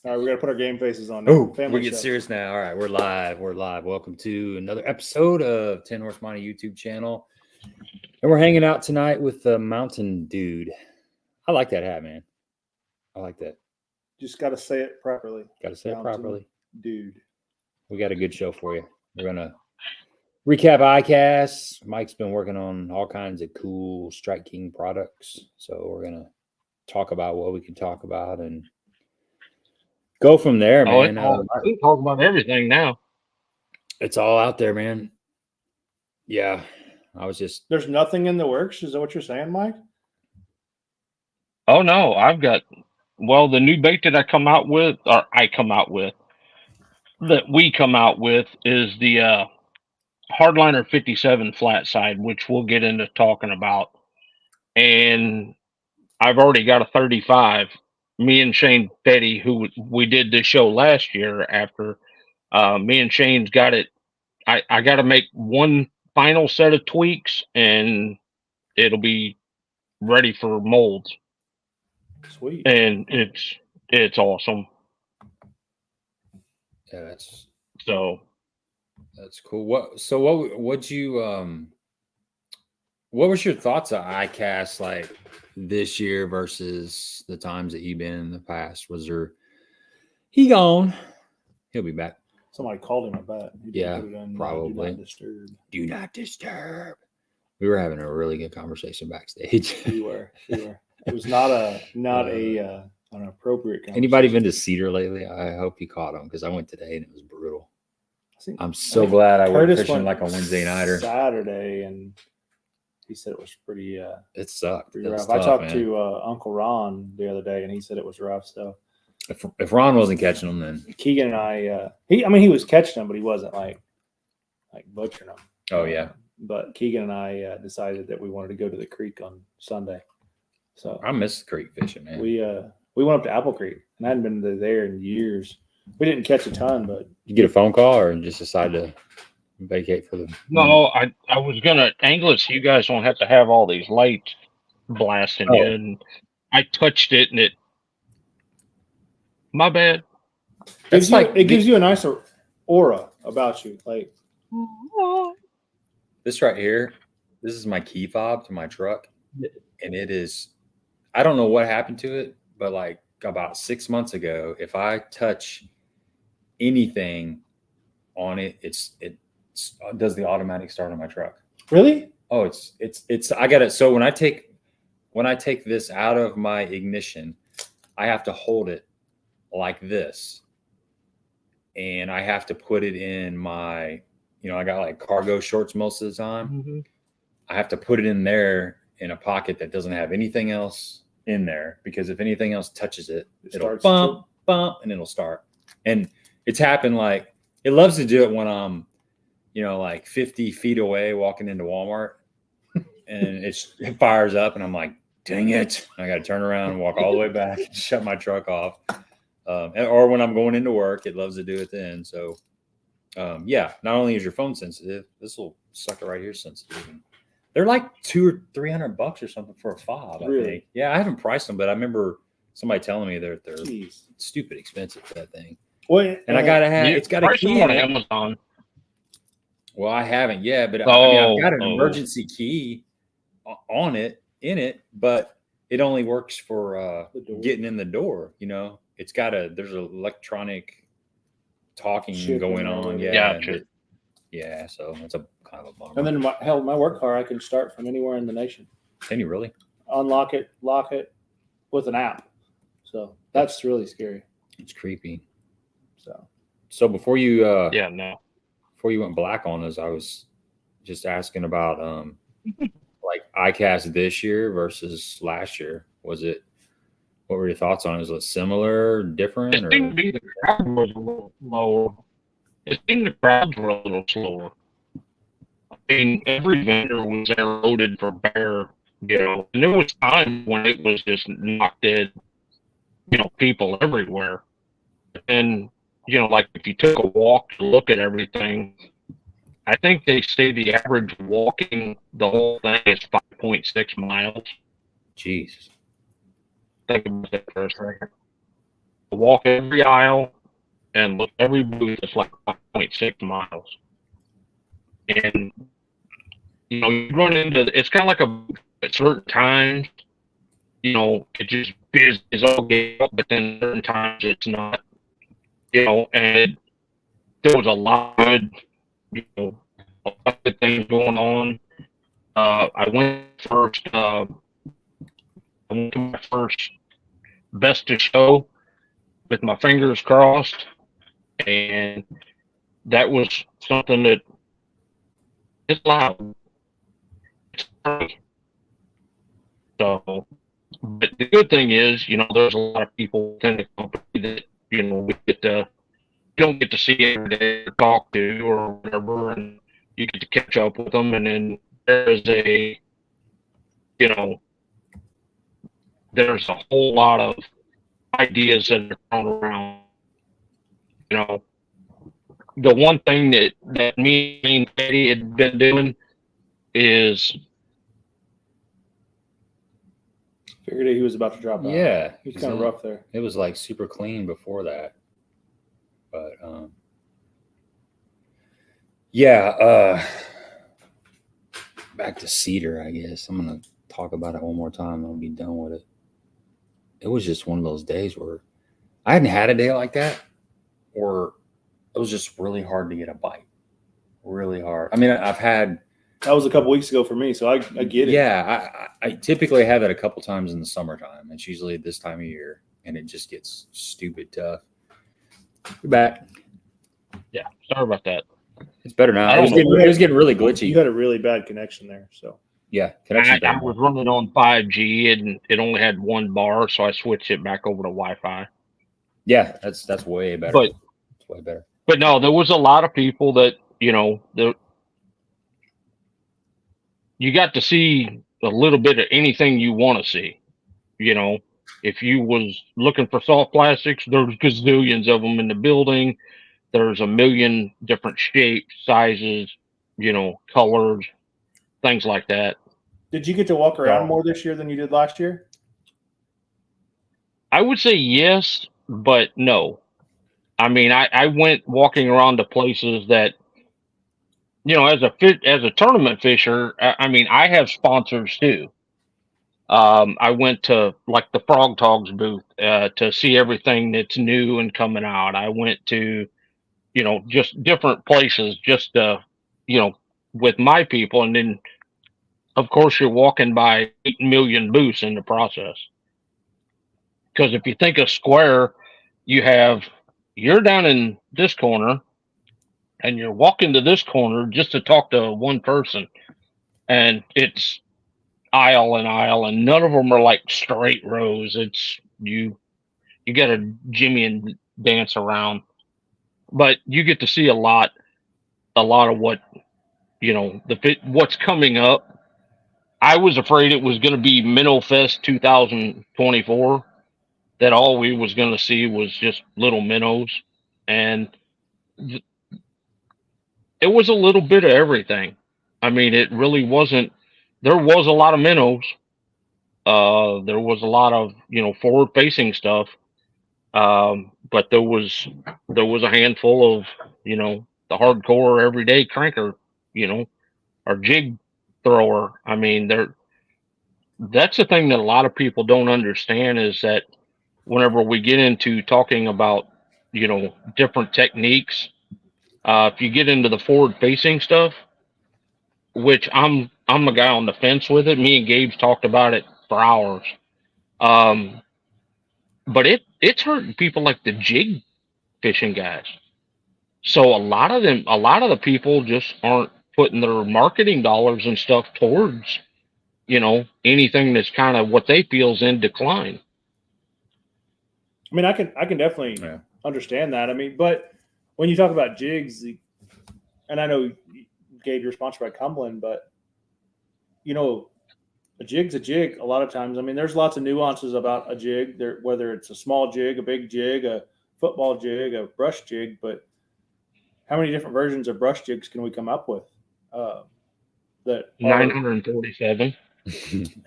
All right, we got to put our game faces on. Oh, we get serious now. All right, we're live. We're live. Welcome to another episode of 10 Horse Money YouTube channel. And we're hanging out tonight with the Mountain Dude. I like that hat, man. I like that. Just got to say it properly. Got to say it properly. Dude. We got a good show for you. We're going to recap ICAST. Mike's been working on all kinds of cool Strike King products. So we're going to talk about what we can talk about and go from there, man. We can talk about everything now. It's all out there, man. Yeah. There's nothing in the works. Is that what you're saying, Mike? Oh, no. The new bait that we come out with is the Hardliner 57 flat side, which we'll get into talking about. And I've already got a 35. Me and Shane Petty, who we did this show last year after, me and Shane's got it. I got to make one final set of tweaks and it'll be ready for molds. Sweet. And it's awesome. Yeah, that's cool. What was your thoughts on ICAST like this year versus the times that you've been in the past? He gone? He'll be back. Somebody called him, I bet. Yeah, probably. Do not disturb. We were having a really good conversation backstage. We were. It was not an appropriate conversation. Anybody been to Cedar lately? I hope you caught him because I went today and it was brutal. I'm so glad I went fishing like a Wednesday night or Saturday, and he said it was pretty. It sucked. Pretty rough. I talked to Uncle Ron the other day, and he said it was rough. So if Ron wasn't catching them, then Keegan and I, he was catching them, but he wasn't like butchering them. Oh yeah. But Keegan and I decided that we wanted to go to the creek on Sunday. So I miss creek fishing, man. We went up to Apple Creek, and I hadn't been there in years. We didn't catch a ton, but you get a phone call or just decide to vacate for the. No, I was gonna angle it so you guys don't have to have all these lights blasting you. And I touched it, and my bad. It gives you a nice aura about you, like this right here. This is my key fob to my truck, and it is. I don't know what happened to it, but like about 6 months ago, if I touch anything on it, it does the automatic start on my truck. Really? Oh, it's I got it. So when I take this out of my ignition, I have to hold it like this, and I have to put it in my, I got like cargo shorts most of the time. Mm-hmm. I have to put it in there in a pocket that doesn't have anything else in there, because if anything else touches it, it'll bump, and it'll start. And it's happened, like, it loves to do it when I'm, like 50 feet away walking into Walmart, and it fires up, and I'm like, dang it. I got to turn around and walk all the way back and shut my truck off. Or when I'm going into work, it loves to do it then. So, yeah, not only is your phone sensitive, this little sucker right here is sensitive. They're like $200 or $300 or something for a fob. Really? I think. Yeah, I haven't priced them, but I remember somebody telling me they're Jeez. Stupid expensive for that thing. Well, and I gotta have it's got a key on in it. Amazon. Well, I haven't yet, but I've got an emergency key on it, but it only works for getting in the door. It's got there's an electronic talking going on. Yeah. Yeah, so it's a kind of a bummer. And then my work car, I can start from anywhere in the nation. Can you really? Unlock it, lock it with an app. So that's really scary. It's creepy. So before you before you went black on us, I was just asking about like ICAST this year versus last year. What were your thoughts on it? Was it similar, different? It seemed to be the crowd was a little lower. It seemed the crowds were a little slower. I mean, every vendor was there loaded for bear, and there was times when it was just knocked dead, people everywhere. And, like if you took a walk to look at everything, I think they say the average walking the whole thing is 5.6 miles. Jeez. Think about that for a second. walk every aisle and look every booth. It's like 5.6 miles. And, you know, you run into, it's kind of like at certain times, you know, it just busy as all get up, but then certain times it's not, you know, and there was a lot of good, you know, a lot of good things going on. I went to my first best to show with my fingers crossed, and that was something that it's loud. It's free. So, but the good thing is, you know, there's a lot of people within the company that, you know, don't get to see every day or talk to or whatever, and you get to catch up with them. And then there's you know, there's a whole lot of ideas that are thrown around. You know, the one thing that me and Katie had been doing is, figured he was about to drop out. Yeah, he was kind of rough there. It was like super clean before that, but yeah. Back to cedar, I guess. I'm gonna talk about it one more time and I'll be done with it. It was just one of those days where I hadn't had a day like that, or it was just really hard to get a bite. Really hard. I mean, I've had. That was a couple weeks ago for me, so I get it. Yeah, I typically have it a couple times in the summertime. It's usually this time of year, and it just gets stupid tough. You're back. Yeah, sorry about that. It's better now. It was getting really glitchy. You had a really bad connection there, so. Yeah, connection. I was running on 5G and it only had one bar, so I switched it back over to Wi-Fi. Yeah, that's way better. But it's way better. But no, there was a lot of people that, you know, you got to see a little bit of anything you want to see. You know, if you was looking for soft plastics, there's gazillions of them in the building. There's a million different shapes, sizes, you know, colors, things like that. Did you get to walk around more this year than you did last year? I would say yes, but no. I mean, I went walking around to places that, you know, as a tournament fisher, I mean, I have sponsors too. I went to like the Frog Togs booth to see everything that's new and coming out. I went to, you know, just different places just to, you know, with my people. And then, of course, you're walking by 8 million booths in the process. Because if you think of square, you're down in this corner and you're walking to this corner just to talk to one person. And it's aisle and aisle, and none of them are like straight rows. It's you got to jimmy and dance around. But you get to see a lot of what, you know, what's coming up. I was afraid it was going to be Minnow Fest 2024, that all we was going to see was just little minnows. And it was a little bit of everything. I mean, it really wasn't. There was a lot of minnows. There was a lot of, you know, forward-facing stuff. But there was a handful of, you know, the hardcore everyday cranker, you know, or jig thrower. I mean, that's the thing that a lot of people don't understand, is that whenever we get into talking about, you know, different techniques, if you get into the forward-facing stuff, which I'm a guy on the fence with it. Me and Gabe's talked about it for hours. But it's hurting people like the jig fishing guys. So a lot of the people just aren't putting their marketing dollars and stuff towards, you know, anything that's kind of what they feel is in decline. I mean, I can definitely understand that. I mean, but when you talk about jigs, and I know, Gabe, you're sponsored by Cumberland, but, you know, a jig's a jig a lot of times. I mean, there's lots of nuances about a jig, whether it's a small jig, a big jig, a football jig, a brush jig, but how many different versions of brush jigs can we come up with? That 947.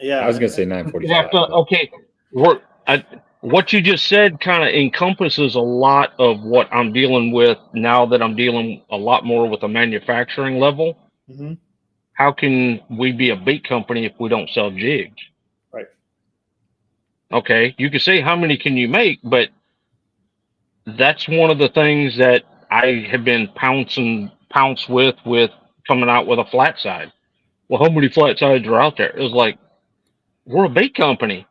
Yeah. I was going to say 945. Okay. what you just said kind of encompasses a lot of what I'm dealing with now that I'm dealing a lot more with a manufacturing level. Mm-hmm. How can we be a bait company if we don't sell jigs? Right. Okay, you can say how many can you make, but that's one of the things that I have been pounced with coming out with a flat side. Well, how many flat sides are out there? It was like, we're a bait company.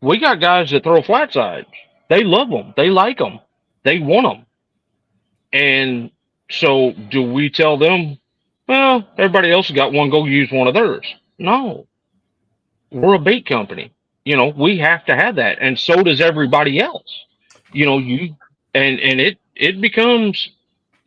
We got guys that throw flat sides. They love them. They like them. They want them. And so do we tell them, well, everybody else has got one, go use one of theirs? No, we're a bait company. You know, we have to have that. And so does everybody else. You know, and it becomes,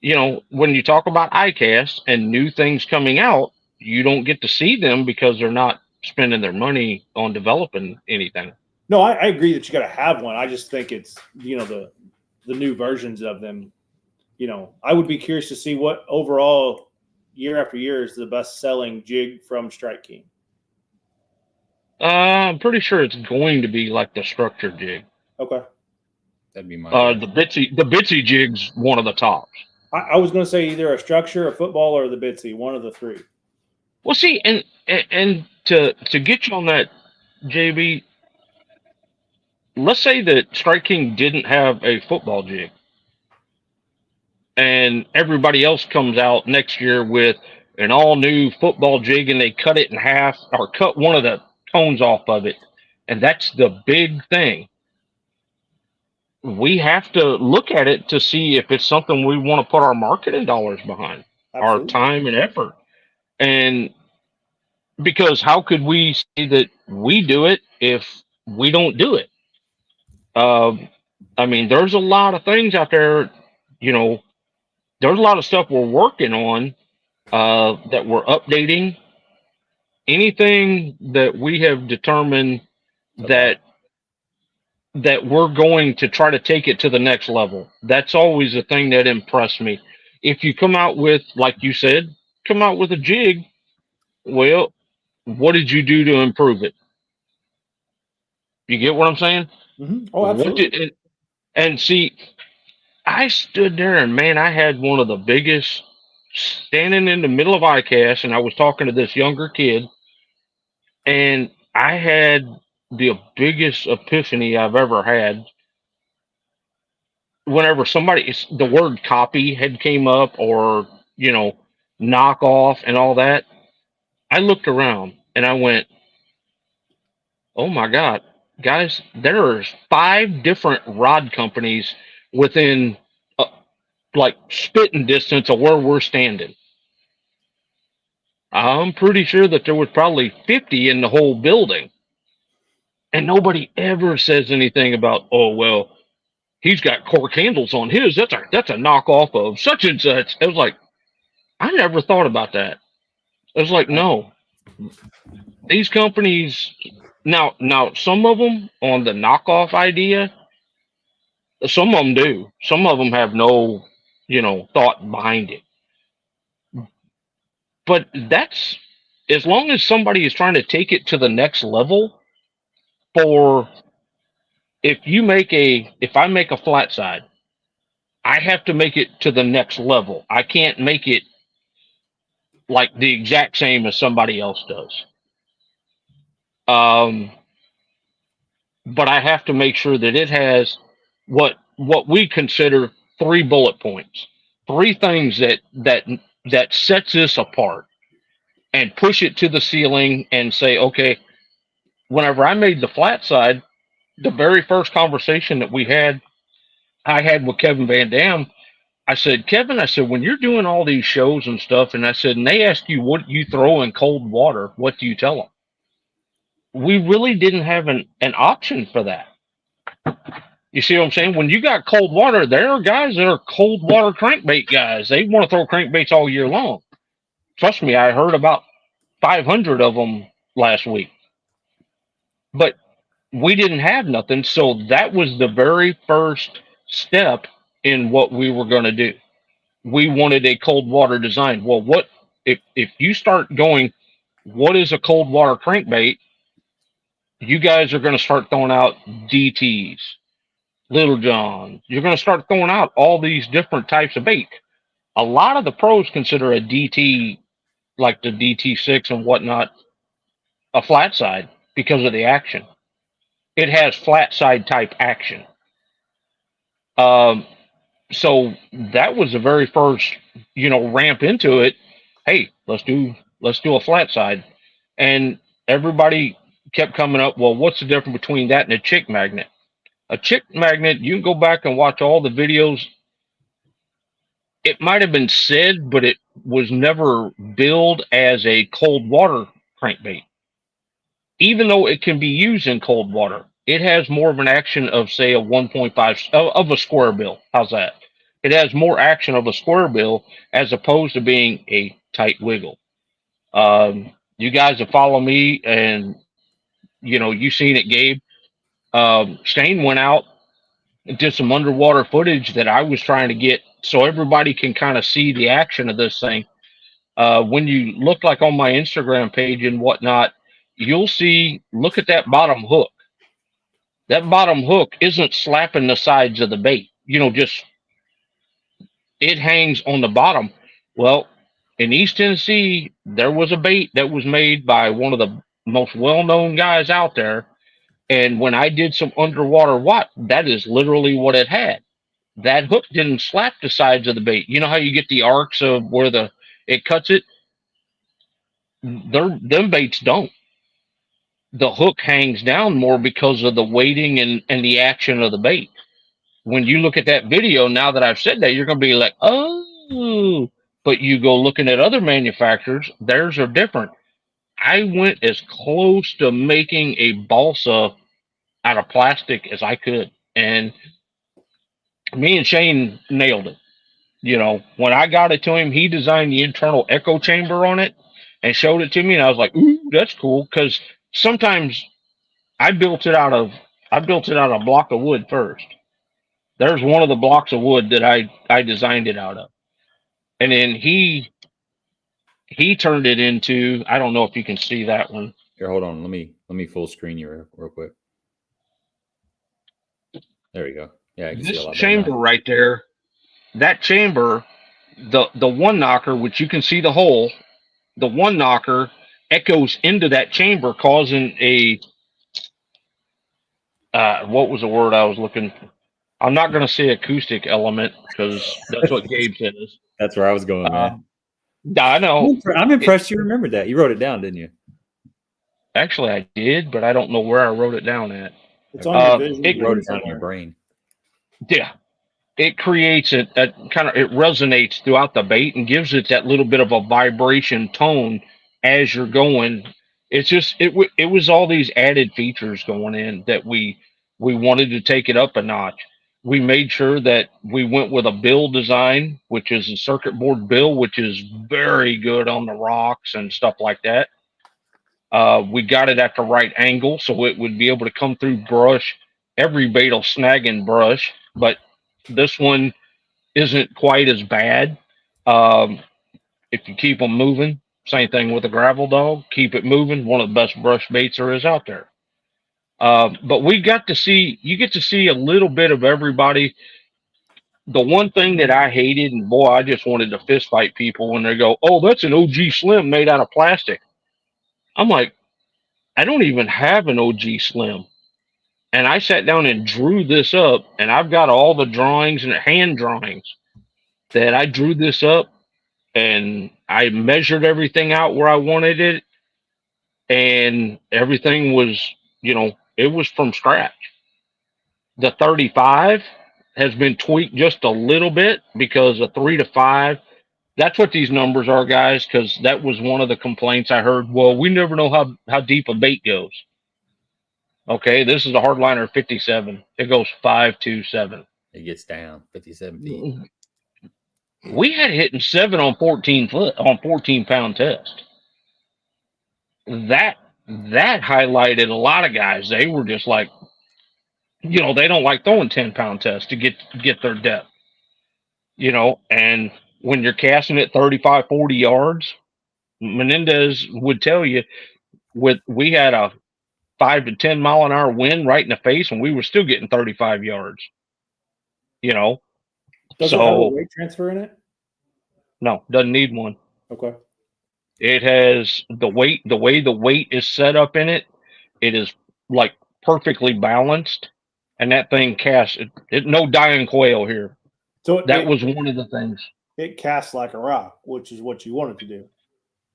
you know, when you talk about ICAST and new things coming out, you don't get to see them because they're not spending their money on developing anything. No, I agree that you got to have one. I just think it's, you know, the new versions of them. You know, I would be curious to see what overall year after year is the best selling jig from Strike King. I'm pretty sure it's going to be like the structure jig. Okay. That'd be my the Bitsy jig's one of the tops. I was going to say either a structure, a football, or the Bitsy, one of the three. Well, see, and to get you on that, JB, let's say that Strike King didn't have a football jig, and everybody else comes out next year with an all new football jig, and they cut it in half or cut one of the cones off of it, and that's the big thing. We have to look at it to see if it's something we want to put our marketing dollars behind, Absolutely. Our time and effort. And because how could we say that we do it if we don't do it? I mean, there's a lot of things out there, you know, there's a lot of stuff we're working on that we're updating. Anything that we have determined that we're going to try to take it to the next level. That's always the thing that impressed me. If you come out with, like you said, come out with a jig, well, what did you do to improve it? You get what I'm saying? Mm-hmm. Oh, absolutely. And see, I stood there and man, I had one of the biggest standing in the middle of ICAST, and I was talking to this younger kid, and I had the biggest epiphany I've ever had. Whenever the word copy had came up, or, you know, knockoff and all that, I looked around and I went, oh my God, guys, there's 5 different rod companies within like spitting distance of where we're standing. I'm pretty sure that there was probably 50 in the whole building. And nobody ever says anything about, oh, well, he's got cork handles on his. That's a knockoff of such and such. It was like, I never thought about that. It was like, no. These companies, now some of them on the knockoff idea, some of them do. Some of them have no, you know, thought behind it. But that's, as long as somebody is trying to take it to the next level, if I make a flat side, I have to make it to the next level. I can't make it like the exact same as somebody else does. But I have to make sure that it has what we consider 3 bullet points, 3 things that sets this apart, and push it to the ceiling and say, okay, whenever I made the flat side, the very first conversation that I had with Kevin Van Dam, I said, Kevin, when you're doing all these shows and stuff, and I said, and they ask you what you throw in cold water, what do you tell them? We really didn't have an option for that. You see what I'm saying? When you got cold water, there are guys that are cold water crankbait guys. They want to throw crankbaits all year long. Trust me, I heard about 500 of them last week. But we didn't have nothing, so that was the very first step in what we were going to do. We wanted a cold water design. Well, what if you start going, what is a cold water crankbait? you guys are going to start throwing out DTs, Little John. You're going to start throwing out all these different types of bait. A lot of the pros consider a DT, like the DT6 and whatnot, a flat side because of the action. It has flat side type action. So that was the very first, ramp into it. Hey, let's do a flat side, and everybody kept coming up. Well, what's the difference between that and a chick magnet? A chick magnet, you can go back and watch all the videos. It might have been said, but it was never billed as a cold water crankbait. Even though it can be used in cold water, it has more of an action of, say, a 1.5 of a square bill. How's that? It has more action of a square bill as opposed to being a tight wiggle. You guys have followed me, and you've seen it, Gabe. Shane went out and did some underwater footage that I was trying to get so everybody can kind of see the action of this thing. When you look like on my Instagram page and whatnot, you'll see, look at that bottom hook. That bottom hook isn't slapping the sides of the bait. Just it hangs on the bottom. Well, in East Tennessee, there was a bait that was made by one of the most well-known guys out there. And when I did some underwater that is literally what it had. That hook didn't slap the sides of the bait. You know how you get the arcs of where it cuts it? Them baits don't. The hook hangs down more because of the weighting and the action of the bait. When you look at that video, now that I've said that, you're going to be like, oh, but you go looking at other manufacturers, theirs are different. I went as close to making a balsa out of plastic as I could. And me and Shane nailed it. When I got it to him, he designed the internal echo chamber on it and showed it to me. And I was like, ooh, that's cool. Because sometimes I built it out of a block of wood first. There's one of the blocks of wood that I designed it out of. And then he turned it into, I don't know if you can see that one. Here, hold on. Let me full screen you real quick. There we go. Yeah, I can see a lot. This chamber right there, that chamber, the one knocker, which you can see the hole, the one knocker echoes into that chamber, causing a what was the word I was looking for? I'm not going to say acoustic element because that's what Gabe says. That's where I was going, man. I know. I'm impressed you remembered that. You wrote it down, didn't you? Actually, I did, but I don't know where I wrote it down at. It's on your vision. You wrote it down in your brain. Yeah. It creates it resonates throughout the bait and gives it that little bit of a vibration tone as you're going. It's just it was all these added features going in that we wanted to take it up a notch. We made sure that we went with a bill design, which is a circuit board bill, which is very good on the rocks and stuff like that. We got it at the right angle so it would be able to come through brush. Every bait will snag in brush, but this one isn't quite as bad. If you keep them moving, same thing with a gravel dog, keep it moving. One of the best brush baits there is out there. But you get to see a little bit of everybody. The one thing that I hated, and boy, I just wanted to fist fight people when they go, oh, that's an OG Slim made out of plastic. I'm like, I don't even have an OG Slim. And I sat down and drew this up, and I've got all the drawings and hand drawings that I drew this up, and I measured everything out where I wanted it, and everything was, it was from scratch. The 35 has been tweaked just a little bit because a 3 to 5, that's what these numbers are, guys, because that was one of the complaints I heard. Well, we never know how deep a bait goes. Okay, this is a Hardliner 57. It goes 5.27. It gets down 57 feet. We had hitting 7 on 14 pound test. That highlighted a lot of guys. They were just like, they don't like throwing 10-pound tests to get their depth. And when you're casting at 35, 40 yards, Menendez would tell you we had a 5 to 10 mile an hour wind right in the face, and we were still getting 35 yards. You know, does it have a weight transfer in it? No, doesn't need one. Okay. It has the weight. The way the weight is set up in it, it is like perfectly balanced, and that thing casts. It no dying quail here. So that was one of the things. It casts like a rock, which is what you want it to do.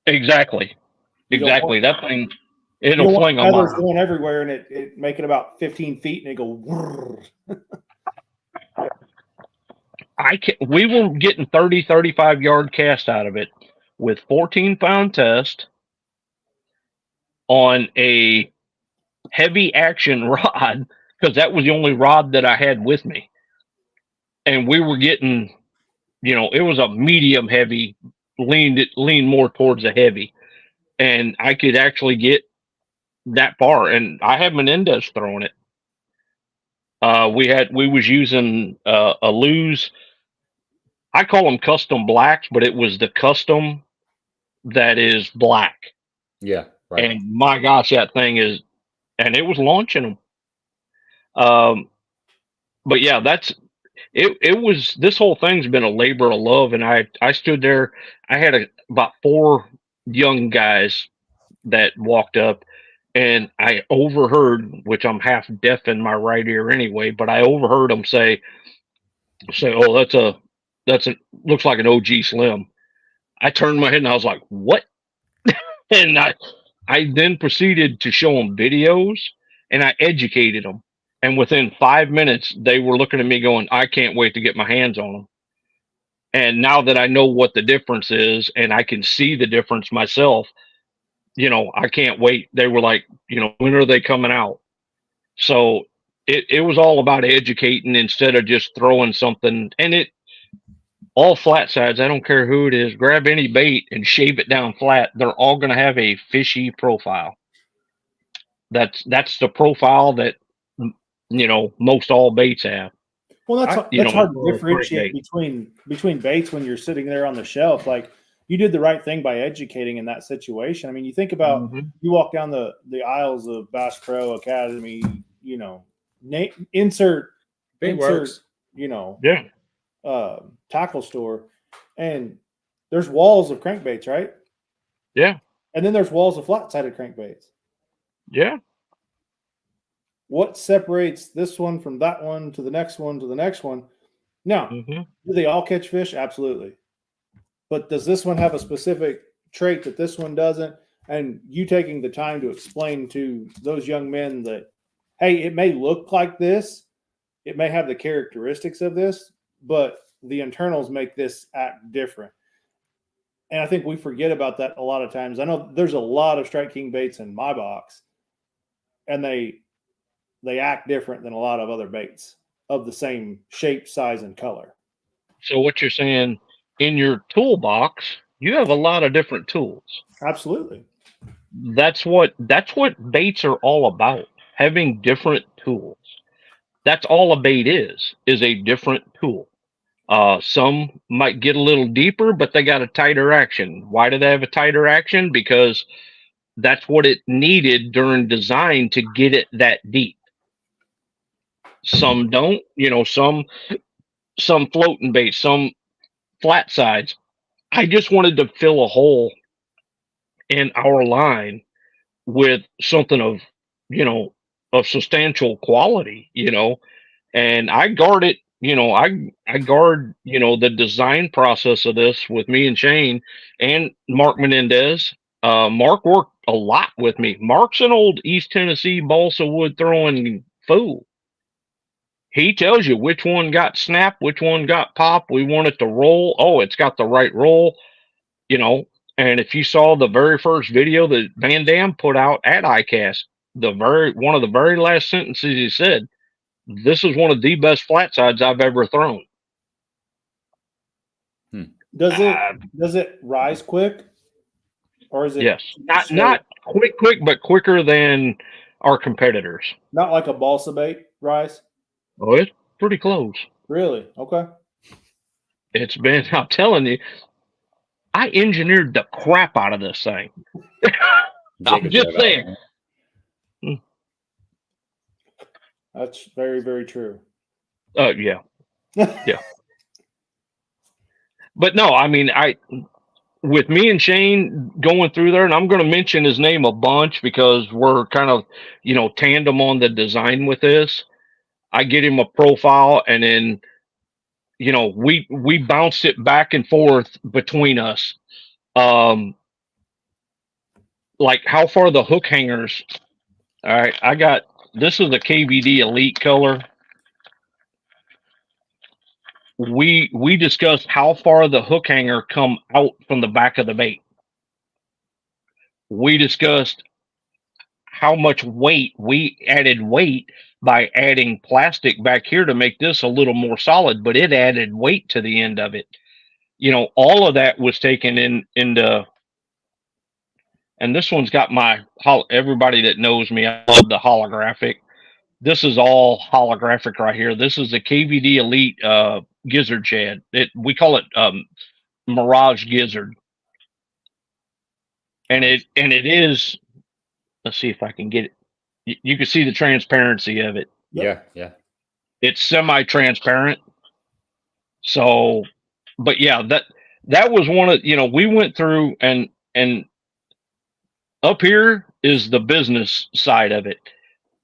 Exactly. Exactly. That thing, it'll fling a mile. Going everywhere, and it make it about 15 feet, and it go. We were getting 30, 35 yard cast out of it with 14-pound test on a heavy action rod, because that was the only rod that I had with me. And we were getting, it was a medium heavy, leaned more towards a heavy. And I could actually get that far. And I had Menendez throwing it. We was using a Lewis. I call them custom blacks, but it was the custom that is black. Yeah. Right. And my gosh, that thing is, and it was launching them. But yeah, it was, this whole thing's been a labor of love. And I stood there, I had about 4 young guys that walked up, and I overheard, which I'm half deaf in my right ear anyway, but I overheard them say, oh, that's looks like an OG Slim. I turned my head and I was like, what? And I then proceeded to show them videos, and I educated them. And within 5 minutes, they were looking at me going, I can't wait to get my hands on them. And now that I know what the difference is, and I can see the difference myself, I can't wait. They were like, when are they coming out? So it was all about educating instead of just throwing something. And all flat sides, I don't care who it is, grab any bait and shave it down flat. They're all going to have a fishy profile. That's the profile that, most all baits have. Well, that's hard to differentiate between baits when you're sitting there on the shelf. Like, you did the right thing by educating in that situation. I mean, you think about, you walk down the aisles of Bass Pro Academy, insert, tackle store, and there's walls of crankbaits, right? Yeah. And then there's walls of flat-sided crankbaits. Yeah. What separates this one from that one to the next one to the next one? Now, do they all catch fish? Absolutely. But does this one have a specific trait that this one doesn't? And you taking the time to explain to those young men that, hey, it may look like this, it may have the characteristics of this, but the internals make this act different. And I think we forget about that a lot of times. I know there's a lot of Strike King baits in my box, and they act different than a lot of other baits of the same shape, size, and color. So what you're saying, in your toolbox, you have a lot of different tools. Absolutely. That's what baits are all about, having different tools. That's all a bait is a different tool. Some might get a little deeper, but they got a tighter action. Why do they have a tighter action? Because that's what it needed during design to get it that deep. Some don't, some floating baits, some flat sides. I just wanted to fill a hole in our line with something of, of substantial quality, and I guard it, I guard, the design process of this with me and Shane and Mark Menendez. Mark worked a lot with me. Mark's an old East Tennessee balsa wood throwing fool. He tells you which one got snap, which one got pop. We want it to roll. Oh, it's got the right roll, And if you saw the very first video that Van Dam put out at ICAST, one of the very last sentences he said, "This is one of the best flat sides I've ever thrown." Does it rise quick, or is it? Yes, not quick, but quicker than our competitors. Not like a balsa bait rise. Oh, it's pretty close. Really? Okay. It's been. I'm telling you, I engineered the crap out of this thing. I'm just saying. That's very, very true. Yeah. Yeah. But no, I mean, with me and Shane going through there, and I'm going to mention his name a bunch because we're kind of, tandem on the design with this. I get him a profile, and then, we bounced it back and forth between us. Like how far the hook hangers. All right, this is a KVD Elite color. We discussed how far the hook hanger come out from the back of the bait. We discussed how much weight we added by adding plastic back here to make this a little more solid, but it added weight to the end of it. All of that was taken into, and this one's got everybody that knows me, I love the holographic. This is all holographic right here. This is a KVD Elite gizzard shad. We call it Mirage gizzard. And it is, let's see if I can get it. You can see the transparency of it. Yep. Yeah. It's semi-transparent. So, but yeah, that was one of, we went through and up here is the business side of it.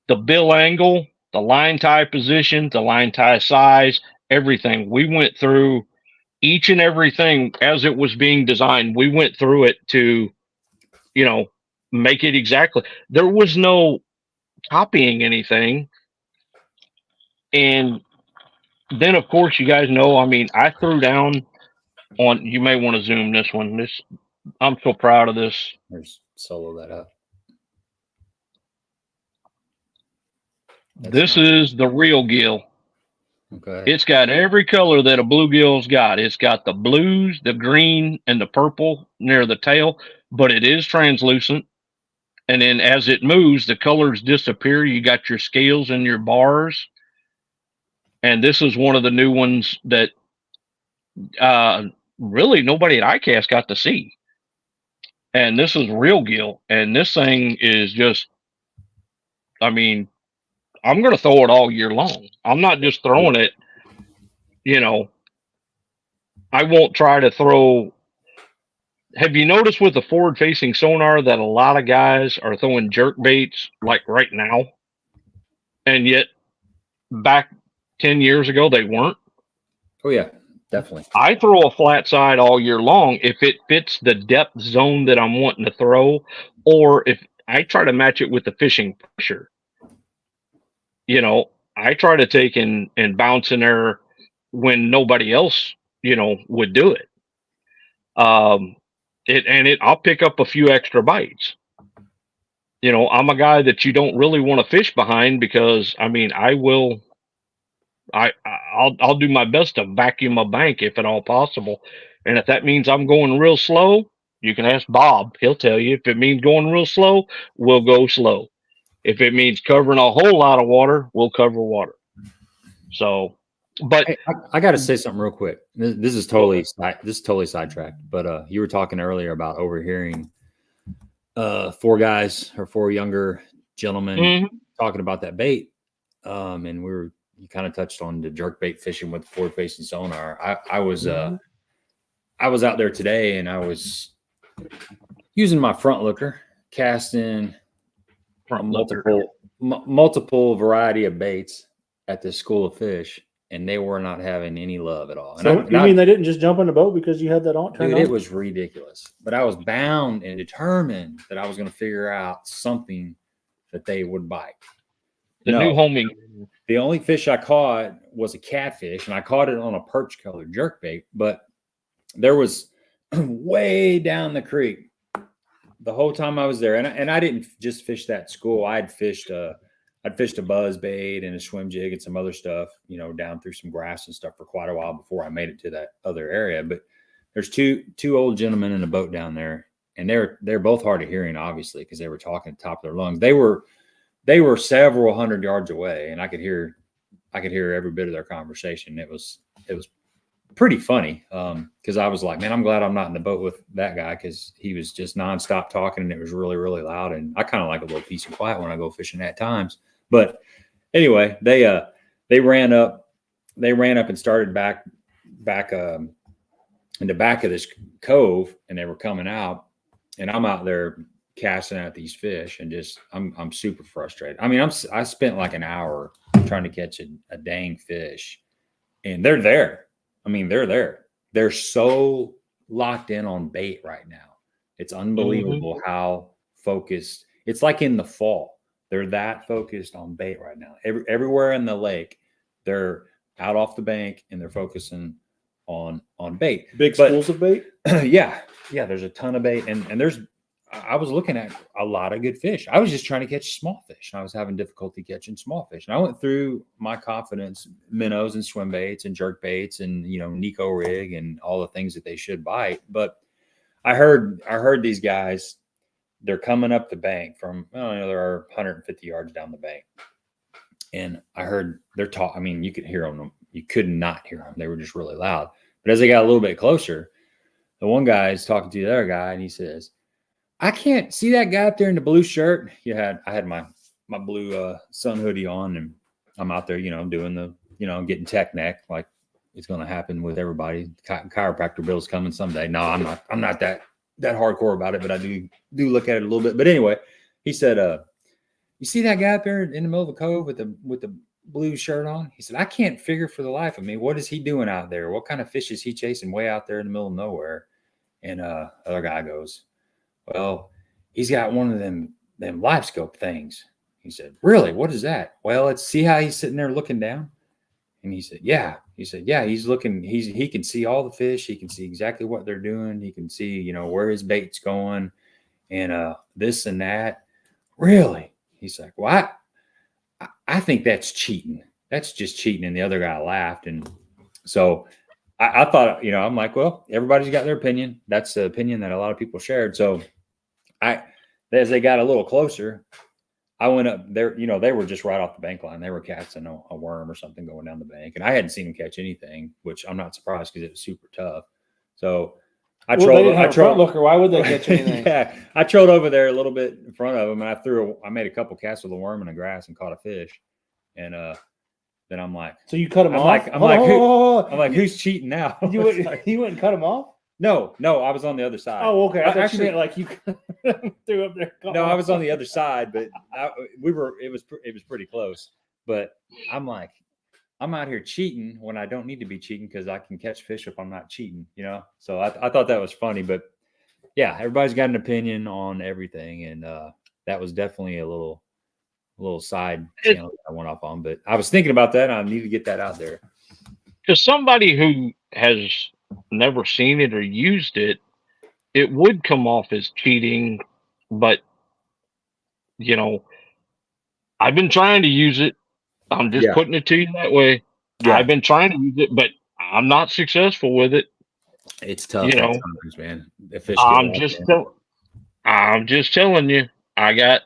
The bill angle, the line tie position, the line tie size, everything. We went through each and everything as it was being designed. We went through it to, make it exactly. There was no copying anything. And then, of course, you guys know, I mean, I threw down on, you may want to zoom this one. I'm so proud of this. There's solo that up. This is the real gill. Okay. It's got every color that a bluegill's got. It's got the blues, the green, and the purple near the tail, but it is translucent. And then as it moves, the colors disappear. You got your scales and your bars. And this is one of the new ones that really nobody at ICAST got to see. And this is real gill. And this thing is just, I mean, I'm going to throw it all year long. I'm not just throwing it, I won't try to throw. Have you noticed with the forward facing sonar that a lot of guys are throwing jerk baits like right now? And yet back 10 years ago, they weren't. Oh yeah, definitely. I throw a flat side all year long if it fits the depth zone that I'm wanting to throw, or if I try to match it with the fishing pressure. I try to take and bounce in there when nobody else, would do it. I'll pick up a few extra bites. I'm a guy that you don't really want to fish behind because, I mean, I'll do my best to vacuum a bank if at all possible. And if that means I'm going real slow, you can ask Bob. He'll tell you. If it means going real slow, we'll go slow. If it means covering a whole lot of water, we'll cover water. So, but hey, I got to say something real quick. This is totally sidetracked. But you were talking earlier about overhearing 4 guys or 4 younger gentlemen talking about that bait, and you kind of touched on the jerk bait fishing with the forward facing sonar. I was out there today, and I was using my front looker, casting multiple variety of baits at this school of fish, and they were not having any love at all. So you mean they didn't just jump in the boat because you had that on? Dude, it was ridiculous. But I was bound and determined that I was going to figure out something that they would bite. New homing. The only fish I caught was a catfish, and I caught it on a perch colored jerkbait. But there was way down the creek the whole time I was there, and I didn't just fish that school. I'd fished a buzz bait and a swim jig and some other stuff, down through some grass and stuff for quite a while before I made it to that other area. But there's two old gentlemen in a boat down there, and they're both hard of hearing, obviously, because they were talking at the top of their lungs. They were several hundred yards away, and I could hear every bit of their conversation. It was pretty funny, because I was like, man, I'm glad I'm not in the boat with that guy, because he was just nonstop talking, and it was really, really loud. And I kind of like a little peace and quiet when I go fishing at times. But anyway, they ran up and started back in the back of this cove, and they were coming out, and I'm out there casting at these fish, and just I'm super frustrated. I mean, I spent like an hour trying to catch a dang fish, and they're there. I mean, they're there. They're so locked in on bait right now. It's unbelievable how focused. It's like in the fall. They're that focused on bait right now. Everywhere in the lake, they're out off the bank and they're focusing on bait. Big schools of bait? Yeah. There's a ton of bait, and I was looking at a lot of good fish. I was just trying to catch small fish, and I was having difficulty catching small fish. And I went through my confidence minnows and swim baits and jerk baits and, Nico rig and all the things that they should bite. But I heard these guys, they're coming up the bank from, they're 150 yards down the bank. And I heard they're talking. I mean, you could hear them. You could not hear them. They were just really loud. But as they got a little bit closer, the one guy is talking to the other guy, and he says, I can't see that guy up there in the blue shirt. I had my blue sun hoodie on, and I'm out there, doing the, getting tech neck like it's going to happen with everybody. Chiropractor bill's coming someday. No, I'm not that hardcore about it, but I do look at it a little bit. But anyway, he said, you see that guy up there in the middle of the cove with the blue shirt on? He said, I can't figure for the life of me, what is he doing out there? What kind of fish is he chasing way out there in the middle of nowhere? And other guy goes, well, he's got one of them live scope things. He said, really? What is that? Well, let's see how he's sitting there looking down. And he said, yeah. He said, yeah, he's looking, he can see all the fish. He can see exactly what they're doing. He can see, where his bait's going and this and that. Really? He's like, well, I think that's cheating. That's just cheating. And the other guy laughed. And so I thought, I'm like, well, everybody's got their opinion. That's the opinion that a lot of people shared. So as they got a little closer, I went up there, they were just right off the bank line. They were casting a worm or something going down the bank. And I hadn't seen them catch anything, which I'm not surprised because it was super tough. So I trolled. Looker. Why would they catch anything? Yeah, I trolled over there a little bit in front of them, and I made a couple casts with a worm in the grass and caught a fish. And then I'm like, so you cut him off? I'm like, who's cheating now? You wouldn't cut him off? No, I was on the other side. Oh, okay. I thought you meant like you threw up there. No, I was on the other side, but it was pretty close. But I'm like, I'm out here cheating when I don't need to be cheating because I can catch fish if I'm not cheating, So I thought that was funny. But yeah, everybody's got an opinion on everything, and that was definitely a little side channel that I went off on. But I was thinking about that, and I need to get that out there. To somebody who has never seen it or used it, it would come off as cheating. But I've been trying to use it. I'm just putting it to you that way. Yeah. I've been trying to use it, but I'm not successful with it. It's tough, sometimes, man. I'm just telling you. I got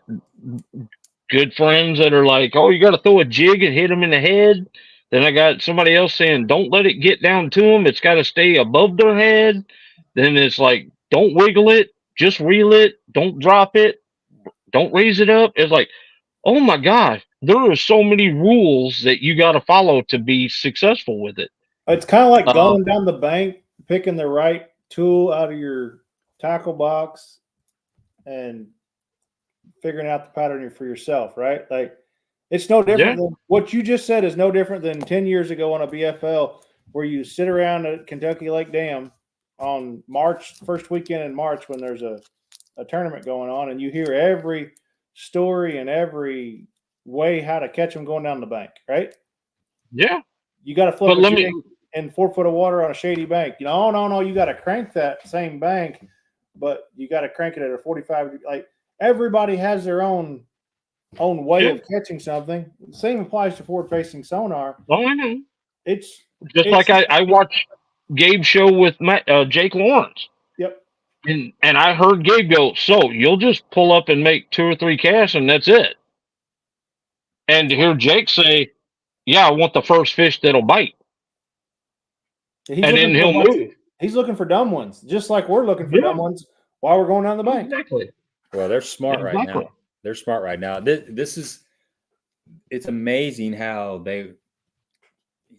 good friends that are like, "Oh, you got to throw a jig and hit them in the head." Then I got somebody else saying, "Don't let it get down to them. It's got to stay above their head." Then it's like, "Don't wiggle it. Just reel it. Don't drop it. Don't raise it up." It's like, oh my gosh, there are so many rules that you got to follow to be successful with it. It's kind of like going down the bank, picking the right tool out of your tackle box and figuring out the pattern for yourself, right? Like, it's no different than what you just said is no different than 10 years ago on a BFL where you sit around at Kentucky Lake Dam on first weekend in March when there's a tournament going on, and you hear every story and every way how to catch them going down the bank, right? Yeah. You got to flip a jig in 4 foot of water on a shady bank. No, you got to crank that same bank, but you got to crank it at a 45. Like, everybody has their own way of catching something. The same applies to forward-facing sonar. Oh, I know. It's like I watched Gabe's show with Jake Lawrence. Yep. And I heard Gabe go, "So you'll just pull up and make 2 or 3 casts and that's it." And to hear Jake say, "Yeah, I want the first fish that'll bite." And then he'll move. He's looking for dumb ones, just like we're looking for dumb ones while we're going down the bank. Exactly. Well, they're smart right now. They're smart right now. This is it's amazing how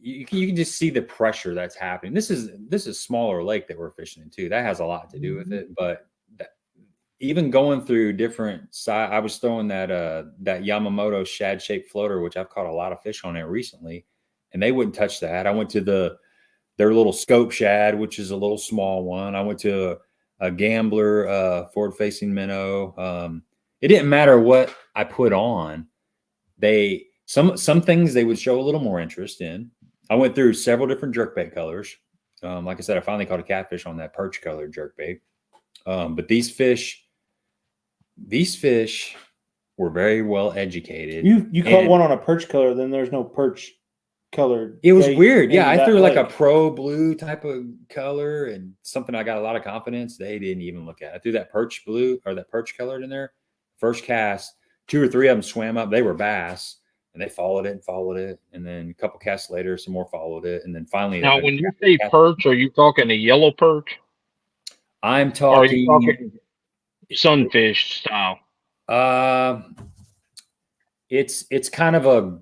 you can just see the pressure that's happening. This is smaller lake that we're fishing in too. That has a lot to do with it. But even going through different size, I was throwing that Yamamoto shad shaped floater, which I've caught a lot of fish on it recently, and they wouldn't touch that. I went to their little scope shad, which is a little small one. I went to a Gambler forward facing minnow. It didn't matter what I put on. Some things they would show a little more interest in. I went through several different jerkbait colors. Like I said, I finally caught a catfish on that perch colored jerkbait. But these fish were very well educated. You caught one on a perch color, then there's no perch colored. It was weird. Yeah, I threw like lake. a pro blue type of color and something I got a lot of confidence. They didn't even look at. I threw that perch blue or that perch colored in there. First cast, 2 or 3 of them swam up. They were bass. And they followed it, and then a couple casts later, some more followed it, and then finally. Now, when you say perch, are you talking a yellow perch? I'm talking. Or are you talking sunfish style? It's kind of a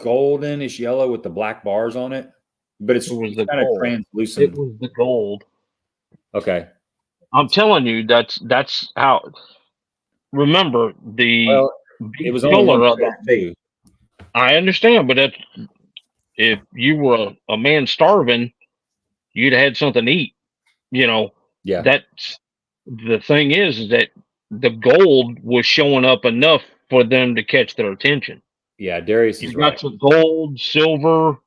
goldenish yellow with the black bars on it, but it's kind of translucent. It was the gold. Okay. I'm telling you, that's how. Remember it was color of that too. I understand, but if you were a man starving, you'd have had something to eat. Yeah. That's the thing is that the gold was showing up enough for them to catch their attention. Yeah, Darius is right. Got some gold, silver,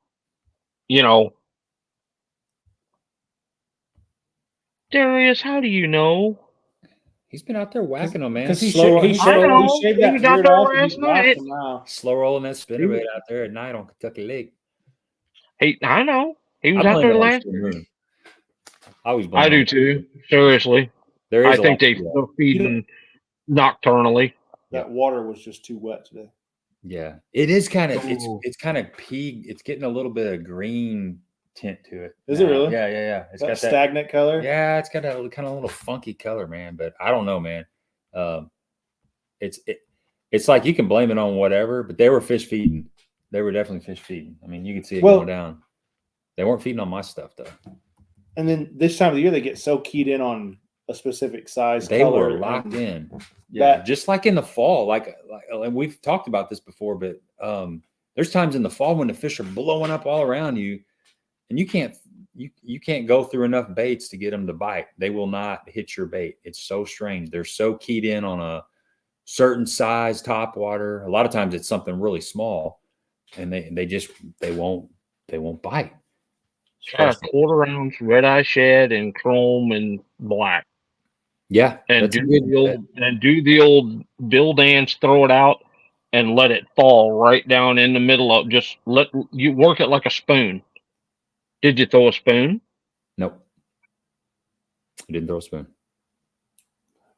Darius, how do you know? He's been out there whacking them, man. Because he shaved that beard off and he's laughing now. Slow rolling that spinnerbait out there at night on Kentucky Lake. I know. He was out there last year. I do too. Seriously. I think they're feeding nocturnally. That water was just too wet today. Yeah. It is kind of it's kind of pea. It's getting a little bit of green tint to it. Is it really? Yeah. It's got that stagnant color. Yeah, it's got a kind of little funky color, man. But I don't know, man. It's like you can blame it on whatever, but they were fish feeding. They were definitely fish feeding. I mean, you could see it going down. They weren't feeding on my stuff though. And then this time of the year, they get so keyed in on a specific size. They were locked in. Yeah, just like in the fall, like we've talked about this before, but there's times in the fall when the fish are blowing up all around you. And you can't go through enough baits to get them to bite. They will not hit your bait. It's so strange. They're so keyed in on a certain size top water. A lot of times it's something really small, and they won't bite. Got 1/4 ounce red eye shad and chrome and black. Yeah, and do the old Bill dance, throw it out, and let it fall right down in the middle of. Just let you work it like a spoon. Did you throw a spoon? Nope. I didn't throw a spoon.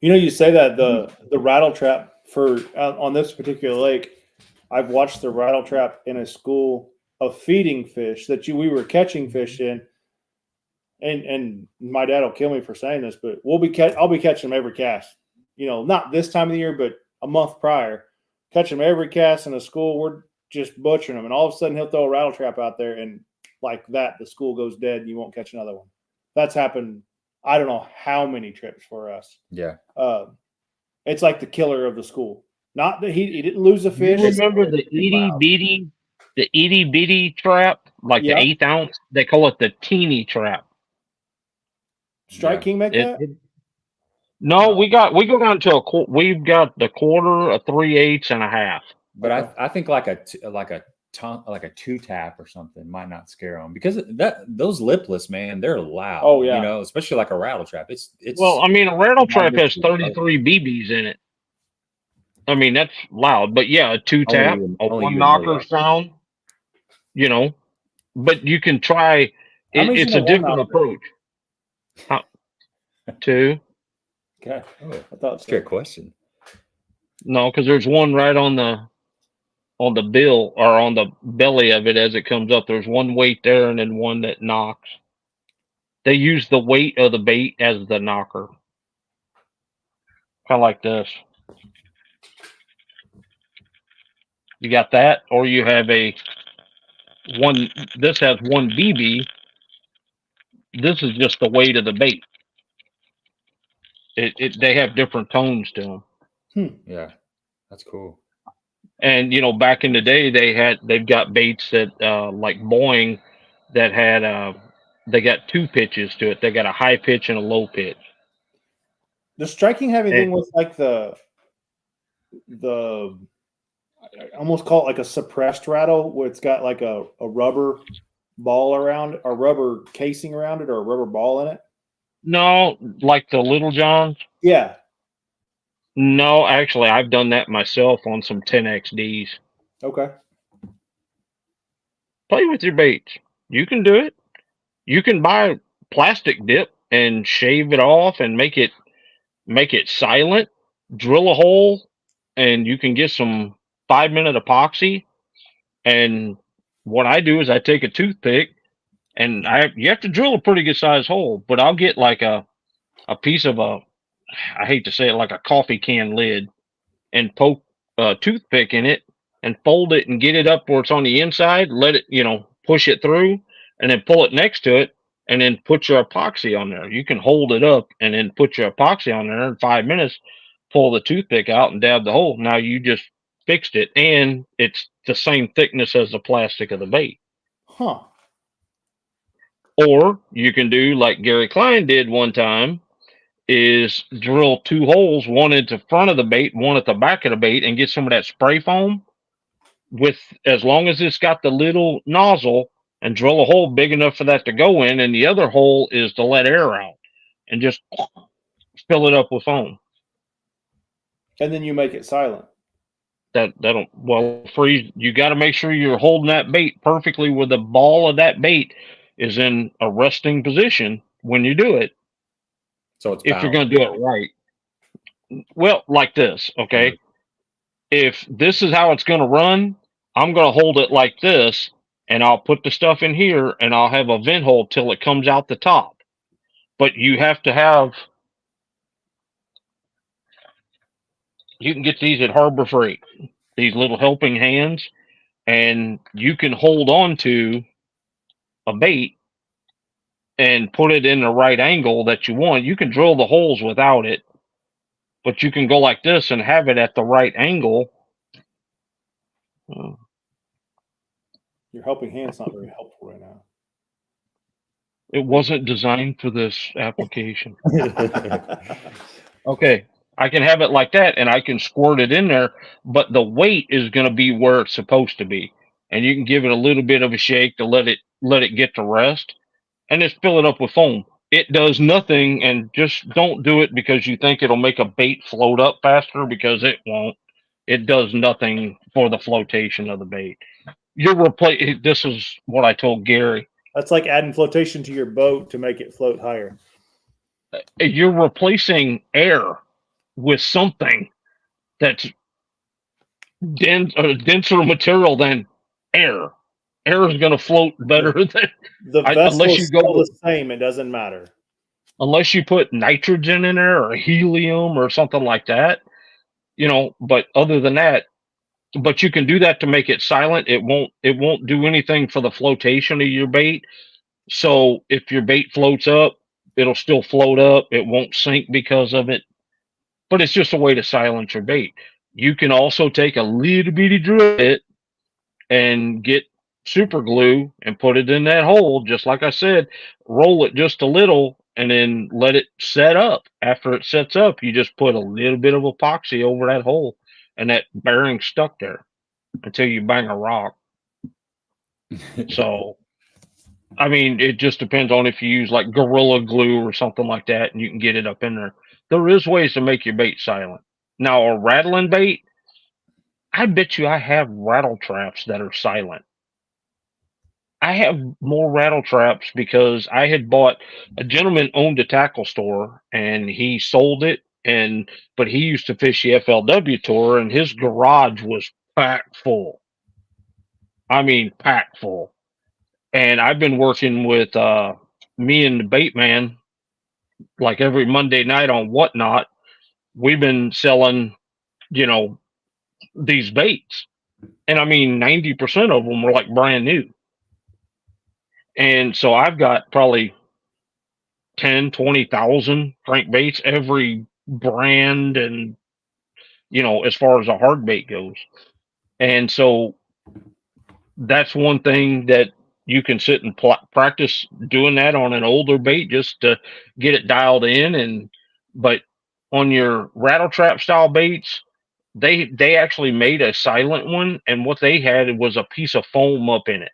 You say that the rattle trap for on this particular lake, I've watched the rattle trap in a school of feeding fish that we were catching fish in, and my dad will kill me for saying this, but I'll be catching them every cast. Not this time of the year, but a month prior, catch them every cast in a school. We're just butchering them, and all of a sudden he'll throw a rattle trap out there and. Like that, the school goes dead and you won't catch another one. That's happened. I don't know how many trips for us. Yeah. It's like the killer of the school. Not that he didn't lose a fish. You remember the itty bitty trap, like the 1/8 ounce? They call it the teeny trap. Strike King make that? No, we go down to we've got the 1/4, a 3/8, and a half. But I think like a 2-tap or something might not scare them because those lipless, man, they're loud. Oh yeah, especially like a rattle trap. It's well, I mean, a rattle trap has 33 BBs in it. I mean, that's loud, but yeah, a 2-tap, a 1 knocker sound. But you can try. It's a different approach. 2. Okay, I thought that's a good question. No, because there's one right on the bill or on the belly of it as it comes up. There's one weight there and then one that knocks. They use the weight of the bait as the knocker. Kind of like this. You got that, or you have a one. This has one BB. This is just the weight of the bait. They have different tones to them. Yeah, that's cool. And you know, back in the day, they've got baits that like Boeing that had they got two pitches to it. They got a high pitch and a low pitch. Does striking have anything with like the I almost call it like a suppressed rattle, where it's got like a rubber ball around, or rubber casing around it, or a rubber ball in it? No, like the Little Johns. Yeah. No, actually, I've done that myself on some 10XDs. Okay. Play with your baits. You can do it. You can buy plastic dip and shave it off and make it silent. Drill a hole, and you can get some 5-minute epoxy. And what I do is I take a toothpick, and you have to drill a pretty good size hole, but I'll get like a piece of I hate to say it, like a coffee can lid, and poke a toothpick in it and fold it and get it up where it's on the inside, let it, push it through, and then pull it next to it, and then put your epoxy on there. You can hold it up and then put your epoxy on there in 5 minutes, pull the toothpick out and dab the hole. Now you just fixed it, and it's the same thickness as the plastic of the bait. Huh. Or you can do like Gary Klein did one time, is drill 2 holes, one at the front of the bait, one at the back of the bait, and get some of that spray foam with, as long as it's got the little nozzle, and drill a hole big enough for that to go in, and the other hole is to let air out, and just fill it up with foam. And then you make it silent. That'll freeze. You got to make sure you're holding that bait perfectly where the ball of that bait is in a resting position when you do it. So it's if you're going to do it right. Well, like this, okay? Mm-hmm. If this is how it's going to run, I'm going to hold it like this, and I'll put the stuff in here, and I'll have a vent hole till it comes out the top. But you have to have, you can get these at Harbor Freight, these little helping hands, and you can hold on to a bait and put it in the right angle that you want. You can drill the holes without it, but you can go like this and have it at the right angle. Your helping hand's not very helpful right now. It wasn't designed for this application. Okay, I can have it like that, and I can squirt it in there, but the weight is going to be where it's supposed to be. And you can give it a little bit of a shake to let it get to rest, and just fill it up with foam. It does nothing, and just don't do it because you think it'll make a bait float up faster, because it won't. It does nothing for the flotation of the bait. This is what I told Gary. That's like adding flotation to your boat to make it float higher. You're replacing air with something that's denser material than air. Air is going to float better than the vessel is still the same. It doesn't matter unless you put nitrogen in there or helium or something like that. But other than that, but you can do that to make it silent. It won't do anything for the flotation of your bait. So if your bait floats up, it'll still float up. It won't sink because of it. But it's just a way to silence your bait. You can also take a little bitty drill bit and get super glue and put it in that hole, just like I said, roll it just a little and then let it set up. After it sets up, you just put a little bit of epoxy over that hole, and that bearing's stuck there until you bang a rock. So, I mean, it just depends on if you use like Gorilla Glue or something like that, and you can get it up in there. There is ways to make your bait silent. Now, a rattling bait, I bet you I have rattle traps that are silent. I have more rattle traps because I had bought, a gentleman owned a tackle store and he sold it, but he used to fish the FLW tour, and his garage was packed full. I mean, packed full. And I've been working with me and the bait man, like every Monday night on Whatnot. We've been selling, these baits. And I mean, 90% of them were like brand new. And so I've got probably 10, 20,000 crankbaits, every brand, and, you know, as far as a hard bait goes. And so that's one thing that you can sit and practice doing that on an older bait just to get it dialed in. But on your rattle trap style baits, they actually made a silent one, and what they had was a piece of foam up in it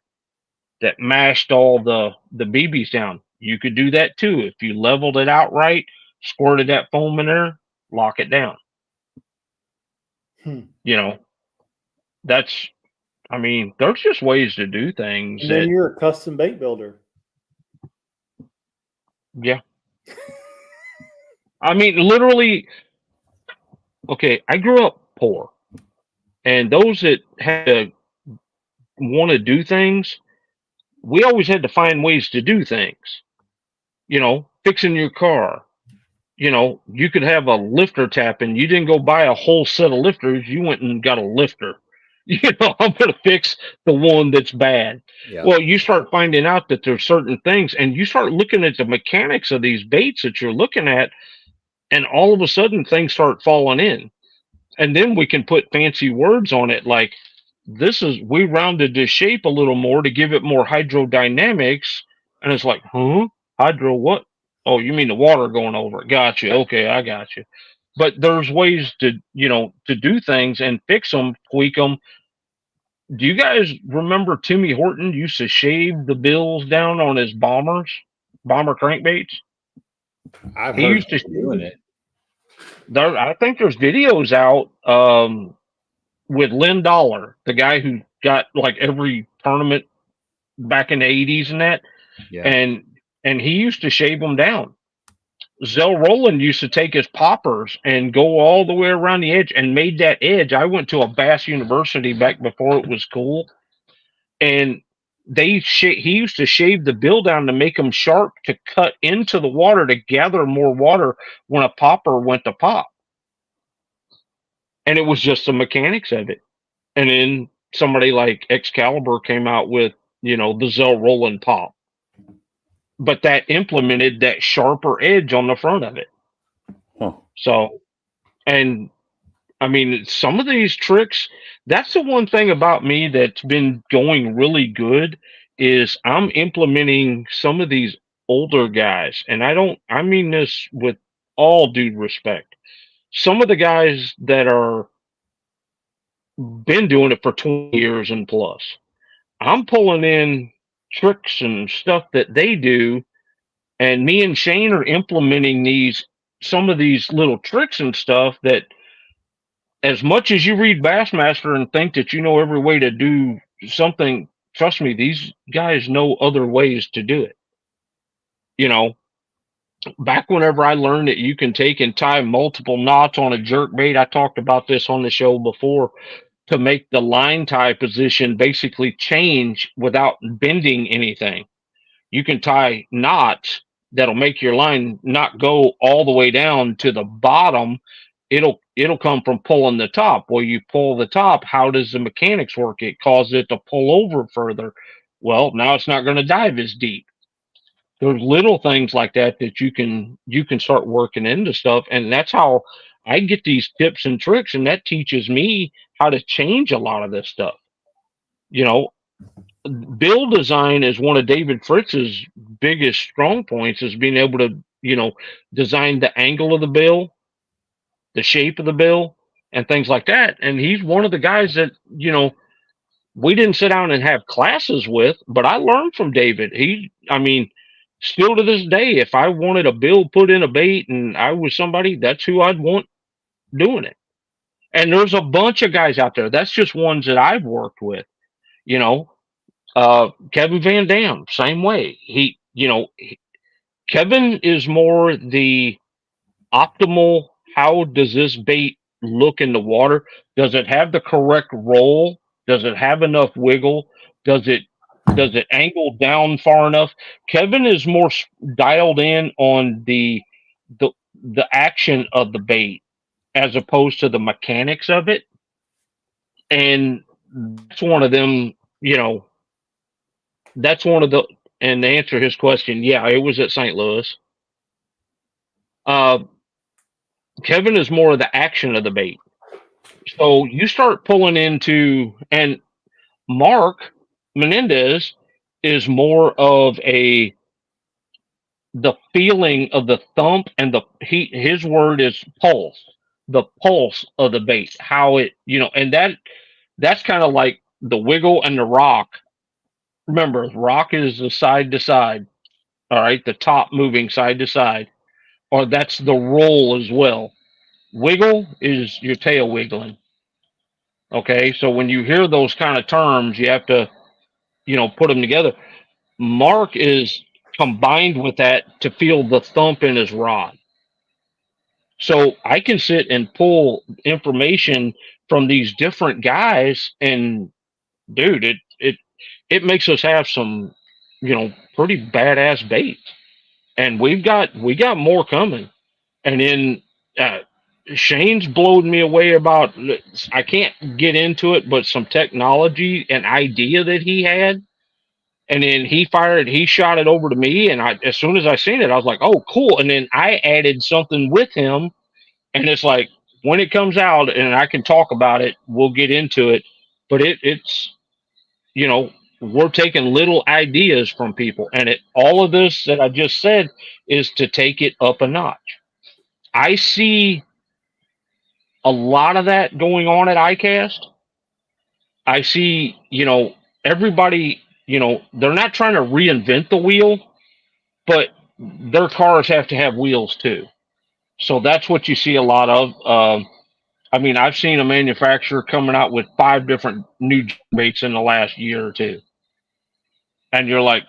that mashed all the BBs down. You could do that too if you leveled it out right, squirted that foam in there, lock it down. You know, that's, I mean, there's just ways to do things. And then you're a custom bait builder. Yeah. I mean, literally, okay, I grew up poor, and those that had to want to do things, we always had to find ways to do things. You know, fixing your car. You know, you could have a lifter tap, and you didn't go buy a whole set of lifters. You went and got a lifter. You know, I'm going to fix the one that's bad. Yeah. Well, you start finding out that there's certain things, and you start looking at the mechanics of these baits that you're looking at, and all of a sudden things start falling in. And then we can put fancy words on it like, we rounded this shape a little more to give it more hydrodynamics. And it's like, huh? Hydro what? Oh, you mean the water going over it. Gotcha. Okay, I got you. But there's ways to, you know, to do things and fix them, tweak them. Do you guys remember Timmy Horton used to shave the bills down on his bomber crankbaits? I've heard of doing it. I think there's videos out with Lynn Dollar, the guy who got like every tournament back in the 80s and that. Yeah. And he used to shave them down. Zell Rowland used to take his poppers and go all the way around the edge and made that edge. I went to a Bass University back before it was cool, and he used to shave the bill down to make them sharp to cut into the water to gather more water when a popper went to pop. And it was just the mechanics of it. And then somebody like Excalibur came out with, you know, the Zell Rowland pop. But that implemented that sharper edge on the front of it. Huh. So, and I mean, some of these tricks, that's the one thing about me that's been going really good is I'm implementing some of these older guys. And I mean this with all due respect. Some of the guys that are been doing it for 20 years and plus, I'm pulling in tricks and stuff that they do. And me and Shane are implementing some of these little tricks and stuff that, as much as you read Bassmaster and think that you know every way to do something, trust me, these guys know other ways to do it. You know, back whenever I learned that you can take and tie multiple knots on a jerk bait, I talked about this on the show before, to make the line tie position basically change without bending anything. You can tie knots that'll make your line not go all the way down to the bottom. It'll come from pulling the top. Well, you pull the top, how does the mechanics work? It causes it to pull over further. Well, now it's not going to dive as deep. There's little things like that you can start working into stuff, and that's how I get these tips and tricks, and that teaches me how to change a lot of this stuff. You know, bill design is one of David Fritz's biggest strong points, is being able to, you know, design the angle of the bill, the shape of the bill, and things like that. And he's one of the guys that, you know, we didn't sit down and have classes with, but I learned from David. I mean, still to this day, if I wanted a bill put in a bait and I was somebody, that's who I'd want doing it. And there's a bunch of guys out there. That's just ones that I've worked with, you know. Kevin Van Dam, same way. Kevin is more the optimal. How does this bait look in the water? Does it have the correct roll? Does it have enough wiggle? Does it angle down far enough? Kevin is more dialed in on the action of the bait as opposed to the mechanics of it. And that's one of them, you know, that's one of the, and to answer his question, yeah, it was at St. Louis. Kevin is more of the action of the bait. So you start pulling into, and Mark Menendez is more of the feeling of the thump and his word is pulse, the pulse of the bait, how it, you know, and that's kind of like the wiggle and the rock. Remember, rock is the side to side, all right, the top moving side to side, or that's the roll as well. Wiggle is your tail wiggling. Okay, so when you hear those kind of terms, you have to, you know, put them together. Mark is combined with that to feel the thump in his rod. So I can sit and pull information from these different guys, and dude, it makes us have some, you know, pretty badass bait, and we got more coming. And then Shane's blown me away about, I can't get into it, but some technology and idea that he had. And then he shot it over to me. And as soon as I seen it, I was like, oh, cool. And then I added something with him. And it's like, when it comes out and I can talk about it, we'll get into it. But it's, you know, we're taking little ideas from people. And all of this that I just said is to take it up a notch. I see a lot of that going on at ICAST. I see, you know, everybody, you know, they're not trying to reinvent the wheel, but their cars have to have wheels too. So that's what you see a lot of. I mean, I've seen a manufacturer coming out with 5 different new baits in the last year or two. And you're like,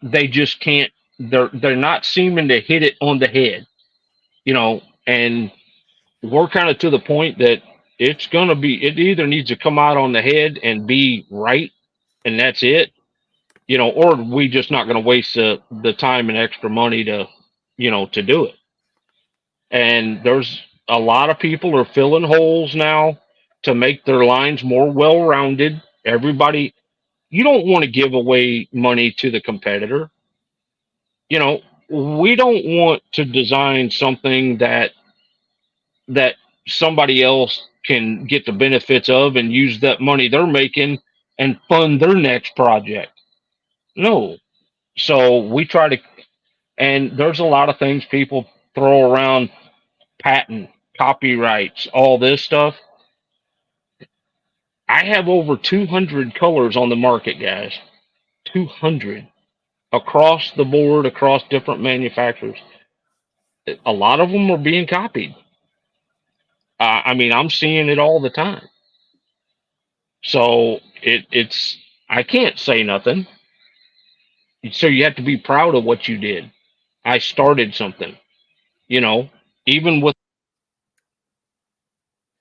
they just can't, they're not seeming to hit it on the head, you know, and we're kind of to the point that it's going to be, it either needs to come out on the head and be right, and that's it, you know, or we just not going to waste the time and extra money to, you know, to do it. And there's a lot of people are filling holes now to make their lines more well-rounded. Everybody, you don't want to give away money to the competitor. You know, we don't want to design something that somebody else can get the benefits of and use that money they're making and fund their next project. No. So we try to, and there's a lot of things people throw around, patent, copyrights, all this stuff. I have over 200 colors on the market, guys. 200 across the board, across different manufacturers. A lot of them are being copied. I mean, I'm seeing it all the time. So it's, I can't say nothing. So you have to be proud of what you did. I started something, you know, even with,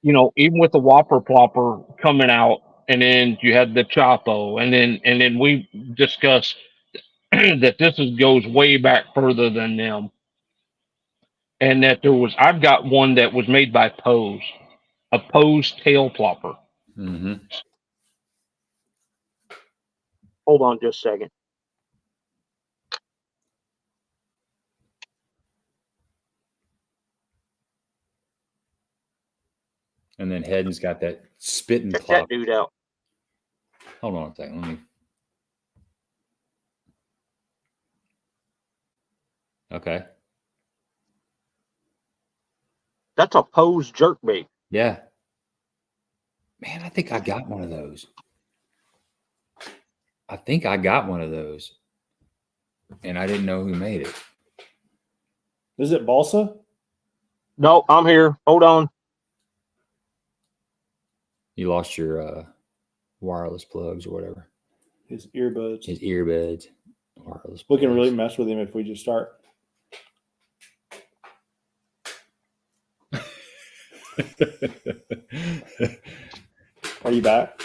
you know, even with the Whopper Plopper coming out, and then you had the Chapo, and then we discussed that goes way back further than them, and that I've got one that was made by Pose, a Pose tail plopper. Mm-hmm. Hold on just a second. And then Heddon's got that spitting Check plop. that dude out. Hold on a second. Let me. Okay. That's a Pose jerkbait. Yeah. Man, I think I got one of those. And I didn't know who made it. Is it balsa? No, I'm here. Hold on. You lost your wireless plugs or whatever. His earbuds. Wireless plugs. We can really mess with him if we just start. Are you back?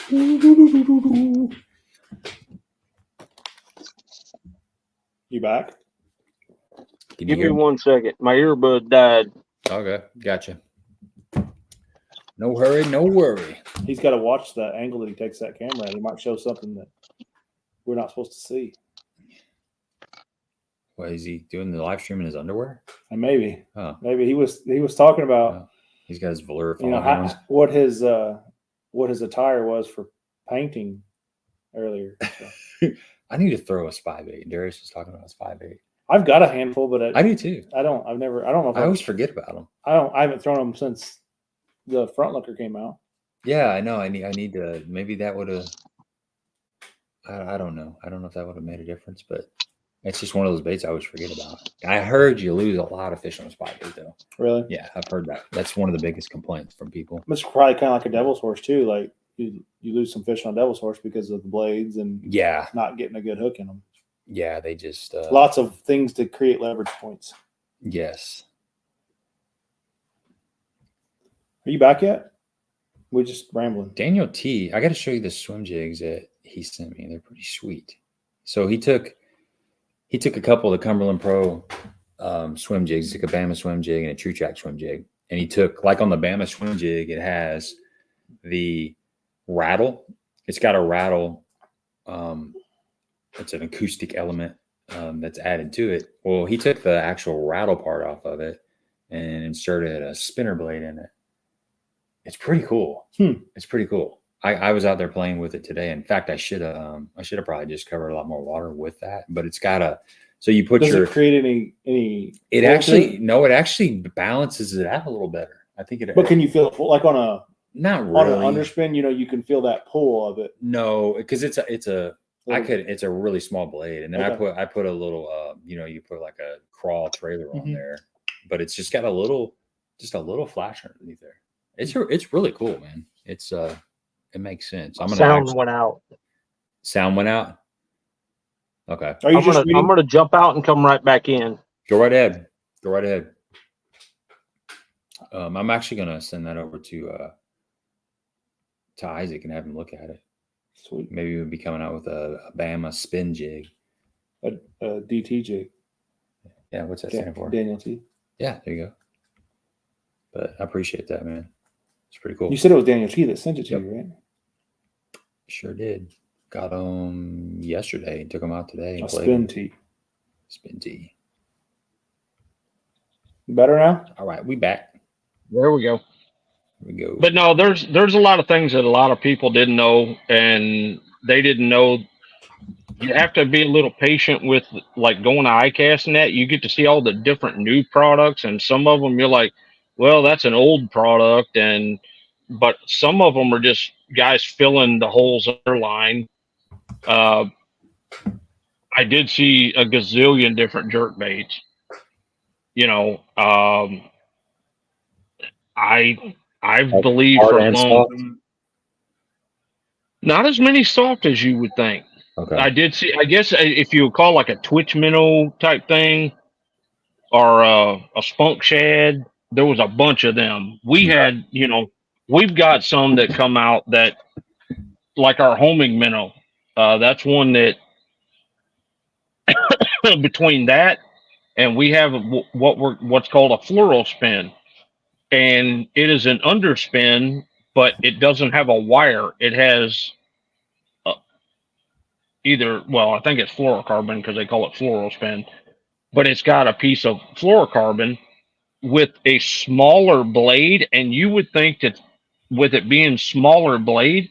You back? Give me 1 second. My earbud died. Okay, gotcha. No hurry, no worry. He's got to watch the angle that he takes that camera at. He might show something that we're not supposed to see. What is he doing? The live stream in his underwear? And maybe he was talking about. He's got his velour. What his attire was for painting earlier. So. I need to throw a spy bait. Darius was talking about a spy bait. I've got a handful, but I do too. I don't know. If I always forget about them. I haven't thrown them since the front looker came out. Yeah, I know. I need to. Maybe that would have. I don't know. I don't know if that would have made a difference, but it's just one of those baits I always forget about. I heard you lose a lot of fish on a spy bait, though. Really? Yeah, I've heard that. That's one of the biggest complaints from people. It's probably kind of like a devil's horse too. Like you lose some fish on a devil's horse because of the blades and not getting a good hook in them. Yeah, they just lots of things to create leverage points. Yes. Are you back yet? We're just rambling. Daniel T. I got to show you the swim jigs that he sent me. They're pretty sweet. So he took a couple of the Cumberland Pro swim jigs. He took a Bama swim jig and a True Track swim jig. And he took, like on the Bama swim jig, it has the rattle. It's got a rattle. It's an acoustic element that's added to it. Well, he took the actual rattle part off of it and inserted a spinner blade in it. It's pretty cool. It's pretty cool. I was out there playing with it today. In fact, I should have probably just covered a lot more water with that. But it's got a so you put Does it create any? It actually balances it out a little better. I think it. But can you feel it like on a not really on an underspin? You can feel that pull of it. No, because it's a really small blade, and then I put a little you put like a crawl trailer on there, but it's just got a little flash underneath there. It's really cool, man. It's it makes sense. Sound went out. Sound went out. Okay. I'm gonna jump out and come right back in. Go right ahead. I'm actually gonna send that over to Isaac and have him look at it. Sweet. Maybe we'll be coming out with a Bama spin jig. A DT jig. Yeah, what's that stand for? Daniel T. Yeah, there you go. But I appreciate that, man. It's pretty cool. You said it was Daniel T that sent it to you, right? Sure did. Got them yesterday. Took them out today. A spin tee. Spin tee. Better now? All right, we back. There we go. Here we go. But no, there's a lot of things that a lot of people didn't know, and they didn't know. You have to be a little patient with like going to ICAST and that. You get to see all the different new products, and some of them you're like, well, that's an old product, but some of them are just guys filling the holes in their line. I did see a gazillion different jerk baits. I believe for a long, not as many soft as you would think. Okay. I did see. I guess if you would call like a twitch minnow type thing, or a spunk shad, there was a bunch of them. We had, we've got some that come out that, like our homing minnow. That's one that between that and we have what's called a floral spin, and it is an underspin, but it doesn't have a wire. It has I think it's fluorocarbon because they call it floral spin, but it's got a piece of fluorocarbon with a smaller blade, and you would think that with it being smaller blade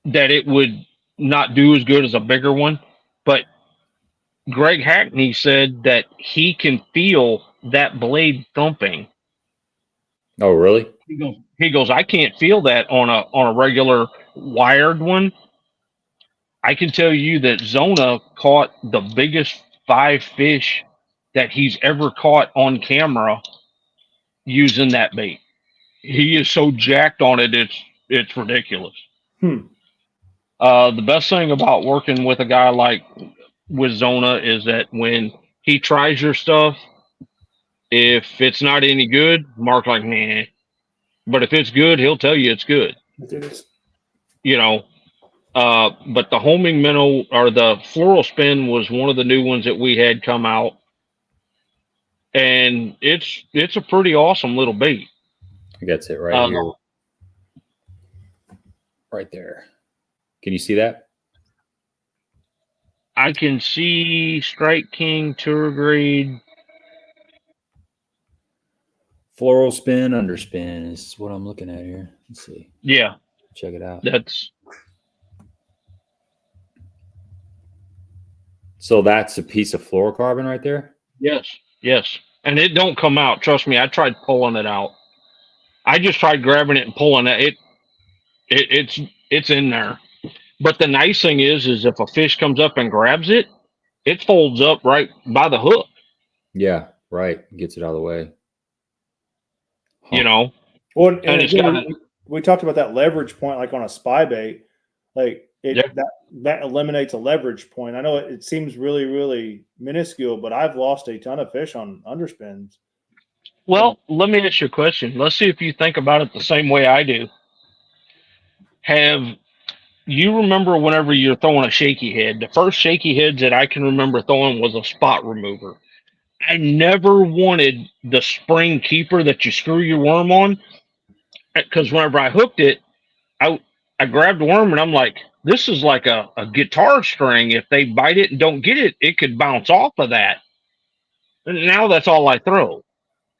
that it would not do as good as a bigger one. But Greg Hackney said that he can feel that blade thumping. Oh, really? He goes, I can't feel that on a regular wired one. I can tell you that Zona caught the biggest 5 fish that he's ever caught on camera using that bait. He is so jacked on it, it's ridiculous. The best thing about working with a guy like with Zona is that when he tries your stuff, if it's not any good, Mark like, nah. But if it's good, he'll tell you it's good. It is. But the homing minnow or the floral spin was one of the new ones that we had come out, and it's a pretty awesome little bait. think that's it right here. Right there. Can you see that? I can see Strike King, Tour Grade. Floral spin, underspin is what I'm looking at here. Let's see. Yeah. Check it out. So that's a piece of fluorocarbon right there? Yes. Yes. And it don't come out. Trust me, I tried pulling it out. I just tried grabbing it and pulling it. It's in there. But the nice thing is if a fish comes up and grabs it, it folds up right by the hook. Yeah, right. Gets it out of the way. Huh. You know. Well, and again, we talked about that leverage point, like on a spy bait. Like that eliminates a leverage point. I know it seems really, really minuscule, but I've lost a ton of fish on underspins. Well, let me ask you a question. Let's see if you think about it the same way I do. Have you remember whenever you're throwing a shaky head? The first shaky heads that I can remember throwing was a spot remover. I never wanted the spring keeper that you screw your worm on, because whenever I hooked it, I grabbed the worm and I'm like, this is like a guitar string. If they bite it and don't get it, it could bounce off of that. And now that's all I throw.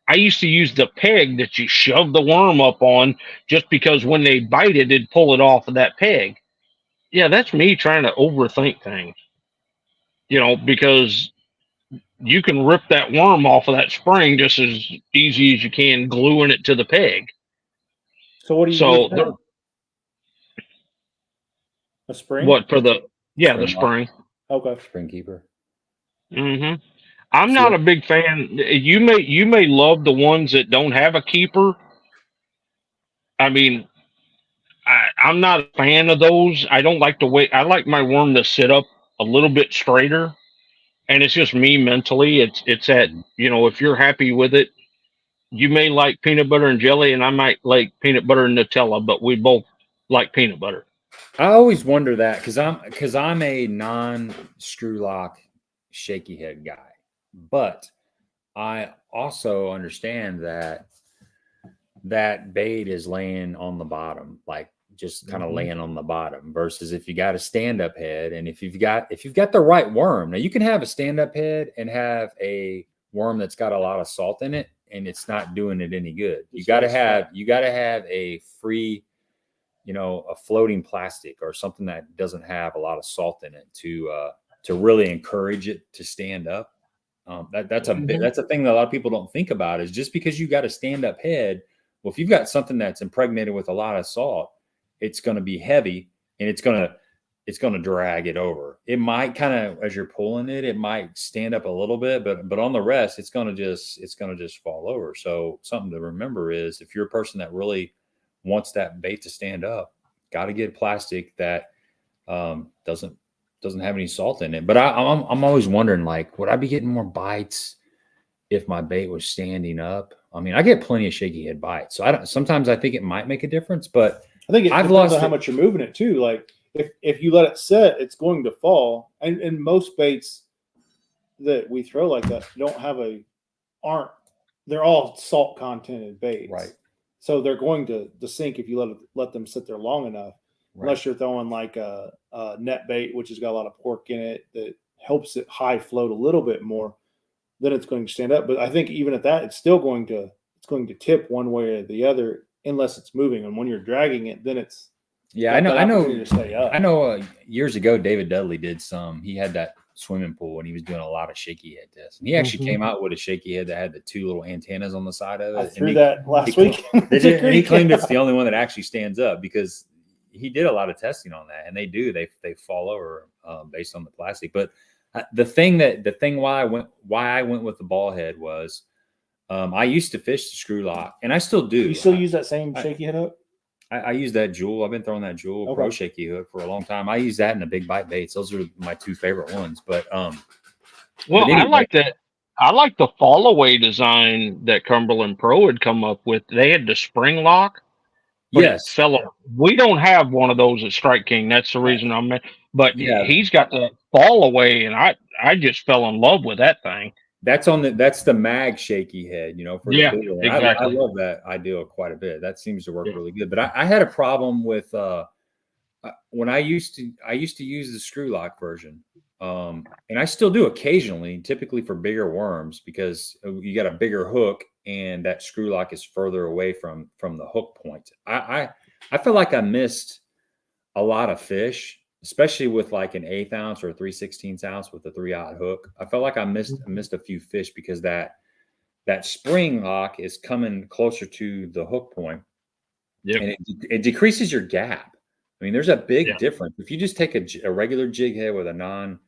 I used to use the peg that you shove the worm up on, just because when they bite it, it'd pull it off of that peg. Yeah, that's me trying to overthink things. You know, because you can rip that worm off of that spring just as easy as you can gluing it to the peg. So what do you do? A spring? What for the the spring? Okay, spring keeper. Mm-hmm. I'm not a big fan. You may love the ones that don't have a keeper. I mean, I'm not a fan of those. I don't like the way. I like my worm to sit up a little bit straighter, and it's just me mentally. It's at, you know, if you're happy with it, you may like peanut butter and jelly, and I might like peanut butter and Nutella, but we both like peanut butter. I always wonder that because I'm a non-screw lock shaky head guy, but I also understand that bait is laying on the bottom, like just kind of laying on the bottom, versus if you got a stand-up head, and if you've got the right worm. Now you can have a stand-up head and have a worm that's got a lot of salt in it, and it's not doing it any good. You got to have a free, you know, a floating plastic or something that doesn't have a lot of salt in it to really encourage it to stand up. That's a thing that a lot of people don't think about, is just because you got a stand-up head. Well, if you've got something that's impregnated with a lot of salt, it's going to be heavy, and it's going to drag it over. It might kind of, as you're pulling it, it might stand up a little bit, but on the rest, it's going to just fall over. So something to remember is, if you're a person that really wants that bait to stand up, got to get plastic that doesn't have any salt in it. But I'm always wondering, like, would I be getting more bites if my bait was standing up? I mean, I get plenty of shaky head bites, so sometimes I think it might make a difference, but I think I've lost how much you're moving it too. Like if you let it set, it's going to fall. And most baits that we throw like that they're all salt contented baits, right? So they're going to sink if you let them sit there long enough. Right. Unless you're throwing like a net bait, which has got a lot of pork in it, that helps it high float a little bit more, then it's going to stand up. But I think even at that, it's still going to tip one way or the other unless it's moving. And when you're dragging it, then it's I know. Years ago, David Dudley did some. He had that swimming pool, and he was doing a lot of shaky head tests. And he actually came out with a shaky head that had the two little antennas on the side of it. I threw that last week. And he claimed it's the only one that actually stands up, because he did a lot of testing on that, and they fall over based on the plastic. But the thing why I went with the ball head was, I used to fish the screw lock, and I still do. You still use that same shaky head hook? I use that Jewel. I've been throwing that Jewel Pro shaky hook for a long time. I use that in the big bite baits. Those are my two favorite ones. But anyway. I like that. I like the fall away design that Cumberland Pro had come up with. They had the spring lock. Yes, we don't have one of those at Strike King. That's the reason I'm. But he's got the fall away, and I just fell in love with that thing. that's the mag shaky head, for the bigger one. Exactly. I love that idea quite a bit. That seems to work really good. But I had a problem with when I used to use the screw lock version, and I still do occasionally, typically for bigger worms, because you got a bigger hook and that screw lock is further away from the hook point. I feel like I missed a lot of fish, especially with like an 1/8 ounce or a 3/16 ounce with a 3/0 hook. I felt like I missed a few fish because that spring lock is coming closer to the hook point, and it decreases your gap. I mean, there's a big difference. If you just take a regular jig head with a non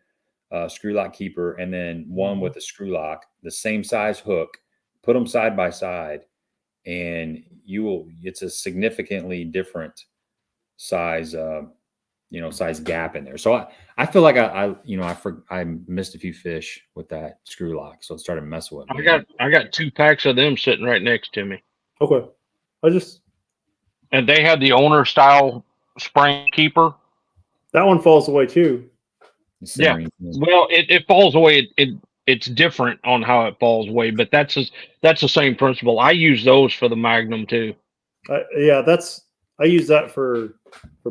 screw lock keeper and then one with a screw lock, the same size hook, put them side by side, and it's a significantly different size size gap in there. So I feel like I missed a few fish with that screw lock, so it started messing with me. I got 2 packs of them sitting right next to me. Okay. And they had the owner style spring keeper. That one falls away too. Yeah. Well, it falls away. It's different on how it falls away, but that's the same principle. I use those for the Magnum too. I use that for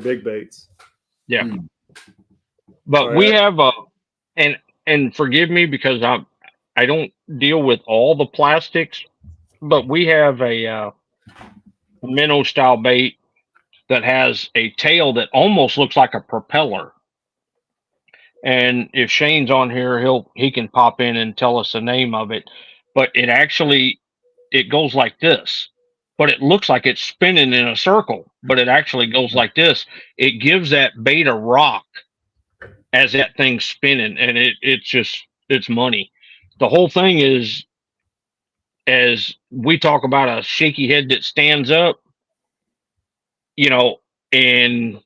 big baits. Yeah. But we have and forgive me because I don't deal with all the plastics, but we have a minnow style bait that has a tail that almost looks like a propeller. And if Shane's on here, he can pop in and tell us the name of it. But it goes like this. But it looks like it's spinning in a circle, but it actually goes like this. It gives that bait a rock as that thing's spinning, and it's money. The whole thing is, as we talk about a shaky head that stands up, and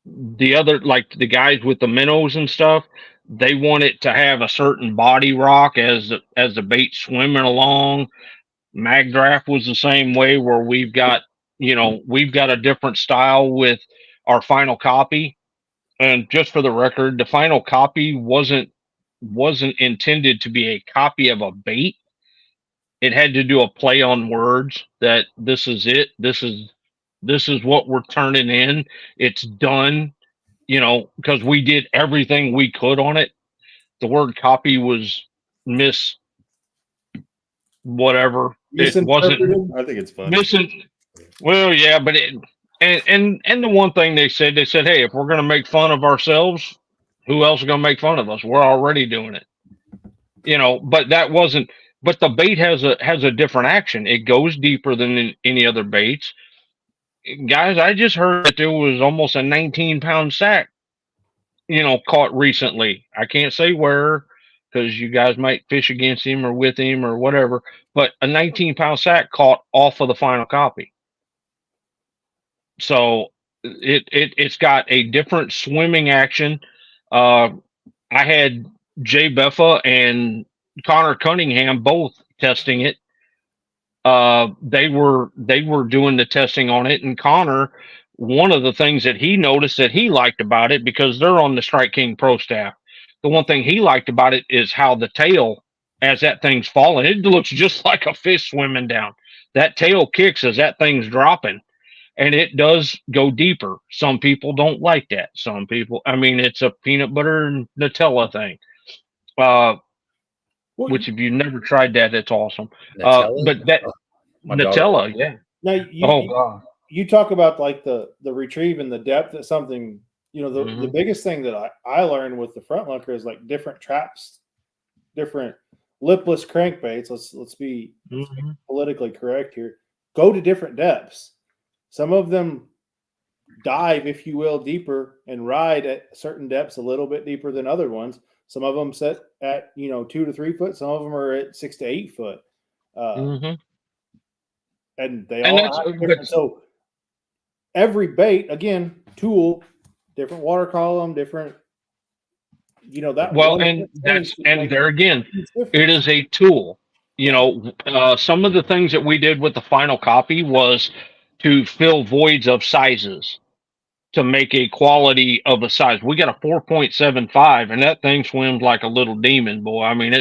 the other, like the guys with the minnows and stuff, they want it to have a certain body rock as the bait swimming along. Mag Draft was the same way, where we've got a different style with our final copy. And just for the record, the final copy wasn't intended to be a copy of a bait. It had to do a play on words that this is it. This is what we're turning in. It's done, because we did everything we could on it. The word copy was whatever. It wasn't. I think it's funny. Well, yeah, but and the one thing they said, hey, if we're going to make fun of ourselves, who else is going to make fun of us? We're already doing it, But that wasn't. But the bait has a different action. It goes deeper than any other baits. Guys, I just heard that there was almost a 19-pound sack, caught recently. I can't say where, because you guys might fish against him or with him or whatever, but a 19-pound sack caught off of the final copy. So it's got a different swimming action. I had Jay Beffa and Connor Cunningham both testing it. They were doing the testing on it, and Connor, one of the things that he noticed that he liked about it, because they're on the Strike King Pro staff, the one thing he liked about it is how the tail, as that thing's falling, it looks just like a fish swimming down. That tail kicks as that thing's dropping, and it does go deeper. Some people don't like that. Some people, it's a peanut butter and Nutella thing. Which if you've never tried that, it's awesome. But that Nutella, yeah. Now you talk about like the retrieve and the depth. That's something, the biggest thing that I learned with the front lunker is like different traps, different lipless crankbaits. Let's be politically correct here. Go to different depths. Some of them dive, if you will, deeper and ride at certain depths a little bit deeper than other ones. Some of them set at 2 to 3 foot. Some of them are at 6 to 8 foot. And they all have different. So every bait, again, tool, different water column, different. That. Well, and there again, it is a tool. Some of the things that we did with the final copy was to fill voids of sizes. to make a quality of a size. We got a 4.75, and that thing swims like a little demon, boy. I mean,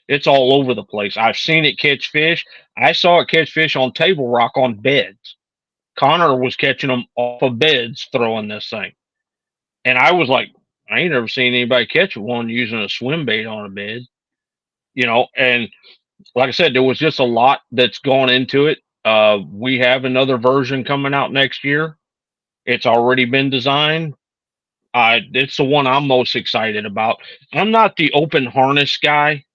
it's all over the place. I've seen it catch fish. I saw it catch fish on table rock on beds. Connor was catching them off of beds throwing this thing. And I was like, I ain't never seen anybody catch one using a swim bait on a bed. You know, and like I said, there was just a lot that's gone into it. We have another version coming out next year. It's already been designed. It's the one I'm most excited about. I'm not the open harness guy,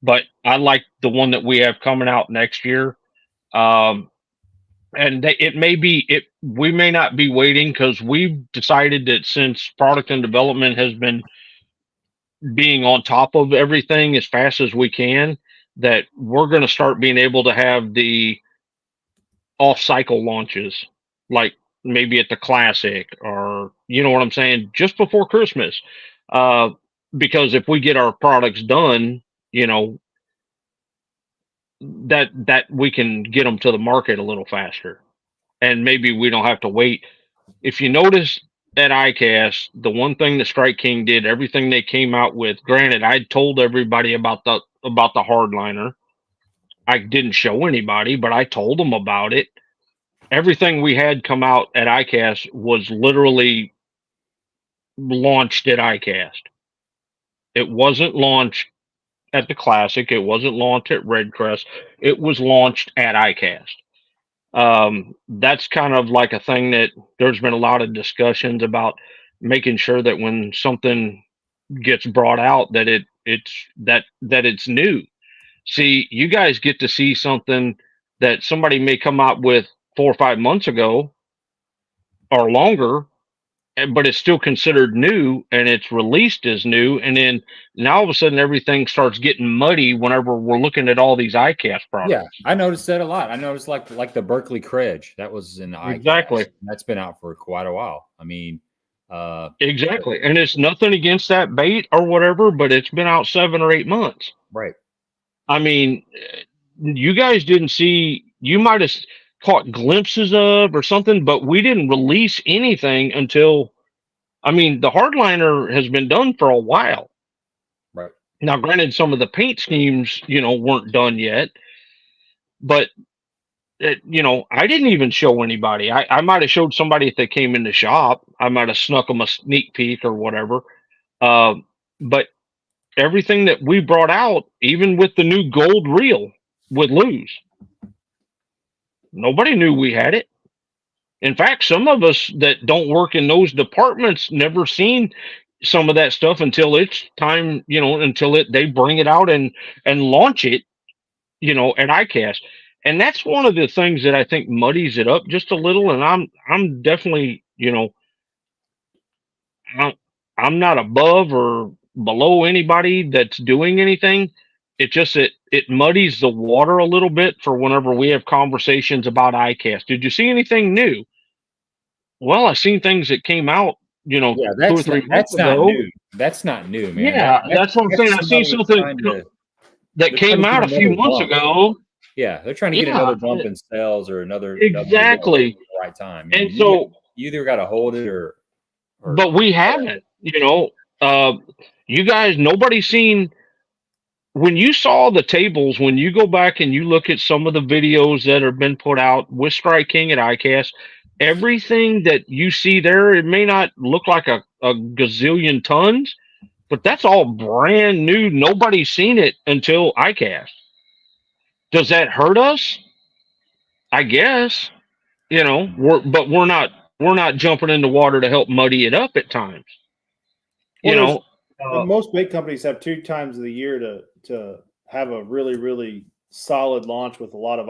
but I like the one that we have coming out next year. And it may be we may not be waiting, because we've decided that since product and development has been being on top of everything as fast as we can, that we're going to start being able to have the off-cycle launches, like maybe at the Classic, or you know what I'm saying, just before Christmas. Because if we get our products done, you know, that we can get them to the market a little faster, and maybe we don't have to wait. If you notice at ICAST, the one thing that Strike King did, everything they came out with, granted, I told everybody about the Hardliner. I didn't show anybody, but I told them about it. Everything we had come out at ICAST was literally launched at ICAST. It wasn't launched at the Classic. It wasn't launched at Redcrest. It was launched at ICAST. That's kind of like a thing that there's been a lot of discussions about, making sure that when something gets brought out, that it's new. See, you guys get to see something that somebody may come out with 4 or 5 months ago or longer, but it's still considered new, and it's released as new. And then now all of a sudden everything starts getting muddy whenever we're looking at all these ICAST products. Yeah, I noticed that a lot. I noticed like the Berkeley Credge that was in ICAST. Exactly. That's been out for quite a while. I mean, exactly. And it's nothing against that bait or whatever, but it's been out 7 or 8 months. Right. I mean, you guys didn't see, you might have caught glimpses of or something, but we didn't release anything until, I mean, the Hardliner has been done for a while. Right. Now, granted, some of the paint schemes, you know, weren't done yet, but you know, I didn't even show anybody. I might have showed somebody if they came in the shop. I might have snuck them a sneak peek or whatever. But everything that we brought out, even with the new gold reel with Luz, nobody knew we had it. In fact, some of us that don't work in those departments never seen some of that stuff until it's time, you know, until they bring it out and launch it, you know, at ICAST. And that's one of the things that I think muddies it up just a little. And I'm definitely, you know, I'm not above or below anybody that's doing anything. It just it muddies the water a little bit for whenever we have conversations about ICAST. Did you see anything new? Well, I've seen things that came out, you know, 2 or 3 months ago. Not new. That's not new, man. Yeah, that's what I'm saying. I've seen something that came out a few months ago. Yeah, they're trying to get another bump in sales or another exactly at the right time. And so you either got to hold it or but we haven't. You know, you guys, nobody's seen. When you saw the tables, when you go back and you look at some of the videos that have been put out with Strike King at ICAST, everything that you see there, it may not look like a gazillion tons, but that's all brand new. Nobody's seen it until ICAST. Does that hurt us? I guess, you know, we're not jumping in the water to help muddy it up at times. You know, most bait companies have 2 times of the year to have a really, really solid launch with a lot of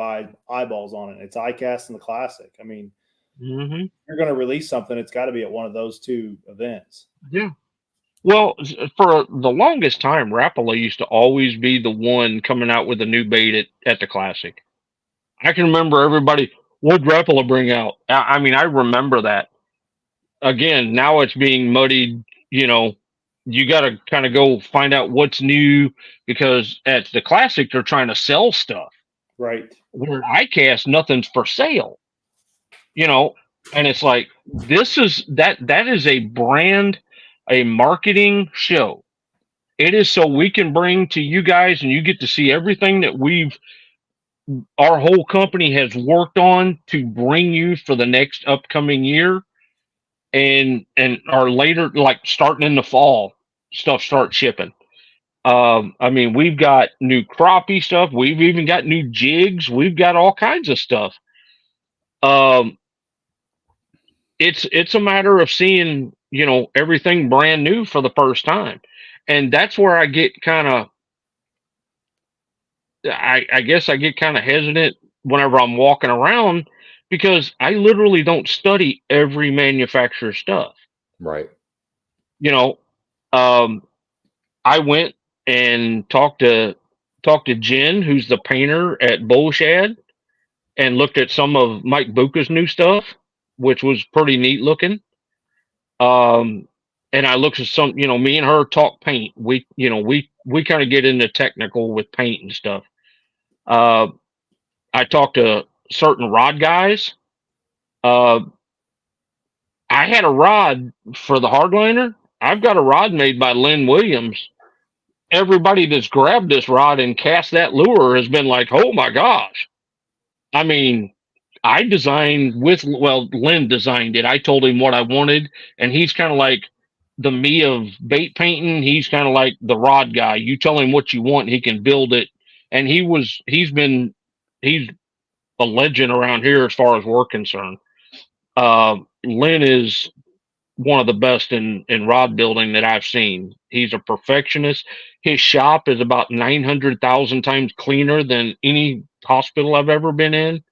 eyeballs on it. It's ICAST and the Classic. I mean, if you're going to release something, it's got to be at one of those 2 events. Yeah. Well, for the longest time, Rapala used to always be the one coming out with a new bait at the Classic. I can remember everybody, what'd Rapala bring out? I mean, I remember that. Again, now it's being muddied, you know, you got to kind of go find out what's new, because at the Classic, they're trying to sell stuff. Right. Where at ICAST, nothing's for sale. You know, And it's like, that is a brand, a marketing show. It is so we can bring to you guys, and you get to see everything that our whole company has worked on to bring you for the next upcoming year, and our later, like starting in the fall, stuff starts shipping. I mean, we've got new crappie stuff. We've even got new jigs. We've got all kinds of stuff. It's a matter of seeing, everything brand new for the first time. And that's where I get kind of, I guess I get kind of hesitant whenever I'm walking around, because I literally don't study every manufacturer's stuff. Right. I went and talked to Jen, who's the painter at Bullshad, and looked at some of Mike Buca's new stuff, which was pretty neat looking. And I looked at some, me and her talk paint. We kind of get into technical with paint and stuff. I talked to certain rod guys. I had a rod for the Hardliner. I've got a rod made by Lynn Williams. Everybody that's grabbed this rod and cast that lure has been like, oh my gosh. I mean, I designed Lynn designed it. I told him what I wanted, and he's kind of like the me of bait painting. He's kind of like the rod guy. You tell him what you want, he can build it. And he's a legend around here as far as we're concerned. Lynn is one of the best in rod building that I've seen. He's a perfectionist. His shop is about 900,000 times cleaner than any hospital I've ever been in.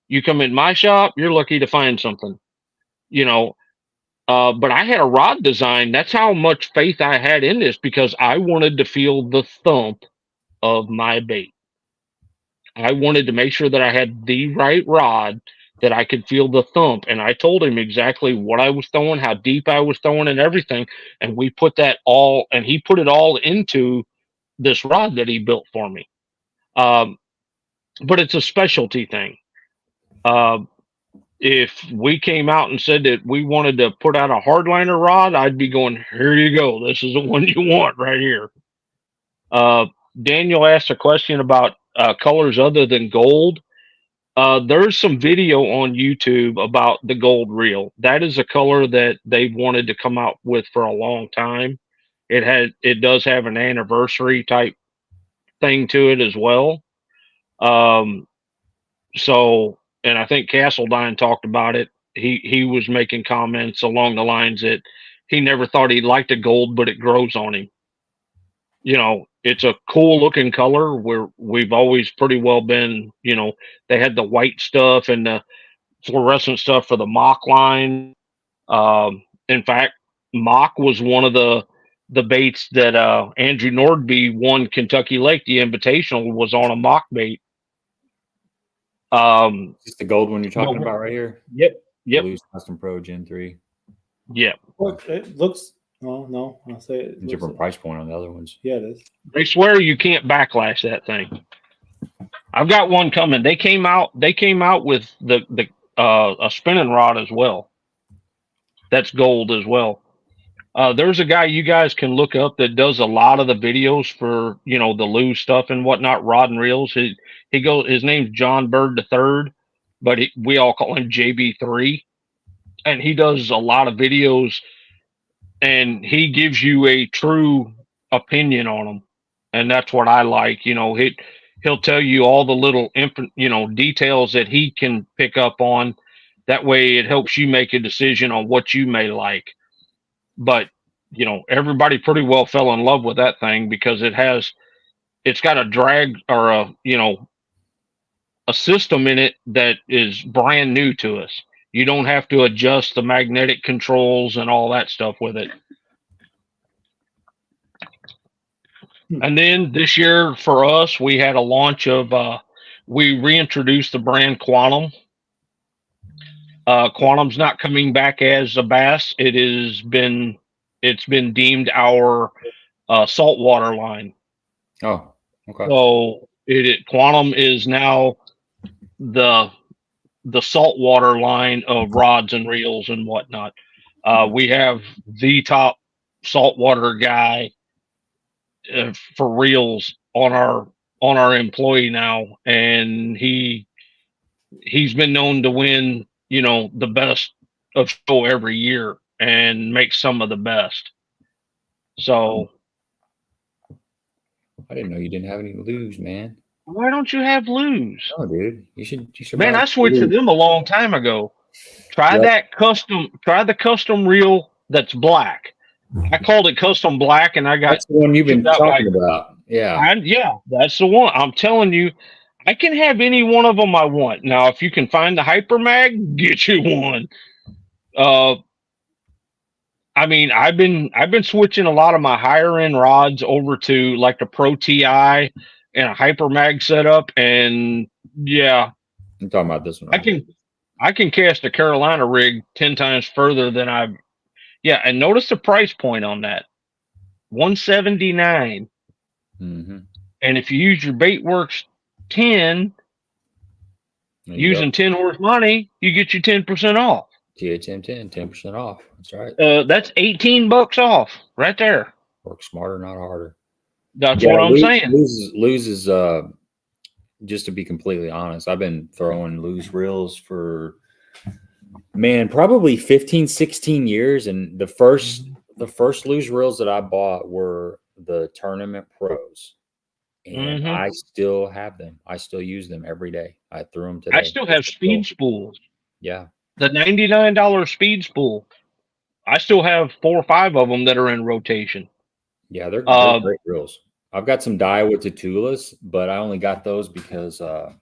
You come in my shop, you're lucky to find something, but I had a rod design. That's how much faith I had in this, because I wanted to feel the thump of my bait. I wanted to make sure that I had the right rod, that I could feel the thump. And I told him exactly what I was throwing, how deep I was throwing, and everything. And we put that all, and he put it all into this rod that he built for me. But it's a specialty thing. If we came out and said that we wanted to put out a Hardliner rod, I'd be going, here you go. This is the one you want right here. Daniel asked a question about colors other than gold. There's some video on YouTube about the gold reel. That is a color that they've wanted to come out with for a long time. It does have an anniversary type thing to it as well. And I think Castledine talked about it. He was making comments along the lines that he never thought he liked a gold, but it grows on him. It's a cool looking color. We've always pretty well been, they had the white stuff and the fluorescent stuff for the mock line. In fact, mock was one of the baits that Andrew Nordby won Kentucky Lake. The Invitational was on a mock bait. Just the gold one you're talking about right here? Yep. Hawgz Custom Pro Gen 3. Yep. Well, it looks, well, no, I'll say it. Different price point on the other ones. Yeah, it is. They swear you can't backlash that thing. I've got one coming. They came out with a spinning rod as well. That's gold as well. There's a guy you guys can look up that does a lot of the videos for, the loose stuff and whatnot, rod and reels. His name's John Bird III, but we all call him JB3. And he does a lot of videos, and he gives you a true opinion on them. And that's what I like. He'll tell you all the little, details that he can pick up on. That way it helps you make a decision on what you may like. But, everybody pretty well fell in love with that thing, because it's got a drag or a system in it that is brand new to us. You don't have to adjust the magnetic controls and all that stuff with it. And then this year for us, we had a launch of, we reintroduced the brand Quantum. Quantum's not coming back as a bass. It's been deemed our saltwater line. Oh, okay. So Quantum is now the saltwater line of rods and reels and whatnot. We have the top saltwater guy for reels on our employee now, and he's been known to win, the best of show every year and make some of the best. So I didn't know you didn't have any lures, man. why don't you have lures? Oh, dude, you should. Man, I switched to them a long time ago. Try the custom reel that's black. I called it custom black, and I got that's the one you've been talking about. Yeah, yeah, that's the one. I'm telling you, I can have any one of them I want. Now, if you can find the Hyper Mag, get you one. I mean, I've been switching a lot of my higher end rods over to like the Pro TI and a Hyper Mag setup, and yeah, I'm talking about this one. I can cast a Carolina rig 10 times further than I've. Yeah, and notice the price point on that, $179. Mm-hmm. And if you use your Baitworks 10, using 10 horse money, you get you 10% off. THM 10% off. That's right. That's $18 off right there. Work smarter, not harder. That's what I'm saying. Loses, just to be completely honest, I've been throwing loose reels for, man, probably 15, 16 years. And the first loose reels that I bought were the Tournament Pros. And I still have them. I still use them every day. I threw them today. I still have speed spools. Yeah. The $99 speed spool. I still have 4 or 5 of them that are in rotation. Yeah, they're great reels. I've got some Daiwa Tatulas, but I only got those because I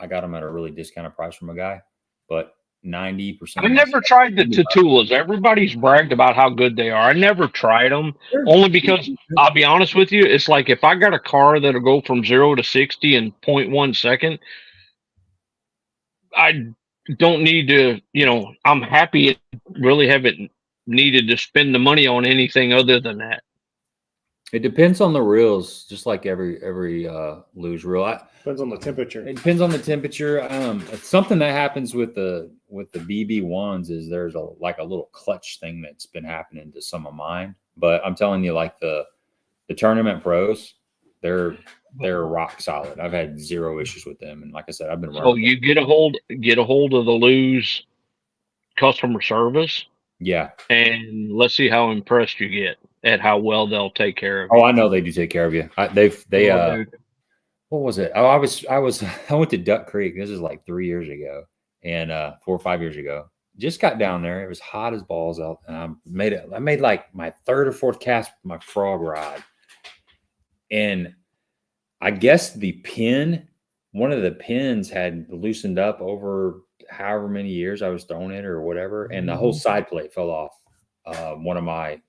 got them at a really discounted price from a guy. But 90%. I never tried the Tatulas. Everybody's bragged about how good they are. I never tried them, only because I'll be honest with you. It's like if I got a car that'll go from 0 to 60 in 0.1 second, I don't need to, I'm happy it really haven't needed to spend the money on anything other than that. It depends on the reels, just like every luge reel. Depends on the temperature. It depends on the temperature. Something that happens with the BB1s is there's a little clutch thing that's been happening to some of mine. But I'm telling you, like the Tournament Pros, they're rock solid. I've had 0 issues with them, and like I said, I've been. So you get a hold of the luge customer service. Yeah, and let's see how impressed you get at how well they'll take care of you. Oh, I know they do take care of you. What was it? Oh, I went to Duck Creek. This is like 3 years ago, and 4 or 5 years ago. Just got down there. It was hot as balls out, and I made like my 3rd or 4th cast with my frog rod, and I guess one of the pins had loosened up over however many years I was throwing it or whatever, and the whole side plate fell off one of my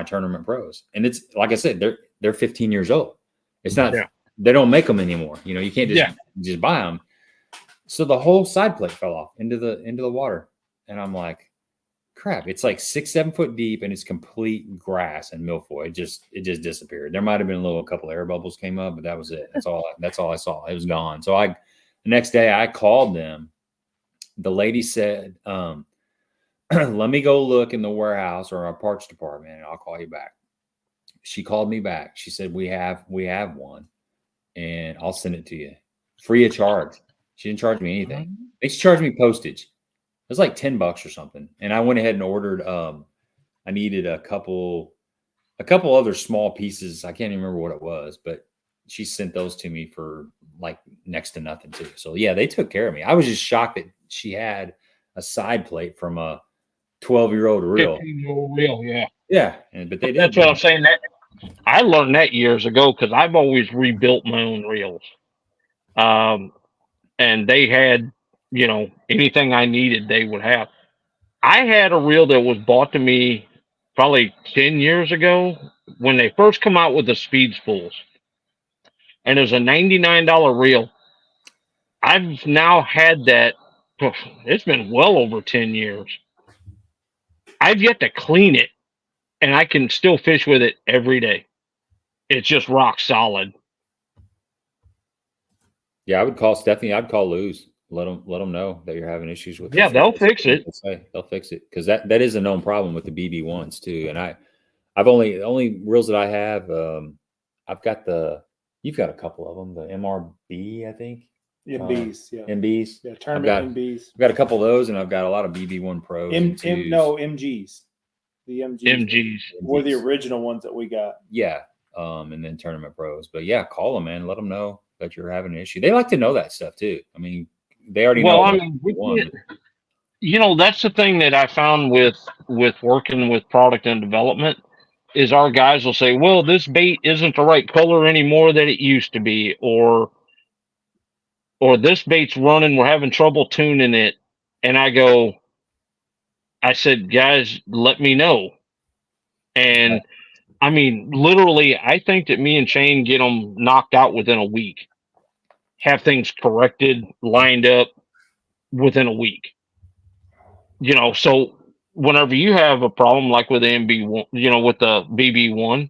Tournament Pros. And it's like I said, they're 15 years old. It's not they don't make them anymore. You can't just buy them. So the whole side plate fell off into the water, and I'm like, crap! It's like 6-7 foot deep, and it's complete grass and milfoil. It just disappeared. There might have been a couple air bubbles came up, but that was it. That's all I saw. It was gone. So the next day I called them. The lady said, let me go look in the warehouse or our parts department, and I'll call you back. She called me back. She said, we have one, and I'll send it to you free of charge. She didn't charge me anything. They charged me postage. It was like $10 or something. And I went ahead and ordered, I needed a couple other small pieces. I can't even remember what it was, but she sent those to me for like next to nothing too. So yeah, they took care of me. I was just shocked that she had a side plate from a 12-year-old reel. 15-year-old reel, yeah. Yeah, but they did. That's what I'm saying. That I learned that years ago because I've always rebuilt my own reels. And they had, anything I needed, they would have. I had a reel that was bought to me probably 10 years ago when they first come out with the speed spools. And it was a $99 reel. I've now had that. It's been well over 10 years. I've yet to clean it, and I can still fish with it every day. It's just rock solid. Yeah, I'd call Luz. let them know that you're having issues with. Yeah, they'll fix it. They'll fix it because that is a known problem with the BB ones too. And the only reels that I have, I've got you've got a couple of them, the MRB, I think. MBs, yeah. MBs. Yeah, tournament MBs. I've got a couple of those, and I've got a lot of BB1 Pros. MGs. The MGs were the original ones that we got. Yeah. And then tournament pros. But yeah, call them, man. Let them know that you're having an issue. They like to know that stuff too. I mean, they already know. Well, I mean, that's the thing that I found with working with product and development is our guys will say, well, this bait isn't the right color anymore that it used to be, or this bait's running, we're having trouble tuning it. And I said, guys, let me know. And I mean, literally, I think that me and Shane get them knocked out within a week, have things corrected, lined up within a week. So whenever you have a problem like with the MB1, with the BB1,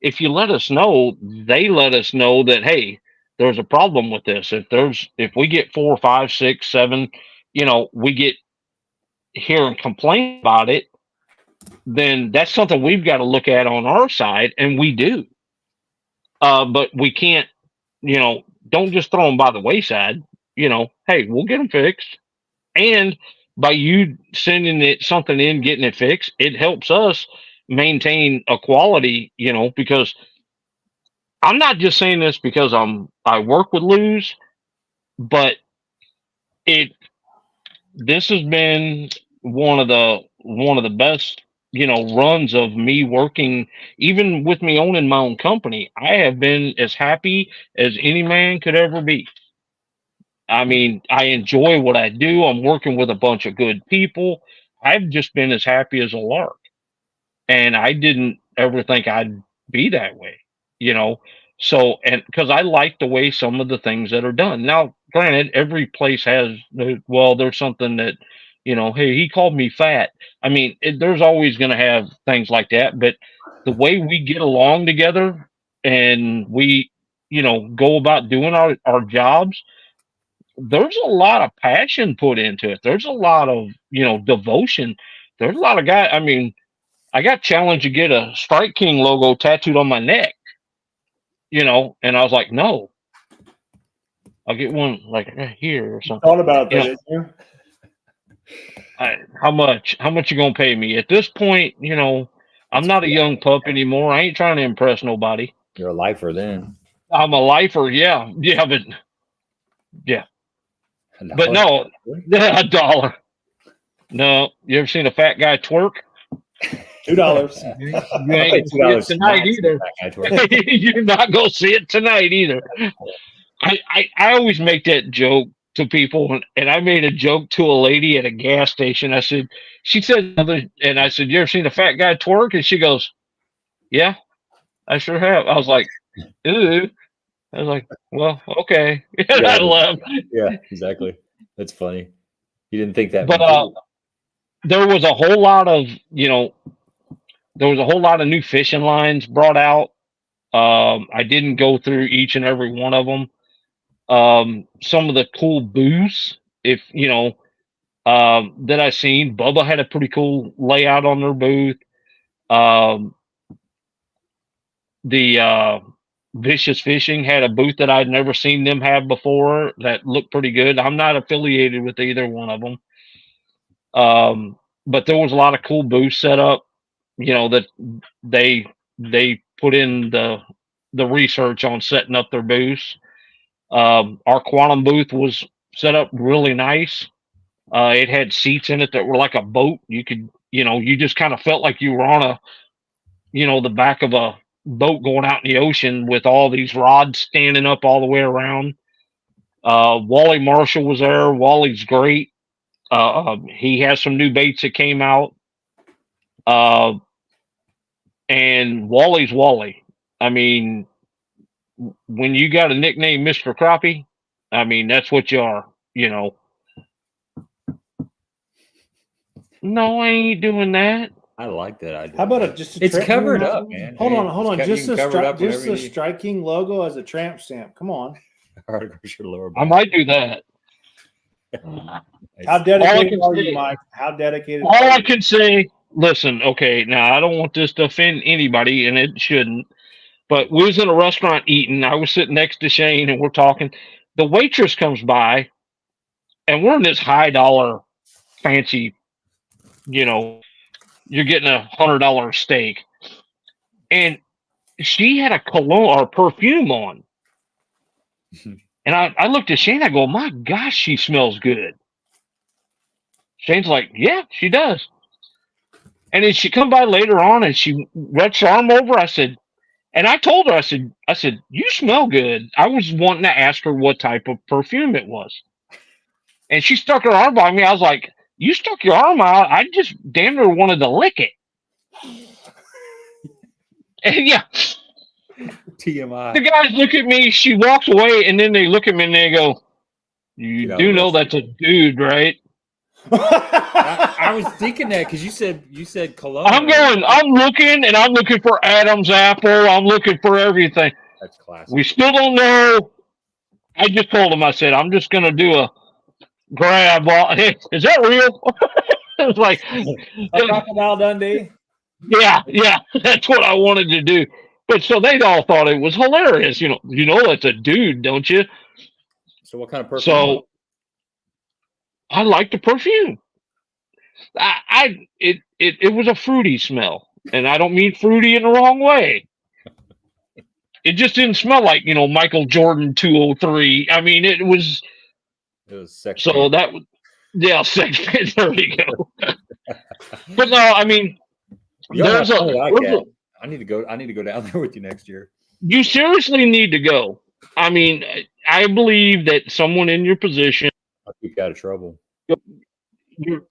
if you let us know, they let us know that, hey, there's a problem with this. If we get 4, 5, 6, 7, we get here and complain about it, then that's something we've got to look at on our side, and we do. But we can't, don't just throw them by the wayside. Hey, we'll get them fixed. And by you sending something in, getting it fixed, it helps us maintain a quality, because I'm not just saying this because I work with Luz, but this has been one of the best, runs of me working, even with me owning my own company. I have been as happy as any man could ever be. I mean, I enjoy what I do. I'm working with a bunch of good people. I've just been as happy as a lark. And I didn't ever think I'd be that way, So, and because I like the way some of the things that are done. Now, granted, every place has, there's something that, hey, he called me fat. I mean, there's always going to have things like that. But the way we get along together and we, go about doing our jobs, there's a lot of passion put into it. There's a lot of, devotion. There's a lot of guys. I mean, I got challenged to get a Strike King logo tattooed on my neck, and I was like, no, I'll get one like here or something. Thought about that, didn't you? How much you gonna pay me? At this point, I'm not a young pup anymore. I ain't trying to impress nobody. You're a lifer then. I'm a lifer, yeah, but yeah. But no, $1. No, you ever seen a fat guy twerk? $2. You ain't gonna see it tonight either. You're not gonna see it tonight either. I always make that joke to people, and I made a joke to a lady at a gas station. She said something, and I said, "You ever seen a fat guy twerk?" And she goes, "Yeah, I sure have." I was like, "Ooh." I was like, well, okay. I love. Yeah, exactly. That's funny. You didn't think that. But there was a whole lot of, new fishing lines brought out. I didn't go through each and every one of them. Some of the cool booths, that I seen, Bubba had a pretty cool layout on their booth. The Vicious Fishing had a booth that I'd never seen them have before that looked pretty good. I'm not affiliated with either one of them. But there was a lot of cool booths set up, that they put in the research on setting up their booths. Our Quantum booth was set up really nice. It had seats in it that were like a boat. You could, you just kind of felt like you were on the back of a boat going out in the ocean with all these rods standing up all the way around. Wally Marshall was there. Wally's great. He has some new baits that came out. And Wally's Wally. I mean, when you got a nickname Mr. Crappie, I mean, that's what you are, No, I ain't doing that. I like that idea. How about it's covered up, man. Hold on. Just a Strike King logo as a tramp stamp. Come on. I might do that. How dedicated are you, Mike? How dedicated? All I can say, listen, okay, now I don't want this to offend anybody, and it shouldn't, but we was in a restaurant eating. I was sitting next to Shane, and we're talking. The waitress comes by, and we're in this high-dollar, fancy, you're getting $100 steak, and she had a cologne or perfume on. And I looked at Shane, I go, my gosh, she smells good. Shane's like, yeah, she does. And then she come by later on and she reached her arm over. I said, and I told her, I said, you smell good. I was wanting to ask her what type of perfume it was. And she stuck her arm by me. I was like, you stuck your arm out. I just damn near wanted to lick it. And yeah. TMI. The guys look at me, she walks away, and then they look at me and they go, you do know that's a dude, right? I was thinking that because you said cologne. I'm looking for Adam's apple. I'm looking for everything. That's classic. We still don't know. I just told him, I said, I'm just going to do a grab. Is that real? It was like, a Crocodile Dundee. Yeah, that's what I wanted to do. But so they all thought it was hilarious. You know that's a dude, don't you? So what kind of perfume? So I like the perfume. It was a fruity smell, and I don't mean fruity in the wrong way. It just didn't smell like Michael Jordan 203. I mean, it was sexy. So that was sexy. There we go. But no, I mean, I need to go down there with you next year. You seriously need to go. I mean, I believe that someone in your position. I'll keep you out of trouble. You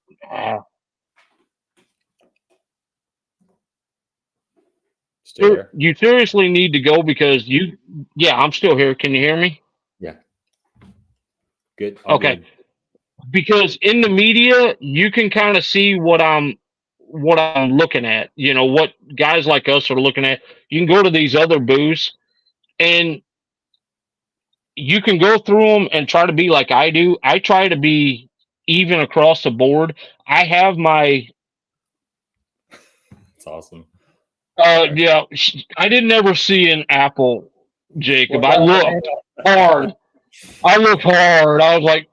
seriously need to go because I'm still here. Can you hear me? Yeah. Good. Okay. Good. Because in the media, you can kind of see what I'm looking at, what guys like us are looking at. You can go to these other booths and you can go through them and try to be like I do. I try to be even across the board. I have my. That's awesome. Yeah, I didn't ever see an apple, Jacob. I looked hard. I was like,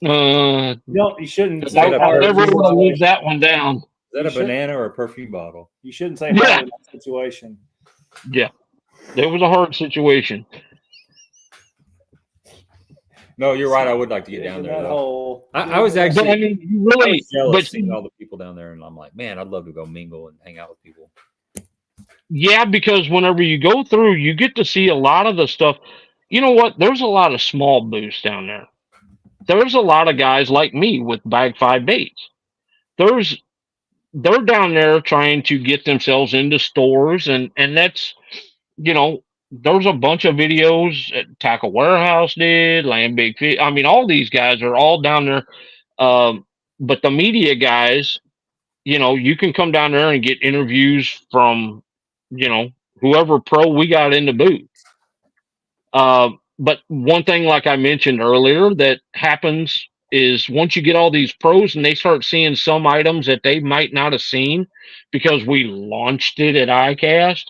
no, you shouldn't. I never want to leave that one down. Is that a banana or a perfume bottle? You shouldn't say hard in that situation. Yeah, it was a hard situation. No, you're right. I would like to get down there. I was actually. But, I mean, you really. Jealous seeing all the people down there, and I'm like, man, I'd love to go mingle and hang out with people. Yeah, because whenever you go through, you get to see a lot of the stuff. You know what? There's a lot of small booths down there. There's a lot of guys like me with Bag 5 baits. They're down there trying to get themselves into stores, and that's, there's a bunch of videos that Tackle Warehouse did, Land Big Fish. I mean, all these guys are all down there. But the media guys, you can come down there and get interviews from, whoever pro we got in the booth. But one thing, like I mentioned earlier, that happens is once you get all these pros and they start seeing some items that they might not have seen because we launched it at ICAST,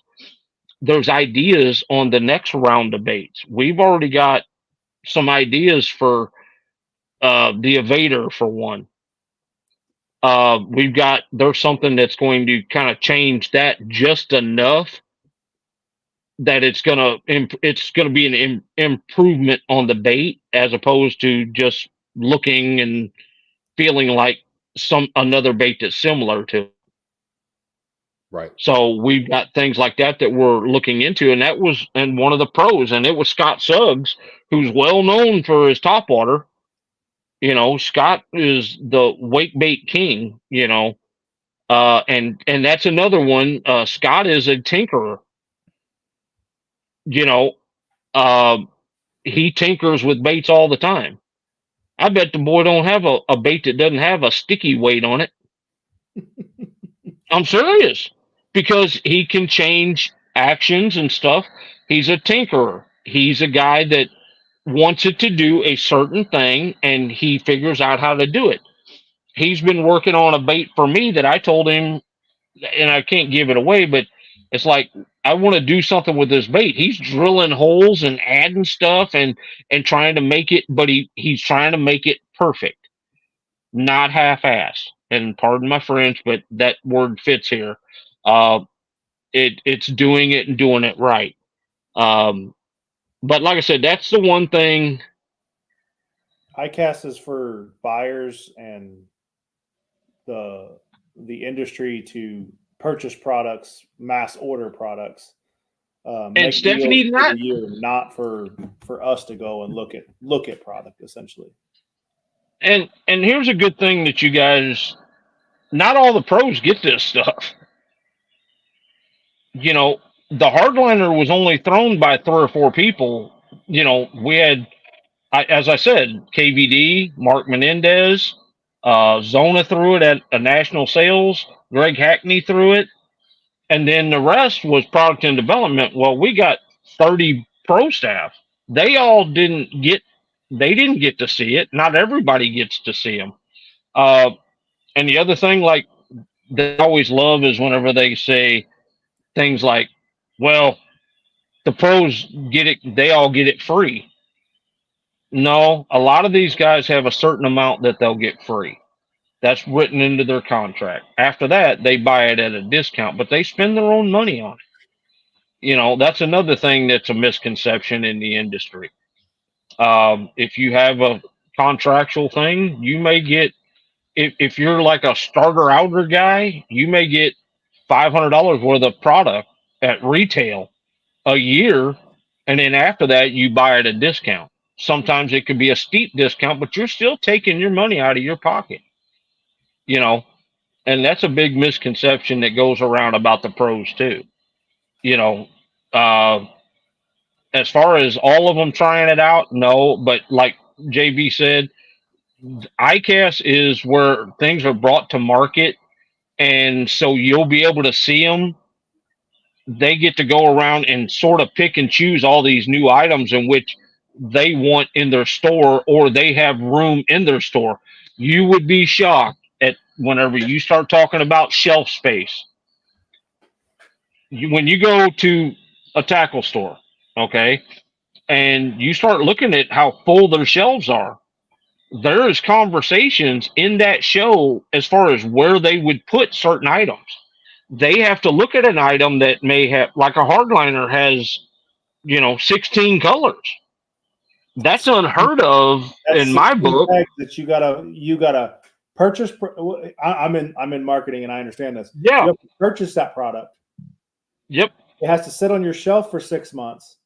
there's ideas on the next round of baits. We've already got some ideas for the Evader, for one. There's something that's going to kind of change that just enough that it's gonna be an improvement on the bait as opposed to just looking and feeling like another bait that's similar to. Right. So we've got things like that we're looking into, and that was one of the pros, and it was Scott Suggs, who's well known for his topwater. Scott is the wake bait king. And that's another one. Scott is a tinkerer. He tinkers with baits all the time. I bet the boy don't have a bait that doesn't have a sticky weight on it. I'm serious, because he can change actions and stuff. He's a tinkerer. He's a guy that wants it to do a certain thing, and he figures out how to do it. He's been working on a bait for me that I told him, and I can't give it away, but it's like, I want to do something with this bait. He's drilling holes and adding stuff and trying to make it, but he's trying to make it perfect, not half-ass. And pardon my French, but that word fits here. It's doing it and doing it right. But like I said, that's the one thing. ICAST is for buyers and the industry to purchase products, mass order products. And Stephanie, not for us to go and look at product essentially. And here's a good thing that you guys, not all the pros get this stuff. You know, the Hardliner was only thrown by 3 or 4 people. You know, we had, as I said, KVD, Mark Menendez, Zona threw it at a national sales, Greg Hackney threw it, and then the rest was product and development. Well, we got 30 pro staff. They all didn't get to see it. Not everybody gets to see them. And the other thing, like, they always love is whenever they say things like, well, the pros get it, they all get it free. No, a lot of these guys have a certain amount that they'll get free. That's written into their contract. After that, they buy it at a discount, but they spend their own money on it. You know, that's another thing that's a misconception in the industry. If you have a contractual thing, you may get, if you're like a starter outer guy, you may get $500 worth of product at retail a year, and then after that, you buy at a discount. Sometimes it could be a steep discount, but you're still taking your money out of your pocket. You know, and that's a big misconception that goes around about the pros too. You know, as far as all of them trying it out, no, but like JB said, ICAST is where things are brought to market, and so you'll be able to see them. They get to go around and sort of pick and choose all these new items in which they want in their store, or they have room in their store. You would be shocked at whenever you start talking about shelf space. When you go to a tackle store, okay, and you start looking at how full their shelves are, there is conversations in that show as far as where they would put certain items. They have to look at an item that may have, like a Hardliner has, 16 colors. That's unheard of in my book. That you gotta purchase. I'm in marketing, and I understand this. Yeah, you have to purchase that product. Yep, it has to sit on your shelf for 6 months,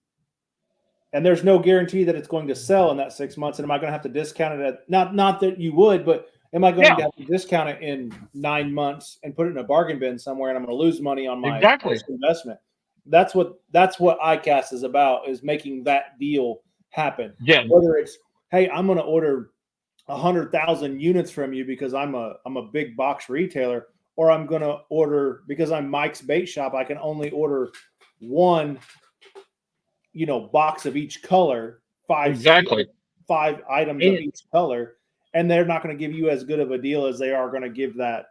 and there's no guarantee that it's going to sell in that 6 months. And am I going to have to discount it at not that you would, but am I going to have to discount it in 9 months and put it in a bargain bin somewhere, and I'm going to lose money on my investment? That's what ICAST is about, is making that deal happen. Yeah. Whether it's, hey, I'm going to order 100,000 units from you because I'm a big box retailer, or I'm going to order, because I'm Mike's Bait Shop, I can only order one, box of each color, five items of each color, and they're not going to give you as good of a deal as they are going to give that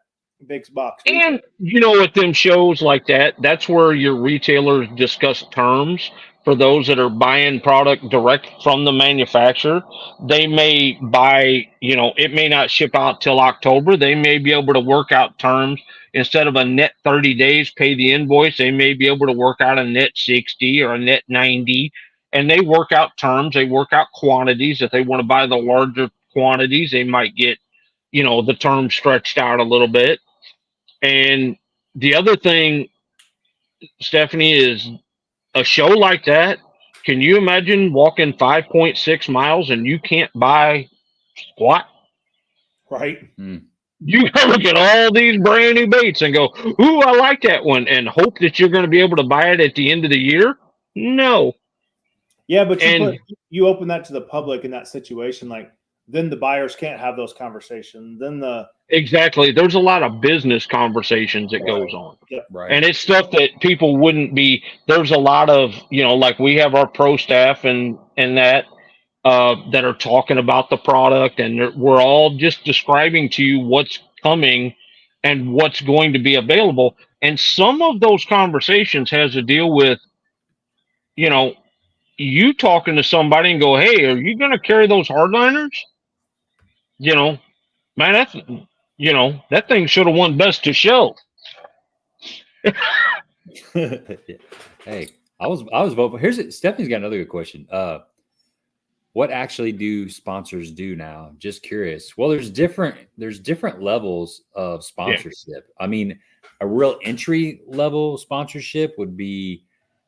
big box retailer. And at them shows like that, that's where your retailers discuss terms. For those that are buying product direct from the manufacturer, they may buy, it may not ship out till October. They may be able to work out terms. Instead of a net 30 days, pay the invoice, they may be able to work out a net 60 or a net 90. And they work out terms. They work out quantities. If they want to buy the larger quantities, they might get, the term stretched out a little bit. And the other thing, Stephanie, is a show like that. Can you imagine walking 5.6 miles and you can't buy squat? Right. You look at all these brand new baits and go, ooh, I like that one, and hope that you're going to be able to buy it at the end of the year? No. Yeah, but you open that to the public in that situation, like, then the buyers can't have those conversations. Exactly. There's a lot of business conversations that goes on. Yep. Right. And it's stuff that people wouldn't be. There's a lot of, like we have our pro staff and that, that are talking about the product, and we're all just describing to you what's coming and what's going to be available. And some of those conversations has to deal with, you know, you talking to somebody and go, hey, are you going to carry those hardliners? You know, man, that's, you know, that thing should have won best to show. Hey, I was voting. Here's Stephanie's got another good question. What actually do sponsors do now? Just curious. Well, there's different levels of sponsorship. Yeah. I mean, a real entry level sponsorship would be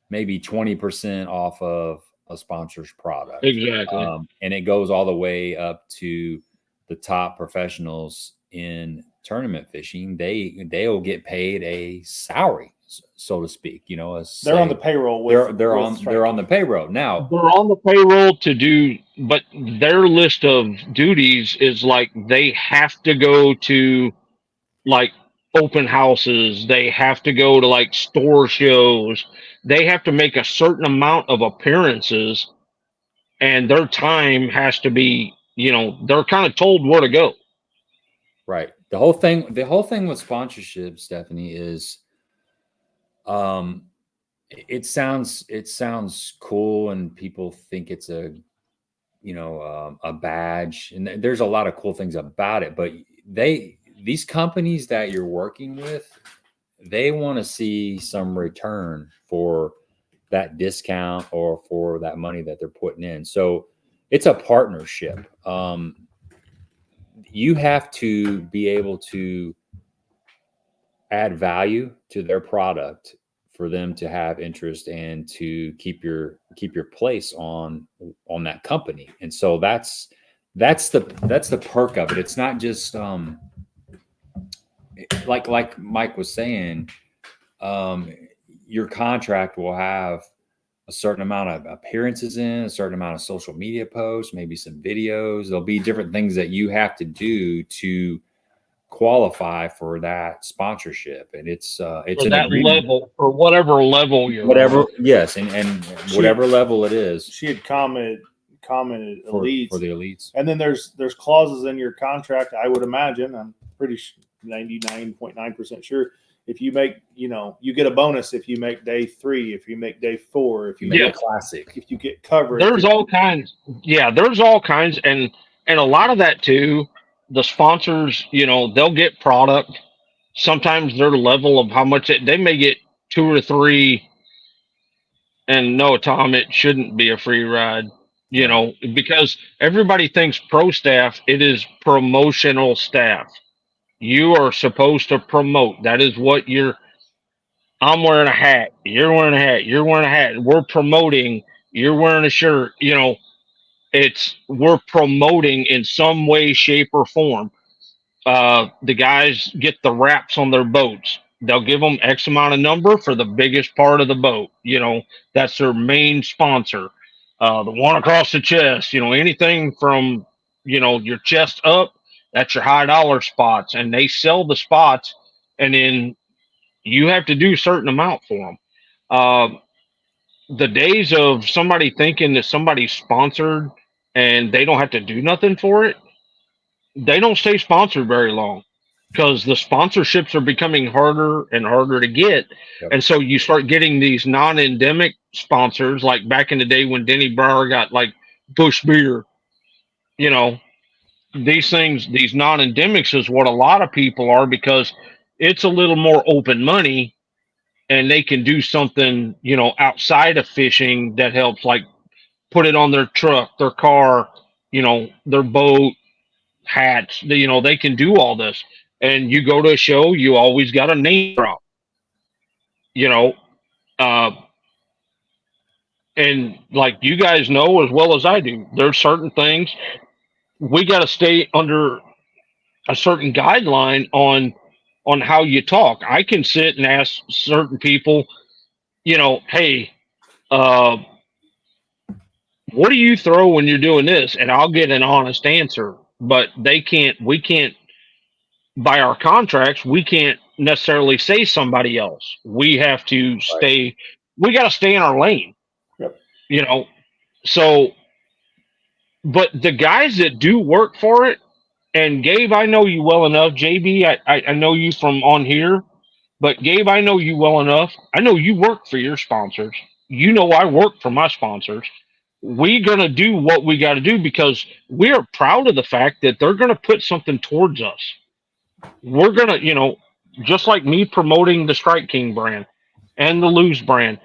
maybe 20% off of a sponsor's product. Exactly. And it goes all the way up to the top professionals in tournament fishing. They'll get paid a salary, so to speak. You know, they're on the payroll. They're on the payroll now. They're on the payroll to do, but their list of duties is like they have to go to like open houses. They have to go to like store shows. They have to make a certain amount of appearances, and their time has to be, you know, they're kind of told where to go. Right. The whole thing with sponsorship, Stephanie, is it sounds cool, and people think it's a, you know, a badge, and there's a lot of cool things about it, but these companies that you're working with, they want to see some return for that discount or for that money that they're putting in. So it's a partnership. You have to be able to add value to their product for them to have interest and to keep your place on that company. And so that's the perk of it. It's not just like Mike was saying, your contract will have a certain amount of appearances in, a certain amount of social media posts, maybe some videos. There'll be different things that you have to do to qualify for that sponsorship. And it's for that level, or whatever level you're on. Yes. And whatever level it is. She had commented elites for the elites. And then there's clauses in your contract, I would imagine, I'm pretty 99.9% sure, if you make, you know, you get a bonus if you make day 3, if you make day 4, if you make a classic, if you get covered. There's all kinds. Yeah, there's all kinds. And a lot of that too, the sponsors, you know, they'll get product. Sometimes their level of how much they may get 2 or 3. And no, Tom, it shouldn't be a free ride, you know, because everybody thinks pro staff, it is promotional staff. You are supposed to promote. That is what I'm wearing a hat. You're wearing a hat. You're wearing a hat. We're promoting. You're wearing a shirt. You know, we're promoting in some way, shape, or form. The guys get the wraps on their boats. They'll give them X amount of number for the biggest part of the boat. You know, that's their main sponsor. The one across the chest, you know, anything from, you know, your chest up, that's your high dollar spots, and they sell the spots, and then you have to do a certain amount for them. The days of somebody thinking that somebody's sponsored and they don't have to do nothing for it, they don't stay sponsored very long, because the sponsorships are becoming harder and harder to get. Yep. And so you start getting these non-endemic sponsors, like back in the day when Denny Brower got like Bush Beer, you know. These things, these non-endemics is what a lot of people are, because it's a little more open money, and they can do something, you know, outside of fishing that helps, like put it on their truck, their car, you know, their boat, hats, you know, they can do all this. And you go to a show, you always got a name drop, you know, and like you guys know as well as I do, there's certain things we got to stay under a certain guideline on how you talk. I can sit and ask certain people, you know, hey, what do you throw when you're doing this? And I'll get an honest answer, but we can't, by our contracts, we can't necessarily say somebody else. We have to we got to stay in our lane, yep. You know, so But the guys that do work for it, and Gabe, I know you well enough. JB, I know you from on here, but Gabe, I know you well enough. I know you work for your sponsors. You know I work for my sponsors. We're going to do what we got to do because we are proud of the fact that they're going to put something towards us. We're going to, you know, just like me promoting the Strike King brand and the Lose brand,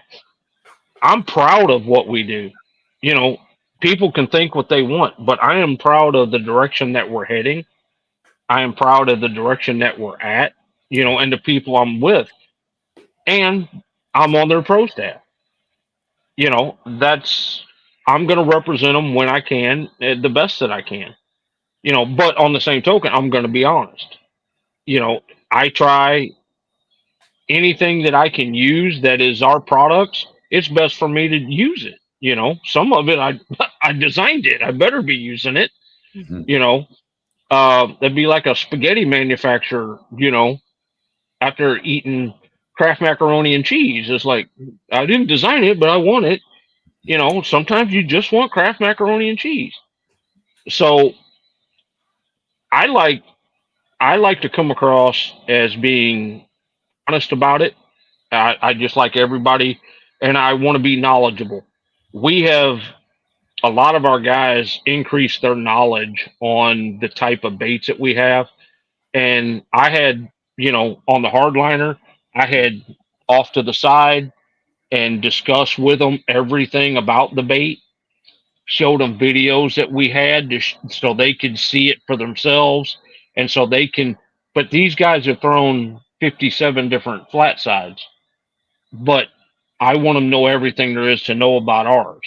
I'm proud of what we do. You know, people can think what they want, but I am proud of the direction that we're heading. I am proud of the direction that we're at, you know, and the people I'm with. And I'm on their pro staff. You know, I'm going to represent them when I can, the best that I can. You know, but on the same token, I'm going to be honest. You know, I try anything that I can use that is our products. It's best for me to use it. You know, some of it I designed it. I better be using it. Mhm. You know, that'd be like a spaghetti manufacturer. You know, after eating Kraft macaroni and cheese, it's like I didn't design it, but I want it. You know, sometimes you just want Kraft macaroni and cheese. So I like to come across as being honest about it. I just like everybody, and I want to be knowledgeable. We have a lot of our guys increase their knowledge on the type of baits that we have. And I had, you know, on the hardliner, I had off to the side and discussed with them everything about the bait, showed them videos that we had so they could see it for themselves. And so they can, but these guys have thrown 57 different flat sides, but I want them to know everything there is to know about ours.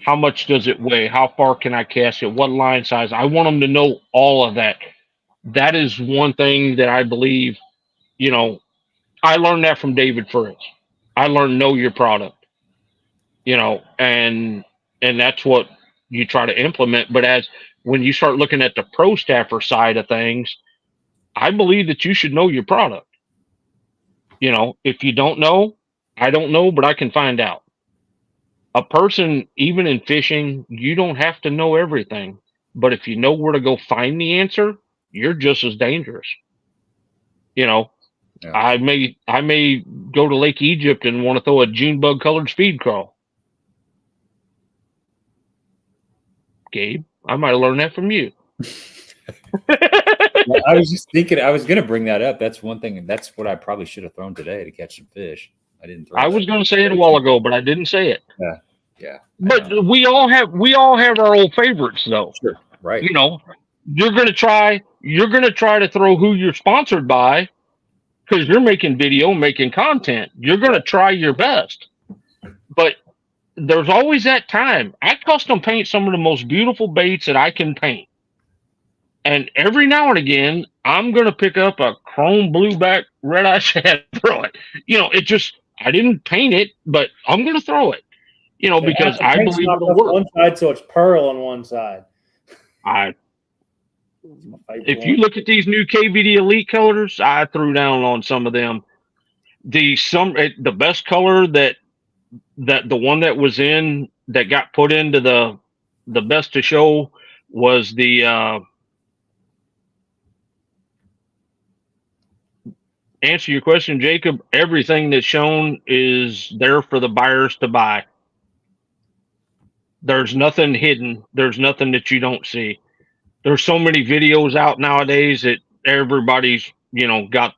How much does it weigh? How far can I cast it? What line size? I want them to know all of that. That is one thing that I believe, you know, I learned that from David Fritz. I learned know your product, you know, and that's what you try to implement. But as when you start looking at the pro staffer side of things, I believe that you should know your product. You know, if you don't know, I don't know, but I can find out. A person, even in fishing, you don't have to know everything. But if you know where to go find the answer, you're just as dangerous. You know, Yeah. I may go to Lake Egypt and want to throw a June bug colored speed crawl. Gabe, I might have learned that from you. Well, I was just thinking, I was going to bring that up. That's one thing. That's what I probably should have thrown today to catch some fish. I didn't throw I was going to say it a while ago, but I didn't say it. Yeah. Yeah. But we all have our old favorites though. Sure. Right. You know, you're going to try to throw who you're sponsored by because you're making video, making content. You're going to try your best. But there's always that time. I custom paint some of the most beautiful baits that I can paint. And every now and again, I'm going to pick up a chrome blueback red-eye shad and throw it. You know, it just, I didn't paint it, but I'm going to throw it. You know, because I believe it'll work. One side, so it's pearl on one side. If you look at these new KVD Elite colors, I threw down on some of them. The best color that the one that was in that got put into the best to show was the answer your question, Jacob. Everything that's shown is there for the buyers to buy. There's nothing hidden. There's nothing that you don't see. There's so many videos out nowadays that everybody's, you know, got.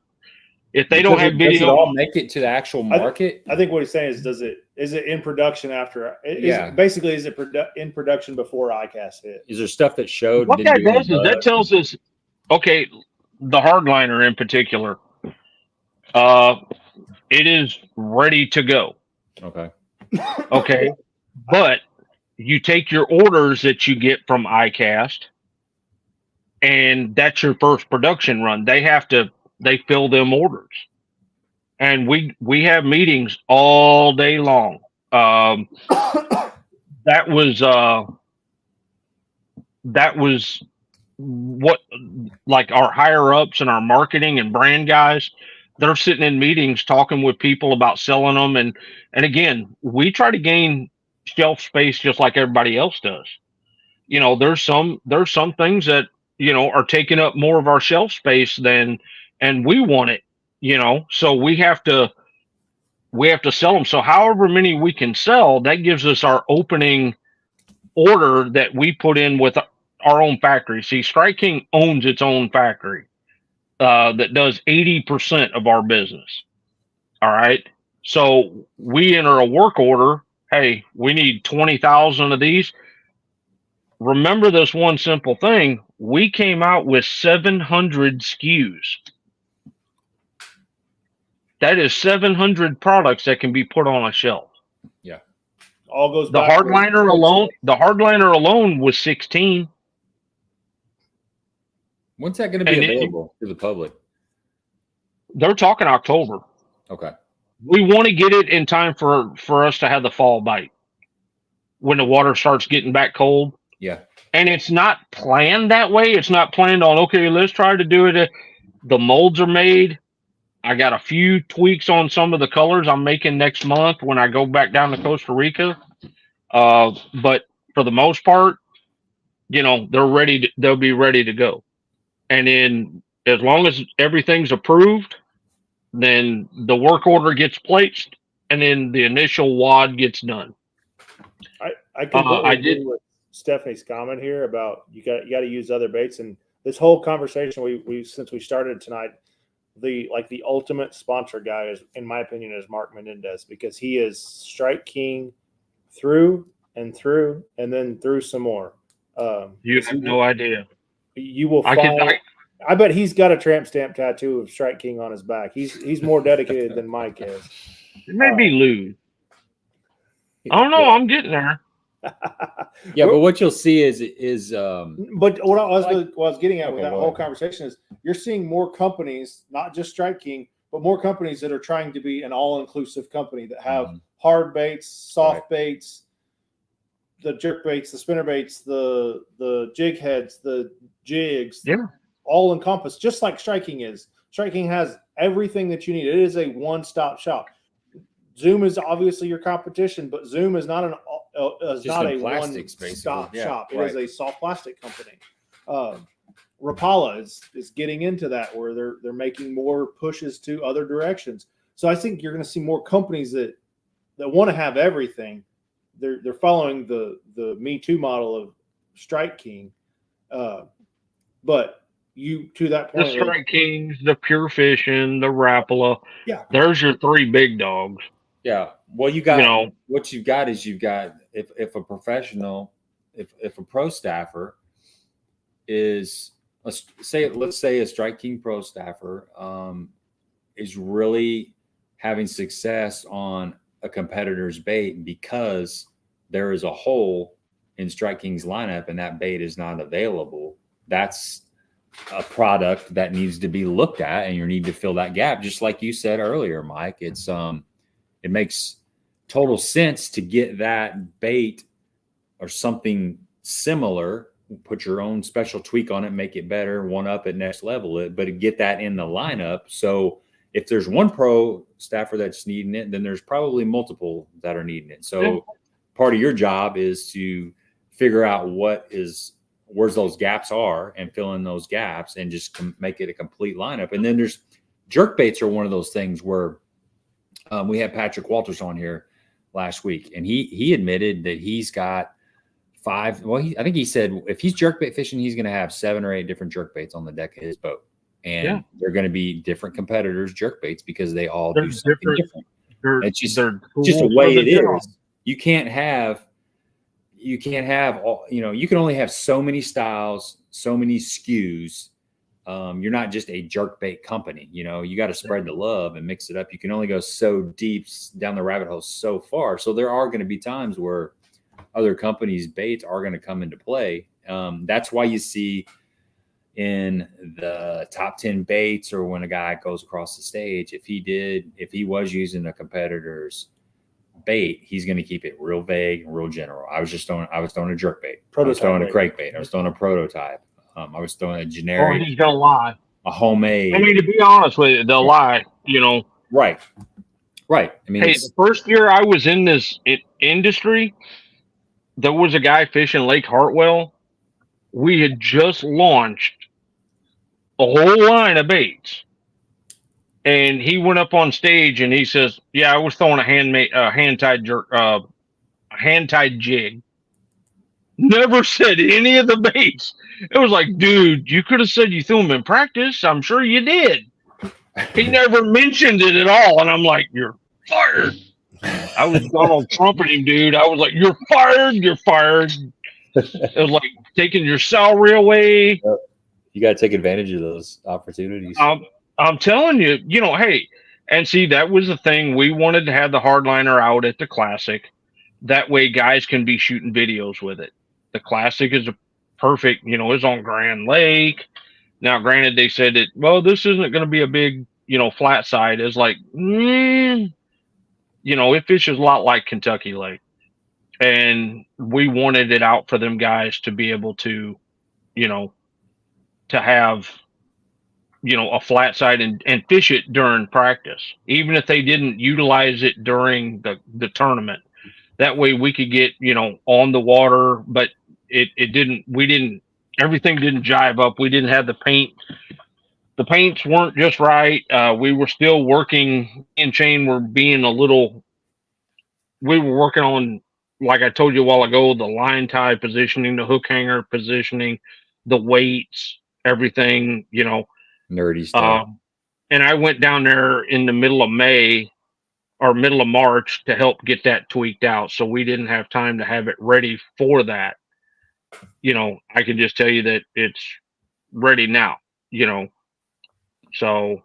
If they don't have video, does it all make it to the actual market? I think what he's saying is, is it in production after? Yeah. Basically, is it in production before ICAST hit? Is there stuff that showed? What that does is that tells us, okay, the hardliner in particular, it is ready to go. Okay. Okay, but you take your orders that you get from ICAST, and that's your first production run. They fill them orders, and we have meetings all day long. That was what, like, our higher ups and our marketing and brand guys, they're sitting in meetings talking with people about selling them, and again, we try to gain shelf space just like everybody else does. you know, there's some things that, you know, are taking up more of our shelf space than, and we want it, you know, so we have to sell them. So however many we can sell, that gives us our opening order that we put in with our own factory. See, Strike King owns its own factory that does 80% of our business. All right. So we enter a work order. Hey, we need 20,000 of these. Remember this one simple thing. We came out with 700 SKUs. That is 700 products that can be put on a shelf. Yeah. All goes the back hardliner alone. The hardliner alone was 16. When's that going to be available to the public? They're talking October. Okay. We want to get it in time for us to have the fall bite when the water starts getting back cold. Yeah. And it's not planned that way. It's not planned on, okay, let's try to do it. The molds are made. I got a few tweaks on some of the colors I'm making next month when I go back down to Costa Rica. But for the most part, you know, they'll be ready to go. And then as long as everything's approved, then the work order gets placed and then the initial wad gets done. I did with Stephanie's comment here about you got to use other baits, and this whole conversation we since we started tonight, the ultimate sponsor guy is, in my opinion, is Mark Menendez, because he is Strike King through and then through some more. You have no idea. You will find. I bet he's got a tramp stamp tattoo of Strike King on his back. He's more dedicated than Mike is. It may be Lou. I don't know. I'm getting there. Yeah, but what you'll see is but what I was getting at with that whole conversation is you're seeing more companies, not just Strike King, but more companies that are trying to be an all-inclusive company that have hard baits, soft baits, the jerk baits, the spinner baits, the jig heads, the jigs, all encompassed, just like Strike King is. Strike King has everything that you need. It is a one-stop shop. Zoom is obviously your competition, but Zoom is not a one-stop shop. It is a soft plastic company. Rapala is getting into that, where they're making more pushes to other directions. So I think you're going to see more companies that want to have everything. They're following the Me Too model of Strike King, but you to that point, the Strike Kings, the Pure Fishing, the Rapala. Yeah, there's your three big dogs. Yeah. Well, what you've got is if a professional, if a pro staffer is, let's say a Strike King pro staffer is really having success on a competitor's bait because there is a hole in Strike King's lineup and that bait is not available, that's a product that needs to be looked at, and you need to fill that gap. Just like you said earlier, Mike, it makes total sense to get that bait or something similar, put your own special tweak on it, make it better, one up it, next level it, but get that in the lineup. So if there's one pro staffer that's needing it, then there's probably multiple that are needing it. So part of your job is to figure out where those gaps are and fill in those gaps and just make it a complete lineup. And then there's jerk baits are one of those things where we had Patrick Walters on here last week, and he admitted that he's got 5. Well, I think he said if he's jerkbait fishing, he's going to have 7 or 8 different jerkbaits on the deck of his boat, and they're going to be different competitors' jerkbaits because they all do something different. It's just the way it is. You can't have all. You can only have so many styles, so many SKUs. You're not just a jerkbait company. You got to spread the love and mix it up. You can only go so deep down the rabbit hole so far. So there are going to be times where other companies' baits are going to come into play. That's why you see in the top 10 baits, or when a guy goes across the stage, if he was using a competitor's bait, he's going to keep it real vague and real general. I was throwing a jerkbait. I was throwing a crankbait. I was throwing a prototype. I was throwing a generic. He's gonna lie. A homemade. I mean, to be honest with you, they'll lie. Right. I mean, the first year I was in this industry, there was a guy fishing Lake Hartwell we had just launched a whole line of baits. And he went up on stage and he says, "Yeah, I was throwing a hand-tied jig." Never said any of the baits. It was like, dude, you could have said you threw them in practice. I'm sure you did. He never mentioned it at all. And I'm like, "You're fired." I was Donald Trumping him, dude. I was like, "You're fired. You're fired." It was like taking your salary away. You got to take advantage of those opportunities. I'm telling you, hey, and see, that was the thing. We wanted to have the Hardliner out at the Classic. That way guys can be shooting videos with it. The Classic is a perfect, it's on Grand Lake. Now, granted, they said that, well, this isn't going to be a big, flat side. It's like, it fishes a lot like Kentucky Lake. And we wanted it out for them guys to be able to, to have, a flat side and fish it during practice, even if they didn't utilize it during the tournament. That way we could get, on the water, but everything didn't jive up. We didn't have the paint. The paints weren't just right. We were still working in chain. We were working on, like I told you a while ago, the line tie positioning, the hook hanger positioning, the weights, everything, nerdy stuff. And I went down there in the middle of May or middle of March to help get that tweaked out. So we didn't have time to have it ready for that. I can just tell you that it's ready now, So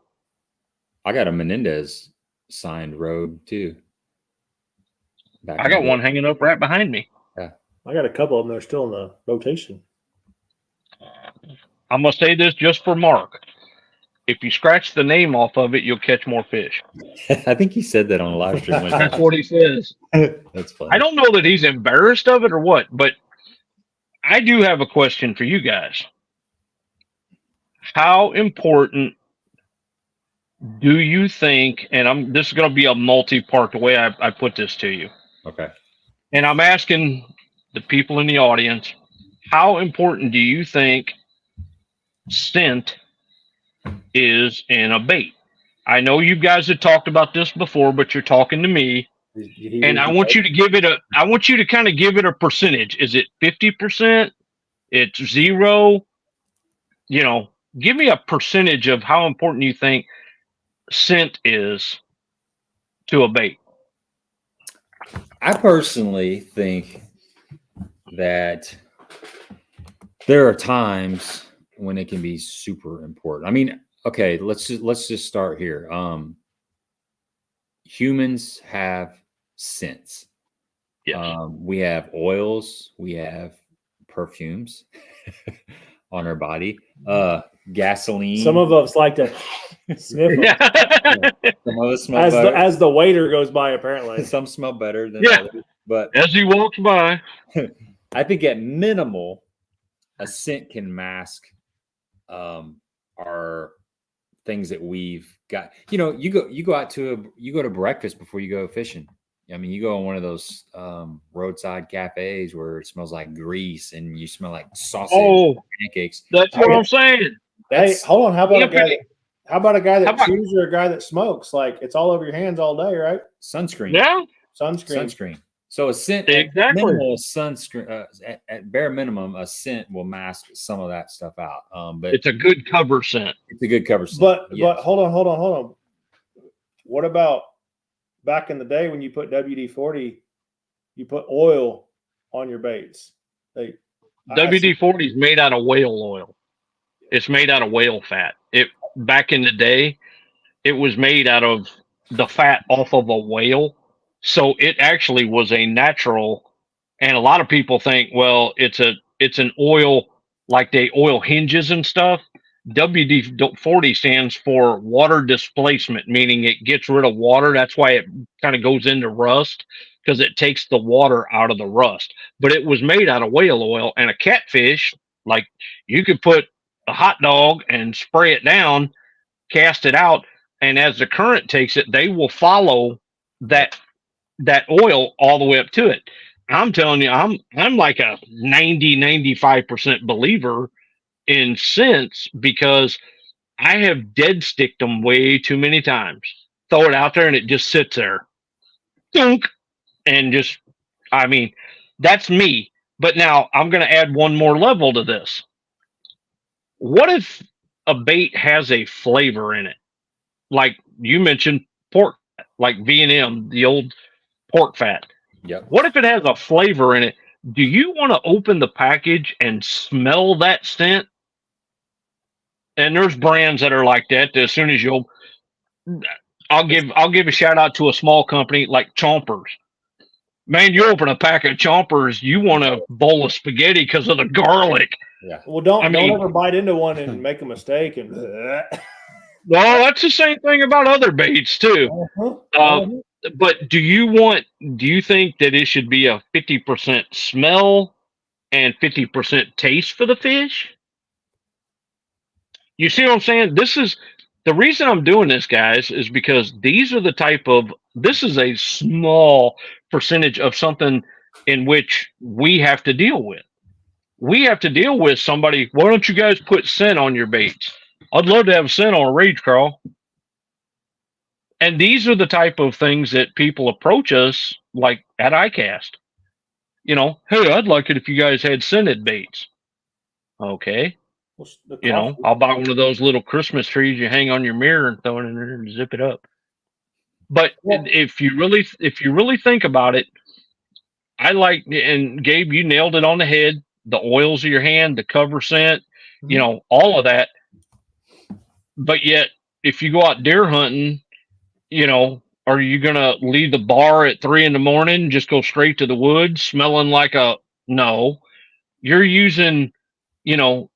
I got a Menendez signed Rogue too. I got one hanging up right behind me. Yeah. I got a couple of them that are still in the rotation. I'm going to say this just for Mark. If you scratch the name off of it, you'll catch more fish. I think he said that on a live stream. That's what he says. That's funny. I don't know that he's embarrassed of it or what, but I do have a question for you guys. How important do you think, and this is going to be a multi-part the way I put this to you. Okay. And I'm asking the people in the audience, how important do you think scent is in a bait? I know you guys have talked about this before, but you're talking to me, and I want you to kind of give it a percentage. Is it 50%? It's 0? Give me a percentage of how important you think scent is to a bait. I personally think that there are times when it can be super important. I mean, okay, let's just start here. Humans have scents. Yes. We have oils, we have perfumes on our body, gasoline. Some of us like to sniff them. Some of us smell as the waiter goes by, apparently. Some smell better than others, but as he walks by, I think at minimal, a scent can mask our things that we've got. You go to breakfast before you go fishing. I mean, you go on one of those roadside cafes where it smells like grease and you smell like sausage and pancakes. That's what I'm saying. Hey, hold on. How about a guy that chews or a guy that smokes? Like, it's all over your hands all day, right? Sunscreen. Yeah. Sunscreen. So a scent, exactly. Minimal sunscreen, at bare minimum, a scent will mask some of that stuff out. But it's a good cover scent. It's a good cover scent. But hold on. What about back in the day when you put WD-40, you put oil on your baits? WD-40 is made out of whale oil. It's made out of whale fat. Back in the day, it was made out of the fat off of a whale. So it actually was a natural, and a lot of people think, well, it's an oil, like they oil hinges and stuff. WD-40 stands for water displacement, meaning it gets rid of water. That's why it kind of goes into rust, because it takes the water out of the rust. But it was made out of whale oil, and a catfish, like, you could put a hot dog and spray it down, cast it out, and as the current takes it, they will follow that oil all the way up to it. I'm telling you, I'm like a 95% believer in scents because I have dead sticked them way too many times. Throw it out there and it just sits there. Dunk. And just, I mean, that's me. But now I'm going to add one more level to this. What if a bait has a flavor in it? Like you mentioned pork, like V&M, the old pork fat. Yep. What if it has a flavor in it? Do you want to open the package and smell that scent? And there's brands that are like that. As soon as I'll give a shout out to a small company like Chompers. Man, you open a pack of Chompers, you want a bowl of spaghetti because of the garlic. Yeah. Well, don't ever bite into one and make a mistake. And well, that's the same thing about other baits too. But do you think that it should be a 50% smell and 50% taste for the fish? You see what I'm saying? This is the reason I'm doing this, guys, is because these are the type of, this is a small percentage of something in which we have to deal with. We have to deal with somebody. Why don't you guys put scent on your baits? I'd love to have scent on a rage crawl. And these are the type of things that people approach us like at ICAST. You know, hey, I'd like it if you guys had scented baits. Okay. You know, I'll buy one of those little Christmas trees you hang on your mirror and throw it in there and zip it up. But if you really think about it, I like, and Gabe, you nailed it on the head. The oils of your hand, the cover scent, you know, all of that. But yet, if you go out deer hunting, you know, are you gonna leave the bar at 3 a.m. and just go straight to the woods, smelling like no? You're using, you know,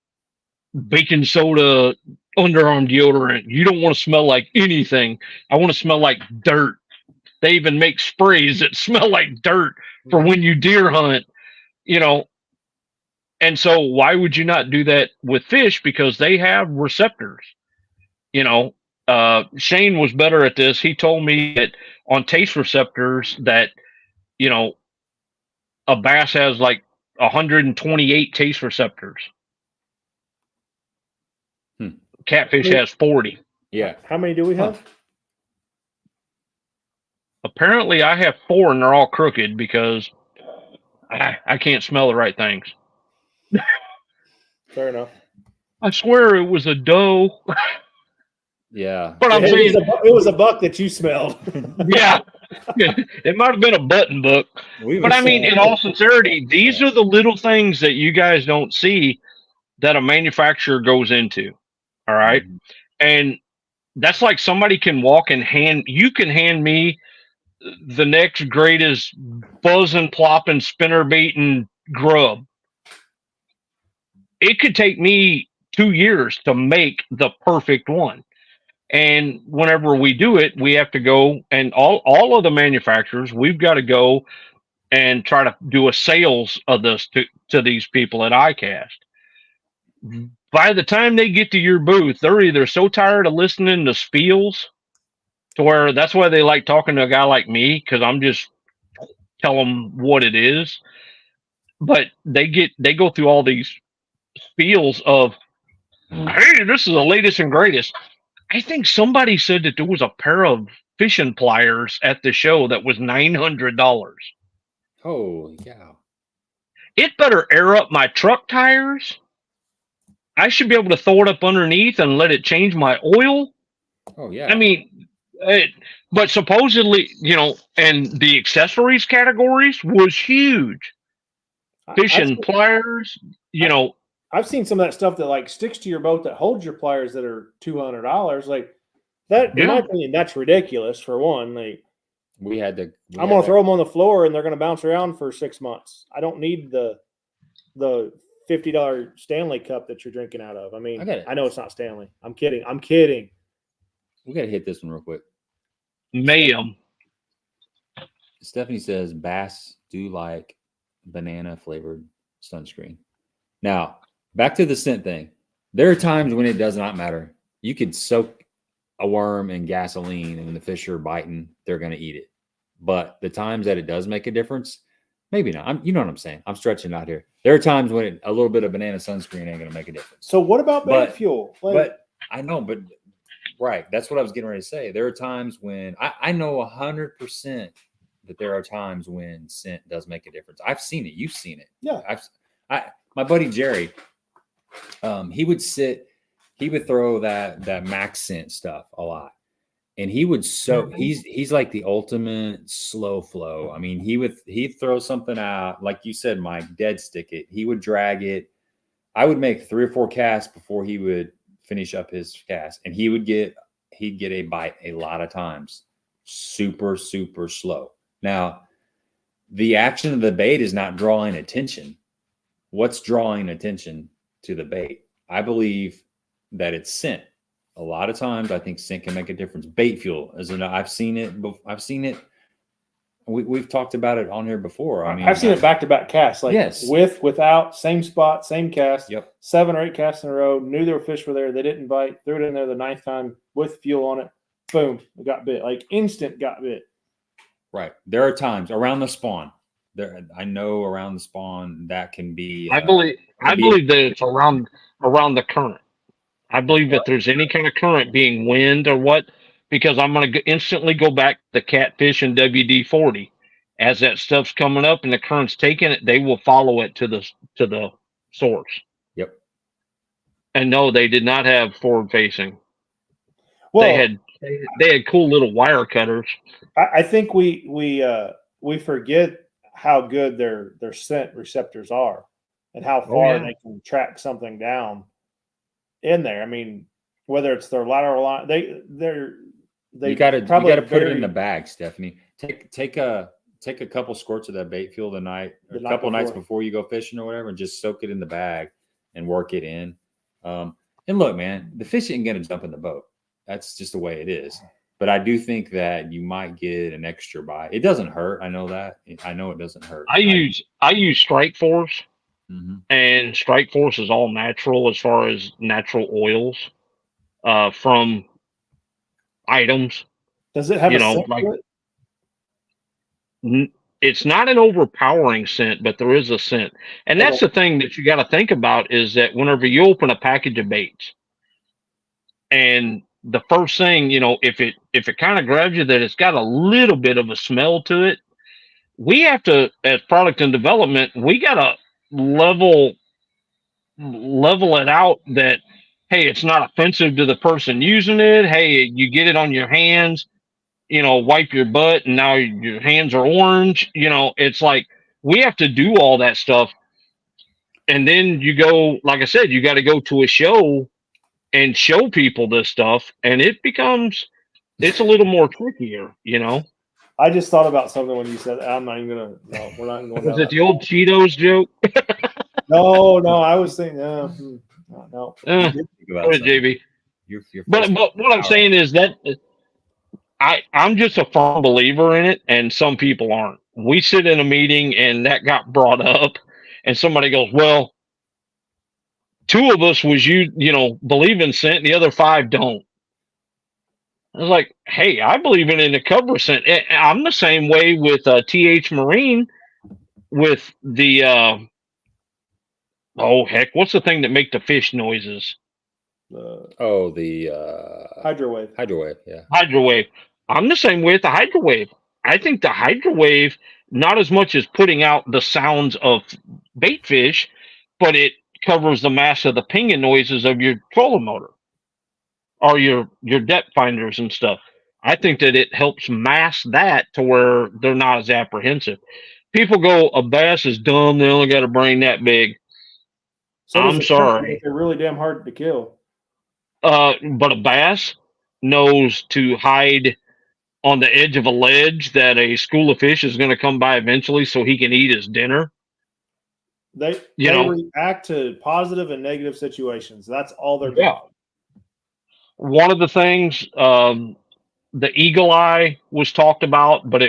baking soda underarm deodorant. You don't want to smell like anything. I want to smell like dirt. They even make sprays that smell like dirt for when you deer hunt, you know. And so why would you not do that with fish? Because they have receptors. You know, Shane was better at this. He told me that on taste receptors that, you know, a bass has like 128 taste receptors. Catfish has 40. Yeah. How many do we have? Apparently I have 4 and they're all crooked because I can't smell the right things. Fair enough. I swear it was a doe. Yeah. But I'm saying it was a buck that you smelled. Yeah. It might have been a button book. But I mean, in all sincerity, these are the little things that you guys don't see that a manufacturer goes into. All right. And that's like somebody can walk and hand me the next greatest buzzing, plopping, spinner baiting grub. It could take me 2 years to make the perfect one. And whenever we do it, we have to go, and all of the manufacturers, we've got to go and try to do a sales of this to these people at ICAST. By the time they get to your booth, they're either so tired of listening to spiels to where that's why they like talking to a guy like me, because I'm just tell them what it is. But they go through all these spiels of, hey, this is the latest and greatest. I think somebody said that there was a pair of fishing pliers at the show that was $900. Holy cow. It better air up my truck tires. I should be able to throw it up underneath and let it change my oil. Oh, yeah. I mean, but supposedly, you know, and the accessories categories was huge. Fishing pliers, you know. I've seen some of that stuff that like sticks to your boat that holds your pliers that are $200. Like that, in my opinion, that's ridiculous. For one, like I'm gonna throw them on the floor and they're gonna bounce around for 6 months. I don't need the $50 Stanley cup that you're drinking out of. I mean, I know it's not Stanley. I'm kidding. We gotta hit this one real quick. Mayhem. Stephanie says bass do like banana flavored sunscreen. Now, back to the scent thing. There are times when it does not matter. You could soak a worm in gasoline, and when the fish are biting, they're going to eat it. But the times that it does make a difference, Maybe not. You know what I'm saying. I'm stretching out here. There are times when a little bit of banana sunscreen ain't going to make a difference. So what about bait fuel? But I know, but right. That's what I was getting ready to say. There are times when I know 100% that there are times when scent does make a difference. I've seen it. You've seen it. Yeah. My buddy Jerry, he would throw that max scent stuff a lot. And he would he's like the ultimate slow flow. I mean, he'd throw something out, like you said, Mike, dead stick it. He would drag it. I would make 3 or 4 casts before he would finish up his cast, and he'd get a bite a lot of times. Super, super slow. Now, the action of the bait is not drawing attention. What's drawing attention to the bait? I believe that it's scent. A lot of times, I think scent can make a difference. Bait fuel, I've seen it. We've talked about it on here before. I mean, I've seen it back-to-back casts, like yes, without, same spot, same cast. Yep. 7 or 8 casts in a row. Knew there were fish were there. They didn't bite. Threw it in there the 9th time with fuel on it. Boom, it got bit. Like instant got bit. Right. There are times around the spawn. I know around the spawn that can be. I believe that it's around the current. I believe that there's any kind of current, being wind or what, because I'm going to instantly go back to catfish and WD-40. As that stuff's coming up and the current's taking it, they will follow it to the source. Yep. And no, they did not have forward facing. Well, they had cool little wire cutters. I think we forget how good their scent receptors are and how far they can track something down in there. I mean, whether it's their lateral line, they you got to put it in the bag, Stephanie. Take a couple squirts of that bait fuel the night, or a couple nights before you go fishing or whatever, and just soak it in the bag and work it in. And look, man, the fish ain't gonna jump in the boat. That's just the way it is. But I do think that you might get an extra bite. It doesn't hurt. I know that. I know it doesn't hurt. I use Strike Force. Mm-hmm. And Strike Force is all natural as far as natural oils from items. Does it have a scent to it? It's not an overpowering scent, but there is a scent. And that's the thing that you got to think about, is that whenever you open a package of baits, and the first thing, if it kind of grabs you that it's got a little bit of a smell to it, we have to, as product and development, we got to level it out that, hey, it's not offensive to the person using it. Hey, you get it on your hands, wipe your butt and now your hands are orange. It's like, we have to do all that stuff. And then you go, like I said, you got to go to a show and show people this stuff, and it's a little more trickier, I just thought about something when you said, I'm not even gonna. No, we're not going. Was it the old Cheetos joke? No, I was thinking, no. Go ahead, JB. But what I'm saying is that I'm just a firm believer in it, and some people aren't. We sit in a meeting, and that got brought up, and somebody goes, well, 2 of us believe in scent, and the other 5 don't. I was like, hey, I believe in the cover scent. I'm the same way with TH Marine, with the what's the thing that make the fish noises? The Hydrowave. Hydrowave, yeah. Hydrowave. I'm the same way with the Hydrowave. I think the Hydrowave, not as much as putting out the sounds of bait fish, but it covers the mass of the pinging noises of your trolling motor or your depth finders and stuff. I think that it helps mask that to where they're not as apprehensive. People go, a bass is dumb, they only got a brain that big. So I'm sorry. They're really damn hard to kill. But a bass knows to hide on the edge of a ledge that a school of fish is going to come by eventually so he can eat his dinner. They react to positive and negative situations. That's all they're doing. One of the things, the eagle eye was talked about, but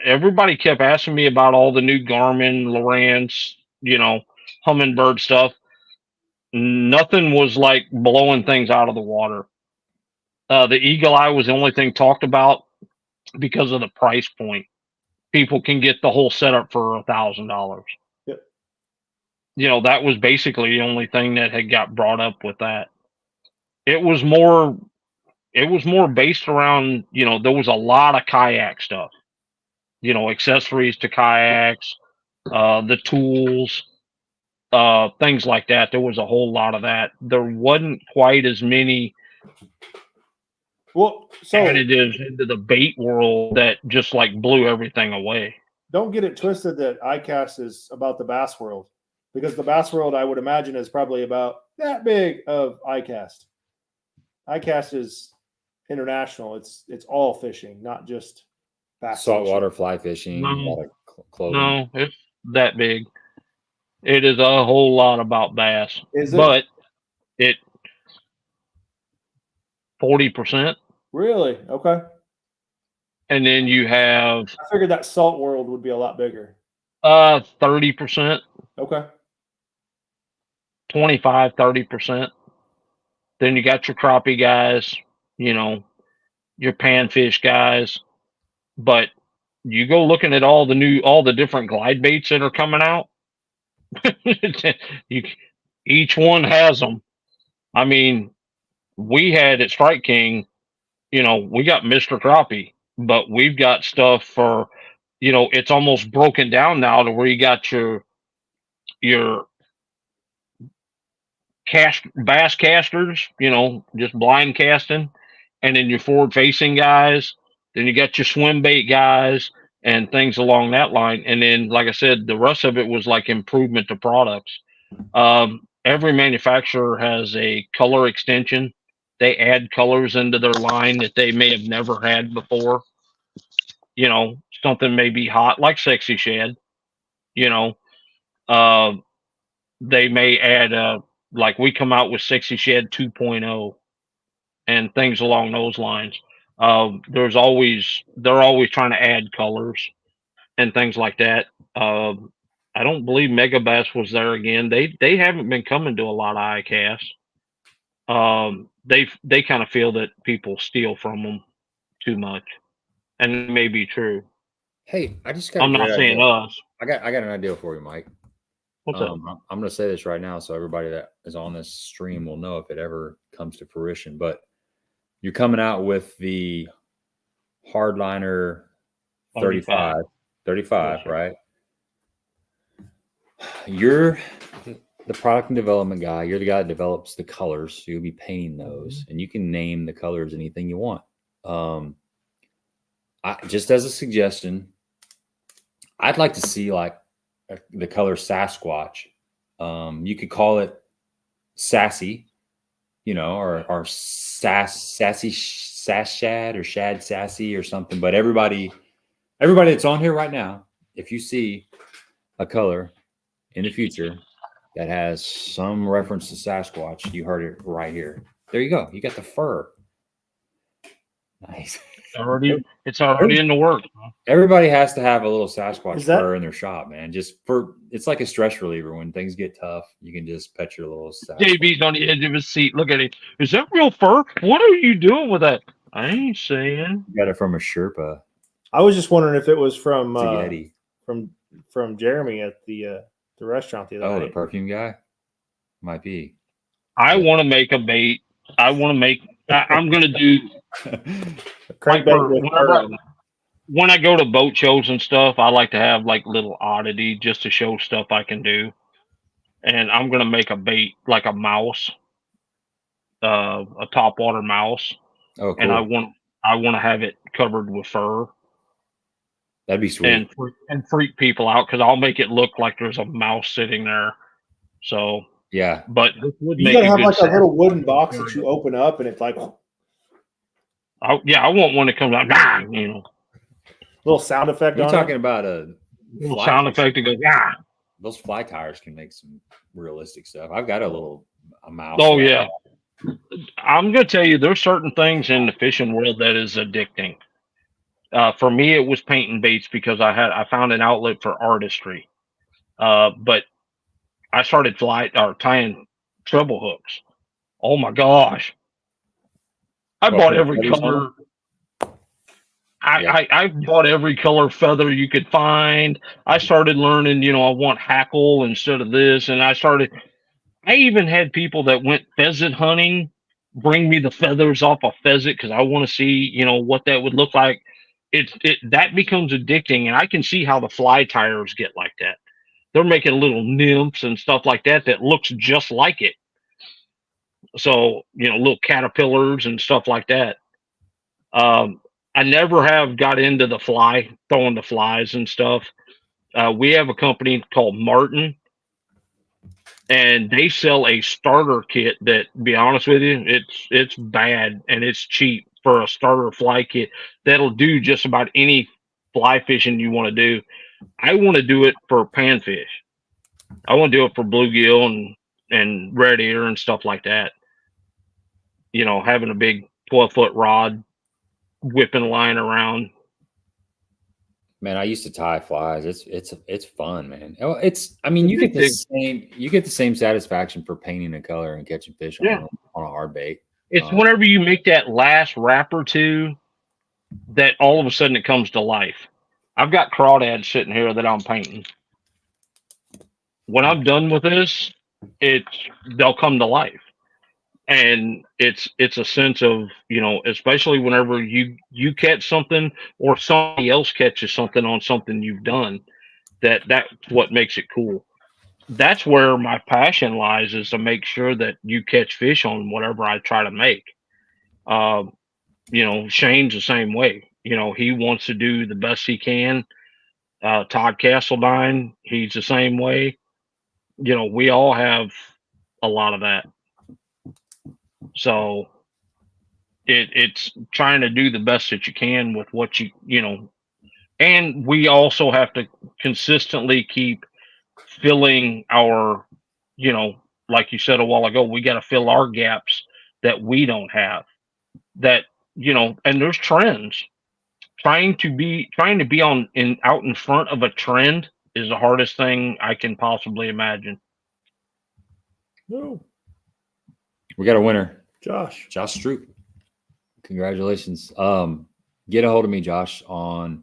everybody kept asking me about all the new Garmin, Lowrance, Humminbird stuff. Nothing was like blowing things out of the water. The eagle eye was the only thing talked about because of the price point. people can get the whole setup for $1,000. Yep. You know, that was basically the only thing that had got brought up with that. It was more based around, you know, there was a lot of kayak stuff, you know, accessories to kayaks, the tools, things like that. There was a whole lot of that. There wasn't quite as many additives into the bait world that just like blew everything away. Don't get it twisted that ICAST is about the bass world, because the bass world, I would imagine, is probably about that big of ICAST. ICAST is international. It's all fishing, not just bass. Saltwater fly fishing. No, it's that big. It is a whole lot about bass. Is it? But it 40%. Really? Okay. And then you have, I figured that salt world would be a lot bigger. 30%. Okay. 25, 30%. Then you got your crappie guys, you know, your panfish guys. But you go looking at all the different glide baits that are coming out. Each one has them. I mean, we had at Strike King, you know, we got Mr. Crappie, but we've got stuff for, you know, it's almost broken down now to where you got your bass casters, you know, just blind casting, and then your forward facing guys. Then you got your swim bait guys and things along that line. And then, like I said, the rest of it was like improvement to products. Every manufacturer has a color extension. They add colors into their line that they may have never had before. You know, something may be hot, like Sexy Shad. You know, they may add like we come out with Sexy Shad 2.0 and things along those lines. They're always trying to add colors and things like that. I don't believe Megabass was there again. They haven't been coming to a lot of ICAST. They kind of feel that people steal from them too much, and it may be true. Hey, I just got. I'm not saying us. I got an idea for you, Mike. What's up? I'm going to say this right now, so everybody that is on this stream will know if it ever comes to fruition. But you're coming out with the Hardliner 35, right? You're the product and development guy. You're the guy that develops the colors. So you'll be painting those, and you can name the colors anything you want. Just as a suggestion, I'd like to see like the color Sasquatch. You could call it sassy, you know, or sassy sass shad or shad sassy or something. But everybody that's on here right now, if you see a color in the future that has some reference to Sasquatch, you heard it right here. There you go. You got the fur. Nice. It's already in the works. Everybody has to have a little Sasquatch fur in their shop, man. It's like a stress reliever. When things get tough, you can just pet your little Sasquatch. JB's on the edge of his seat. Look at it. Is that real fur? What are you doing with that? I ain't saying. You got it from a Sherpa. I was just wondering if it was from Yeti. from Jeremy at the restaurant the other night. The perfume guy? Might be. I want to make a bait. I'm going to do crankbait. When I go to boat shows and stuff, I like to have like little oddity just to show stuff I can do. And I'm going to make a bait like a mouse, a topwater mouse. Oh, cool. And I want to have it covered with fur. That'd be sweet. And freak people out because I'll make it look like there's a mouse sitting there. So yeah, but you gotta have like a little wooden box that you open up, and it's like, I want one that comes out, you know, little sound effect. You're talking about a little sound effect that goes, Those fly tires can make some realistic stuff. I've got a mouse. Oh yeah, I'm gonna tell you, there's certain things in the fishing world that is addicting. For me, it was painting baits because I found an outlet for artistry. But I started tying treble hooks. Oh my gosh. I bought every color. I bought every color feather you could find. I started learning, I want hackle instead of this. And I even had people that went pheasant hunting bring me the feathers off a pheasant because I want to see, what that would look like. That becomes addicting. And I can see how the fly tires get like that. They're making little nymphs and stuff like that looks just like it. So, little caterpillars and stuff like that. I never have got into throwing the flies and stuff. We have a company called Martin, and they sell a starter kit that, to be honest with you, it's bad and it's cheap for a starter fly kit that'll do just about any fly fishing you want to do. I want to do it for panfish. I want to do it for bluegill and red ear and stuff like that. Having a big 12-foot rod, whipping line around. Man, I used to tie flies. It's fun, man. You get the same satisfaction for painting a color and catching fish on a hard bait. It's whenever you make that last wrap or two that all of a sudden it comes to life. I've got crawdads sitting here that I'm painting. When I'm done with this, they'll come to life. And it's a sense of, especially whenever you catch something or somebody else catches something on something you've done, that's what makes it cool. That's where my passion lies, is to make sure that you catch fish on whatever I try to make. Shane's the same way. He wants to do the best he can. Todd Castledine, he's the same way. We all have a lot of that. So it's trying to do the best that you can with what and we also have to consistently keep filling our, like you said a while ago, we got to fill our gaps that we don't have, that, and there's trends. Trying to be out in front of a trend is the hardest thing I can possibly imagine. No. We got a winner. Josh Stroop. Congratulations. Get a hold of me, Josh, on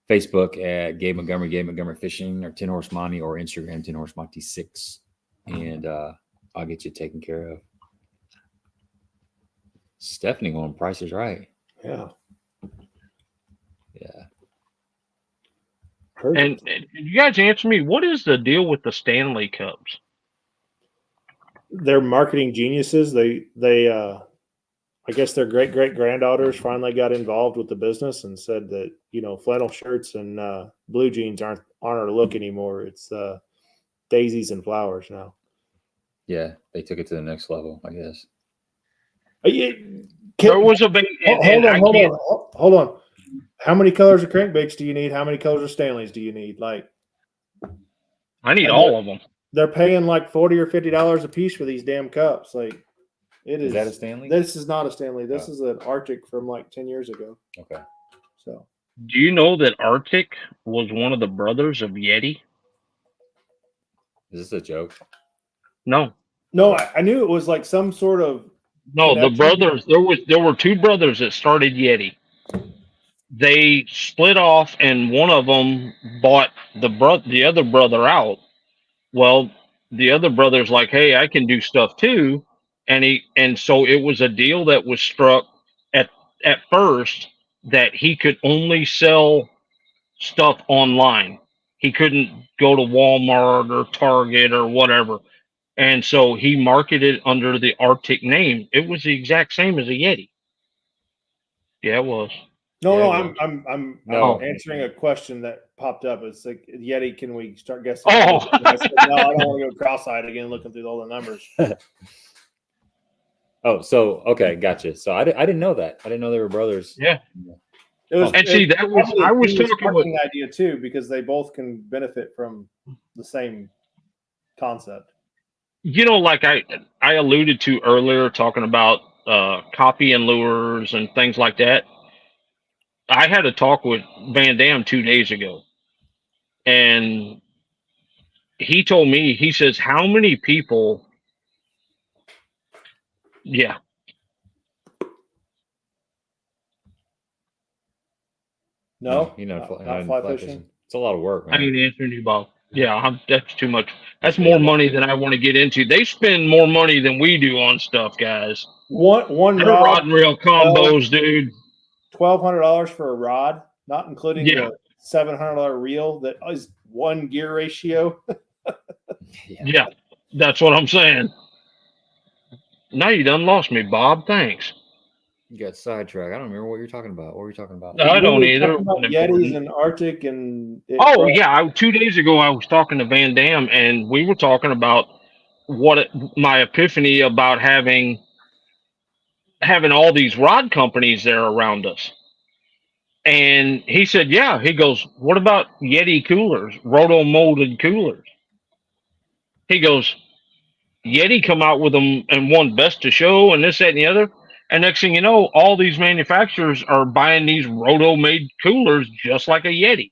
Facebook at Gabe Montgomery Fishing, or 10 Horse Monty, or Instagram 10 Horse Monty 6, and I'll get you taken care of. Stephanie on Price is Right. Yeah. And you guys answer me, what is the deal with the Stanley Cups? They're marketing geniuses. They I guess their great granddaughters finally got involved with the business and said that, flannel shirts and blue jeans aren't our look anymore. It's daisies and flowers now. Yeah, they took it to the next level, I guess. There was a big. Hold on. How many colors of crankbaits do you need? How many colors of Stanleys do you need? I need all of them. They're paying like $40 or $50 a piece for these damn cups. Is that a Stanley? This is not a Stanley. This is an Arctic from 10 years ago. Okay. So, do you know that Arctic was one of the brothers of Yeti? Is this a joke? No. I knew it was like some sort of. No, the brothers. There were two brothers that started Yeti. They split off, and one of them bought the other brother out. Well, the other brother's like, hey, I can do stuff too. And so it was a deal that was struck at first that he could only sell stuff online. He couldn't go to Walmart or Target or whatever. And so he marketed under the Arctic name. It was the exact same as a Yeti. Yeah, it was. No, I'm answering a question that popped up. It's like, Yeti, can we start guessing? Oh, I said, no, I don't want to go cross-eyed again looking through all the numbers. Oh, so okay, gotcha. So I didn't know that. I didn't know they were brothers. Yeah. It was, and see, that was I was talking with idea too, because they both can benefit from the same concept. Like I alluded to earlier, talking about copy and lures and things like that. I had a talk with Van Dam 2 days ago, and he told me, he says, how many people, No, not fly fishing. It's a lot of work, man. I ain't answering you, Bob. Yeah, that's too much. That's more money than I want to get into. They spend more money than we do on stuff, guys. One They're rod rod and reel combos, dude. $1,200 for a rod, not including the $700 reel that is 1 gear ratio. Yeah, that's what I'm saying. Now you done lost me, Bob. Thanks. You got sidetracked. I don't remember what you're talking about. What were you talking about? I don't either. About Yetis and Arctic and. 2 days ago I was talking to Van Dam, and we were talking about my epiphany about having all these rod companies there around us. And he said, yeah. He goes, what about Yeti coolers, roto molded coolers? He goes, Yeti come out with them and won best to show and this, that, and the other. And next thing you know, all these manufacturers are buying these roto made coolers just like a Yeti.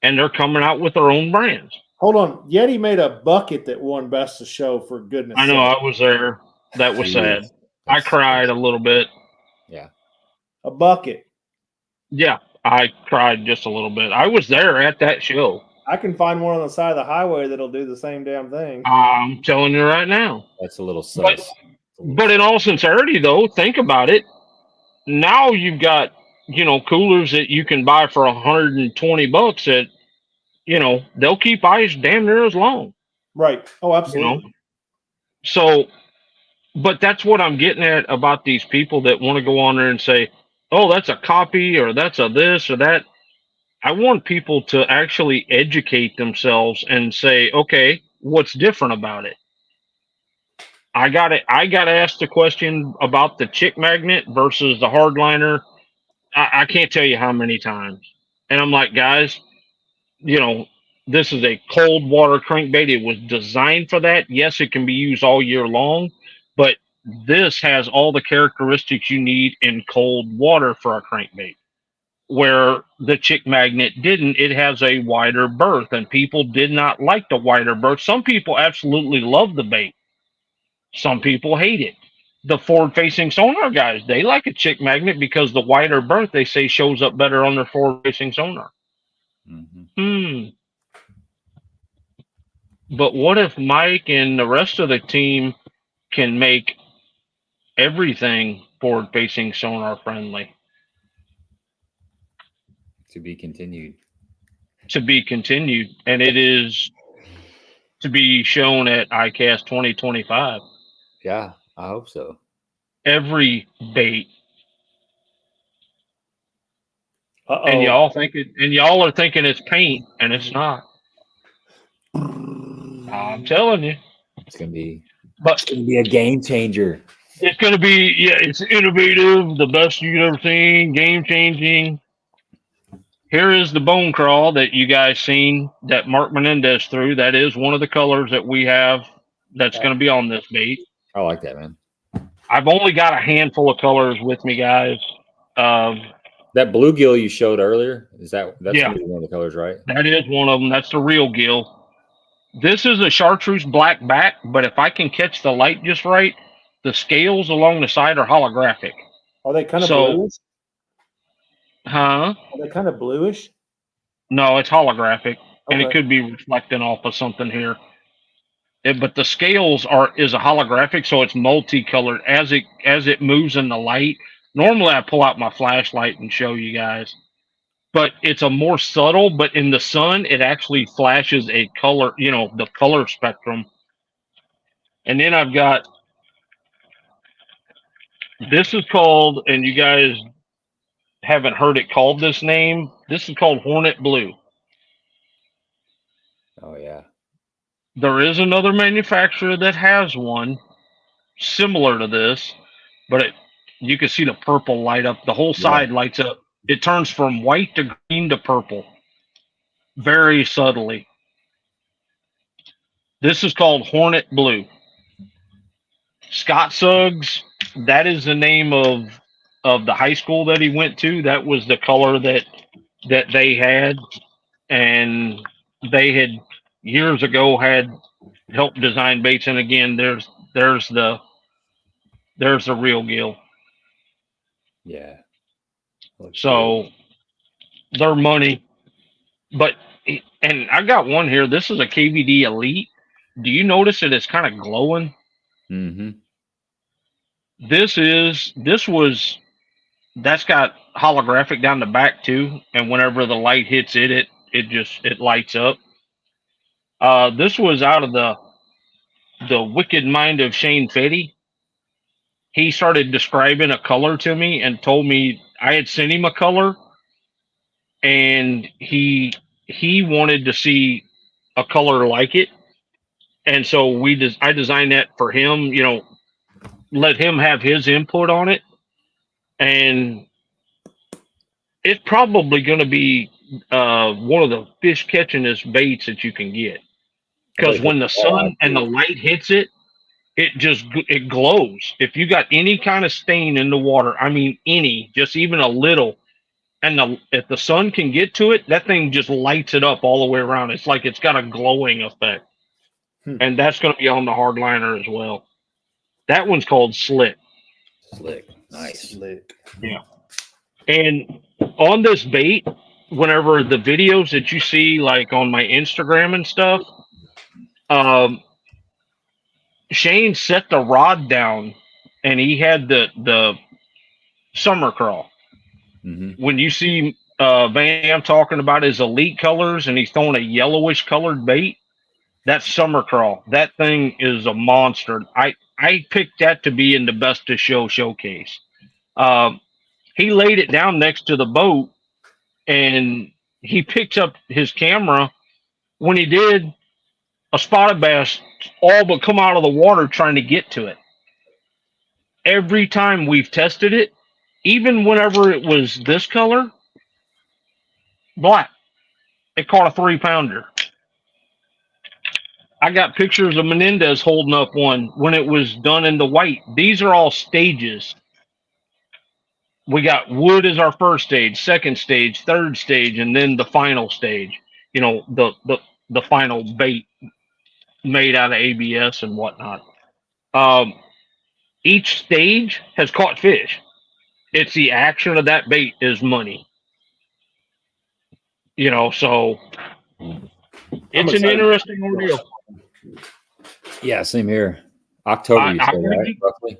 And they're coming out with their own brands. Hold on. Yeti made a bucket that won best to show, for goodness sake. I know, I was there. That was sad. I cried a little bit. Yeah. A bucket. Yeah, I cried just a little bit. I was there at that show. I can find one on the side of the highway that'll do the same damn thing. I'm telling you right now. That's a little sus. But in all sincerity, though, think about it. Now you've got, coolers that you can buy for $120 that, they'll keep ice damn near as long. Right. Oh, absolutely. So, but that's what I'm getting at about these people that want to go on there and say, oh, that's a copy or that's a this or that. I want people to actually educate themselves and say, okay, what's different about it? I got asked the question about the chick magnet versus the hardliner. I can't tell you how many times. And I'm like, guys, this is a cold water crankbait. It was designed for that. Yes, it can be used all year long, but this has all the characteristics you need in cold water for a crankbait. Where the chick magnet didn't, it has a wider berth, and people did not like the wider berth. Some people absolutely love the bait. Some people hate it. The forward-facing sonar guys, they like a chick magnet because the wider berth, they say, shows up better on their forward-facing sonar. But what if Mike and the rest of the team can make everything forward-facing sonar friendly? To be continued. To be continued. And it is to be shown at ICAST 2025. Yeah, I hope so. Every bait. And y'all are thinking it's paint, and it's not. I'm telling you. It's gonna be a game changer. It's gonna be, it's innovative, the best you've ever seen, game changing. Here is the bone crawl that you guys seen that Mark Menendez threw. That is one of the colors that we have that's going to be on this bait. I like that, man. I've only got a handful of colors with me, guys. That bluegill you showed earlier, that's gonna be one of the colors, right? That is one of them. That's the real gill. This is a chartreuse black back, but if I can catch the light just right, the scales along the side are holographic. Are they kind of bluish? Huh? Are they kind of bluish? No, it's holographic, and it could be reflecting off of something here. But the scales is a holographic, so it's multicolored as it moves in the light. Normally, I pull out my flashlight and show you guys, but it's a more subtle. But in the sun, it actually flashes a color, the color spectrum. And then I've got this is called, and you guys haven't heard it called this name. This is called Hornet Blue. Oh yeah. There is another manufacturer that has one similar to this, but you can see the purple light up. The whole side lights up. It turns from white to green to purple very subtly. This is called Hornet Blue. Scott Suggs, that is the name of the high school that he went to. That was the color that they had, and they had years ago had helped design baits. And again, there's the real gill. Yeah. So They're money. But, and I got one here. This is a KVD Elite. Do you notice that it's kind of glowing? Mm-hmm. That's got holographic down the back too. And whenever the light hits it lights up. This was out of the wicked mind of Shane Fetty. He started describing a color to me and told me I had sent him a color, and he wanted to see a color like it, and so I designed that for him. You know, let him have his input on it, and it's probably going to be one of the fish catchingest baits that you can get, because when the sun and the light hits it, it glows. If you got any kind of stain in the water, I mean just even a little, and if the sun can get to it, that thing just lights it up all the way around. It's like it's got a glowing effect. And that's going to be on the Hardliner as well. That one's called Slick. Slick. Nice. Slick. Yeah. And on this bait, whenever the videos that you see like on my Instagram and stuff, Shane set the rod down and he had the summer crawl. Mm-hmm. When you see Van talking about his elite colors and he's throwing a yellowish colored bait, that's summer crawl. That thing is a monster. I picked that to be in the best of show showcase. He laid it down next to the boat and he picked up his camera. When he did, a spotted bass all but come out of the water trying to get to it. Every time we've tested it, even whenever it was this color, black, it caught a 3-pounder. I got pictures of Menendez holding up one when it was done in the white. These are all stages. We got wood as our first stage, second stage, third stage, and then the final stage. You know, the final bait made out of ABS and whatnot. Each stage has caught fish. It's the action of that bait is money. You know, so it's an interesting ordeal. Yeah, same here. October, you said, right? Roughly?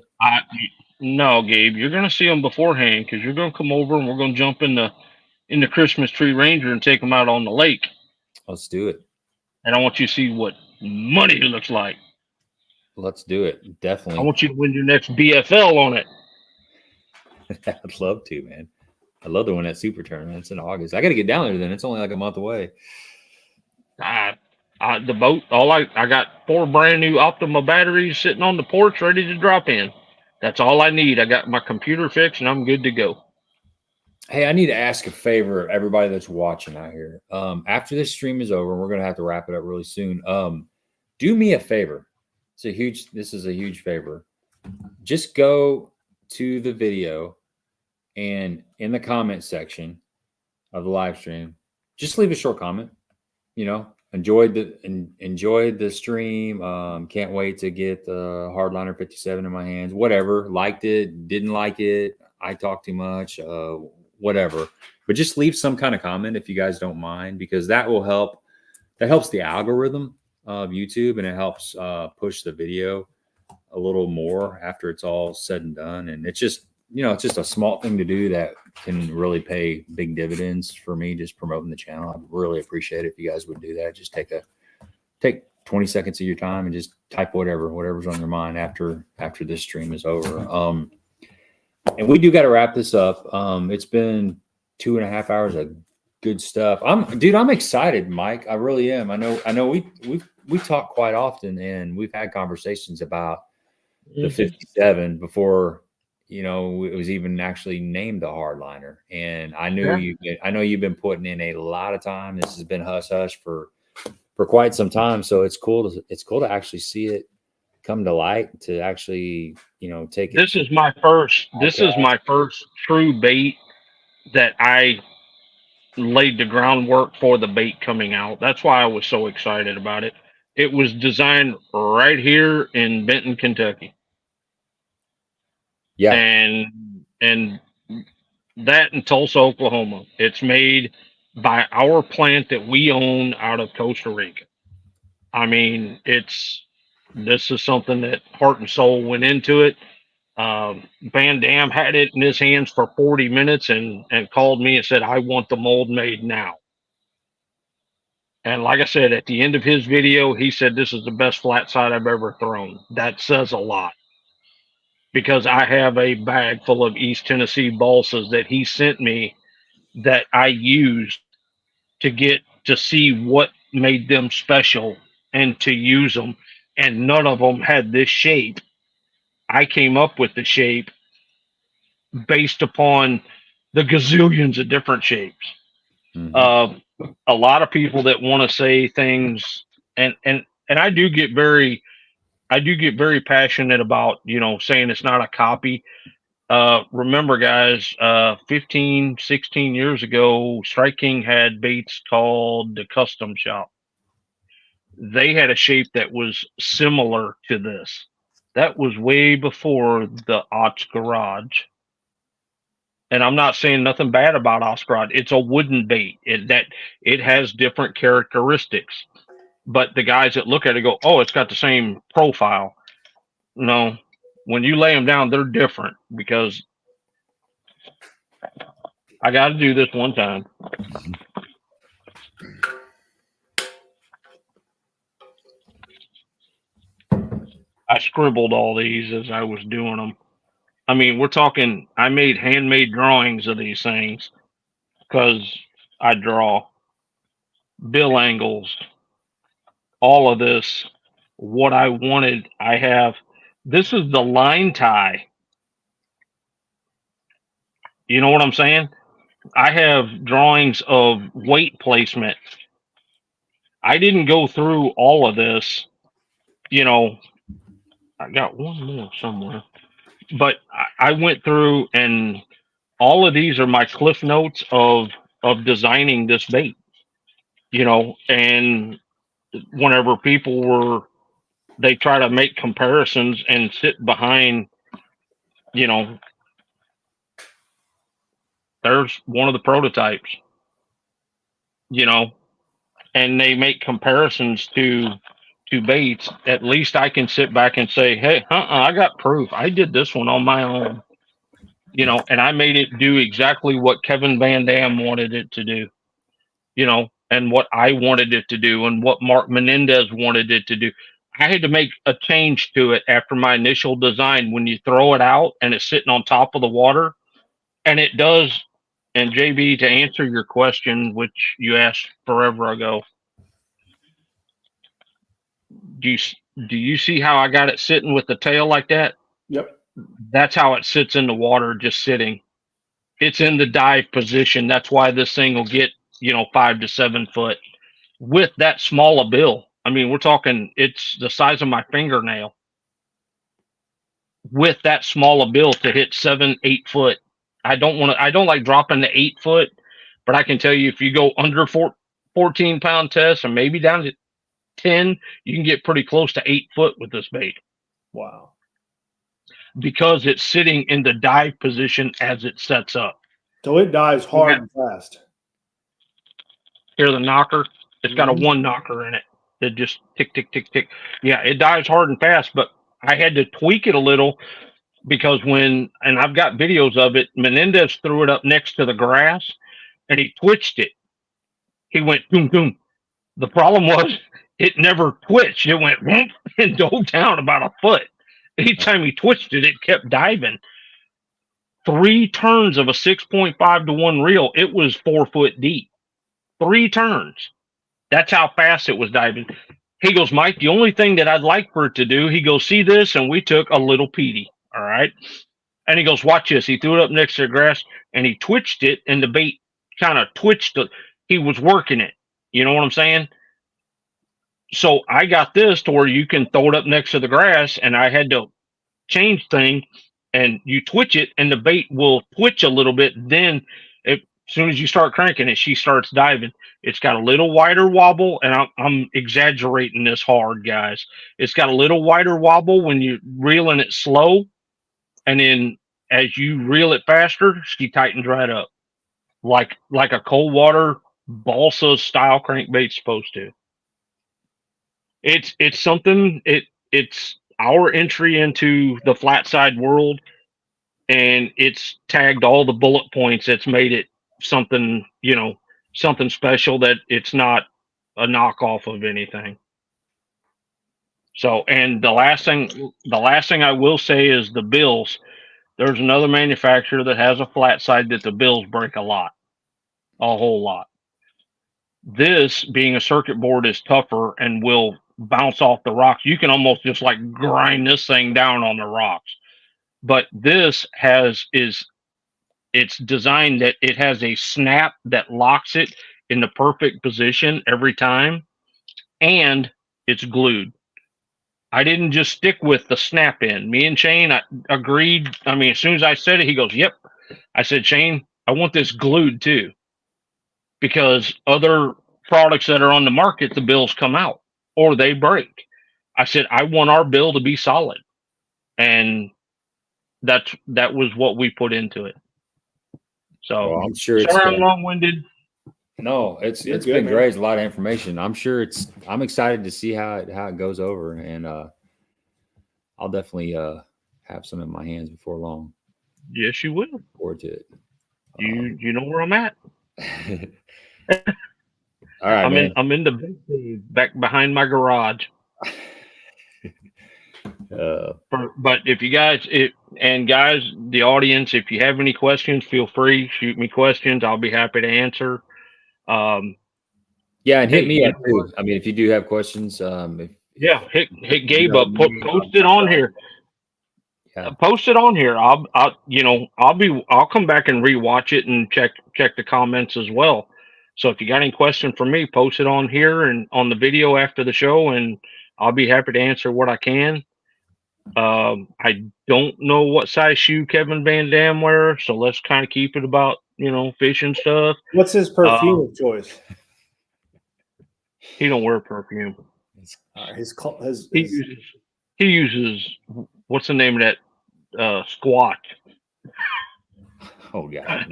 No, Gabe, you're going to see them beforehand because you're going to come over and we're going to jump in the Christmas Tree Ranger and take them out on the lake. Let's do it. And I want you to see what money looks like. Let's do it. Definitely. I want you to win your next BFL on it. I'd love to, man. I'd love to win that super tournament. It's in August. I got to get down there then. It's only like a month away. The boat, I got 4 brand new Optima batteries sitting on the porch ready to drop in. That's all I need. I got my computer fixed and I'm good to go. Hey, I need to ask a favor of everybody that's watching out here. After this stream is over, we're going to have to wrap it up really soon. Do me a favor. This is a huge favor. Just go to the video and in the comment section of the live stream, just leave a short comment. You know, enjoyed the stream. Can't wait to get the Hardliner 57 in my hands. Whatever, liked it, didn't like it. I talk too much. Whatever, but just leave some kind of comment if you guys don't mind, because that will help. That helps the algorithm of YouTube, and it helps push the video a little more after it's all said and done. And it's just, you know, it's just a small thing to do that can really pay big dividends for me, just promoting the channel. I'd really appreciate it if you guys would do that. Just take 20 seconds of your time and just type whatever's on your mind after this stream is over. And we do got to wrap this up. It's been 2.5 hours of good stuff. I'm excited, Mike. I really am. I know we talk quite often, and we've had conversations about the 57 before, you know, it was even actually named the Hardliner. And I know you've been putting in a lot of time. This has been hush hush for quite some time. So it's cool to actually see it come to light, to actually, you know, take it. This is my first true bait that I laid the groundwork for the bait coming out. That's why I was so excited about it. It was designed right here in Benton, Kentucky. Yeah. And That in Tulsa, Oklahoma. It's made by our plant that we own out of Costa Rica. I mean, this is something that heart and soul went into it. Van Dam had it in his hands for 40 minutes and called me and said, I want the mold made now. And like I said, at the end of his video, he said, this is the best flat side I've ever thrown. That says a lot, because I have a bag full of East Tennessee balsas that he sent me that I used to get to see what made them special and to use them. And none of them had this shape. I came up with the shape based upon the gazillions of different shapes. A lot of people that want to say things, and I do get very passionate about, you know, saying it's not a copy. Remember, guys, 15, 16 years ago, Strike King had baits called the Custom Shop. They had a shape that was similar to this. That was way before the Hawgz Garage. And I'm not saying nothing bad about Hawgz Garage. It's a wooden bait. It has different characteristics. But the guys that look at it go, oh, it's got the same profile. No, when you lay them down, they're different, because I got to do this one time. I scribbled all these as I was doing them. I mean, we're talking, I made handmade drawings of these things because I draw bill angles, all of this, what I wanted. I have, this is the line tie. You know what I'm saying? I have drawings of weight placement. I didn't go through all of this, you know. I got one more somewhere, but I went through, and all of these are my cliff notes of designing this bait, you know. And whenever people they try to make comparisons and sit behind, you know, there's one of the prototypes, you know, and they make comparisons to baits. At least I can sit back and say, hey, I got proof. I did this one on my own, you know, and I made it do exactly what Kevin Van Dam wanted it to do, you know, and what I wanted it to do, and what Mark Menendez wanted it to do. I had to make a change to it after my initial design. When you throw it out and it's sitting on top of the water, and it does. And JB, to answer your question, which you asked forever ago, do you see how I got it sitting with the tail like that? Yep. That's how it sits in the water, just sitting. It's in the dive position. That's why this thing will get, you know, 5 to 7 foot with that small a bill. I mean, we're talking, it's the size of my fingernail with that small a bill to hit 7, 8 foot. I don't like dropping the 8 foot, but I can tell you, if you go under 14-pound test and maybe down to 10, you can get pretty close to 8 foot with this bait. Wow. Because it's sitting in the dive position as it sets up. So it dives hard and fast. Hear the knocker? It's got a 1 knocker in it that just tick, tick, tick, tick. Yeah, it dives hard and fast, but I had to tweak it a little, because and I've got videos of it, Menendez threw it up next to the grass and he twitched it. He went boom, boom. The problem was it never twitched. It went whoop and dove down about a foot. Anytime he twitched it, it kept diving. 3 turns of a 6.5 to 1 reel, it was 4 foot deep. 3 turns. That's how fast it was diving. He goes, Mike, the only thing that I'd like for it to do, he goes, see this? And we took a little Petey. All right. And he goes, watch this. He threw it up next to the grass and he twitched it, and the bait kind of twitched. He was working it. You know what I'm saying? So I got this to where you can throw it up next to the grass, and I had to change thing, and you twitch it and the bait will twitch a little bit. Then as soon as you start cranking it, she starts diving. It's got a little wider wobble, and I'm exaggerating this hard, guys. It's got a little wider wobble when you're reeling it slow. And then as you reel it faster, she tightens right up, like a cold water balsa style crankbait's supposed to. It's something. It's our entry into the flat side world, and it's tagged all the bullet points. That's made it something, something special, that it's not a knockoff of anything. So, and the last thing I will say is the bills. There's another manufacturer that has a flat side that the bills break a whole lot. This, being a circuit board, is tougher and will bounce off the rocks. You can almost just like grind this thing down on the rocks. But this it's designed that it has a snap that locks it in the perfect position every time, and it's glued. I didn't just stick with the snap in. Me and Shane agreed. I mean, as soon as I said it, he goes, "Yep." I said, "Shane, I want this glued too, because other products that are on the market, the bills come out or they break." I said, "I want our bill to be solid," and that was what we put into it. So, well, I'm sure sorry I'm long-winded. No, it's good, been man. great. It's a lot of information. I'm sure I'm excited to see how it goes over, and I'll definitely have some in my hands before long. Yes, you will. Look forward to it. You know where I'm at. All right, man. I'm in the big cave back behind my garage. But if you guys, guys, the audience, if you have any questions, feel free, shoot me questions. I'll be happy to answer. Yeah, and hit me up too. I mean, if you do have questions, hit Gabe up. Post it on here. Yeah. Post it on here. I'll come back and rewatch it and check the comments as well. So if you got any question for me, post it on here and on the video after the show, and I'll be happy to answer what I can. I don't know what size shoe Kevin Van Dam wears, so let's kind of keep it about fishing stuff. What's his perfume of choice? He don't wear perfume. He uses what's the name of that squat? Oh God,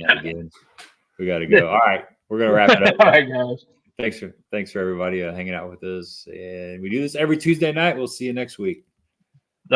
we gotta go. All right, we're gonna wrap it up. All right, guys. Thanks for everybody hanging out with us, and we do this every Tuesday night. We'll see you next week.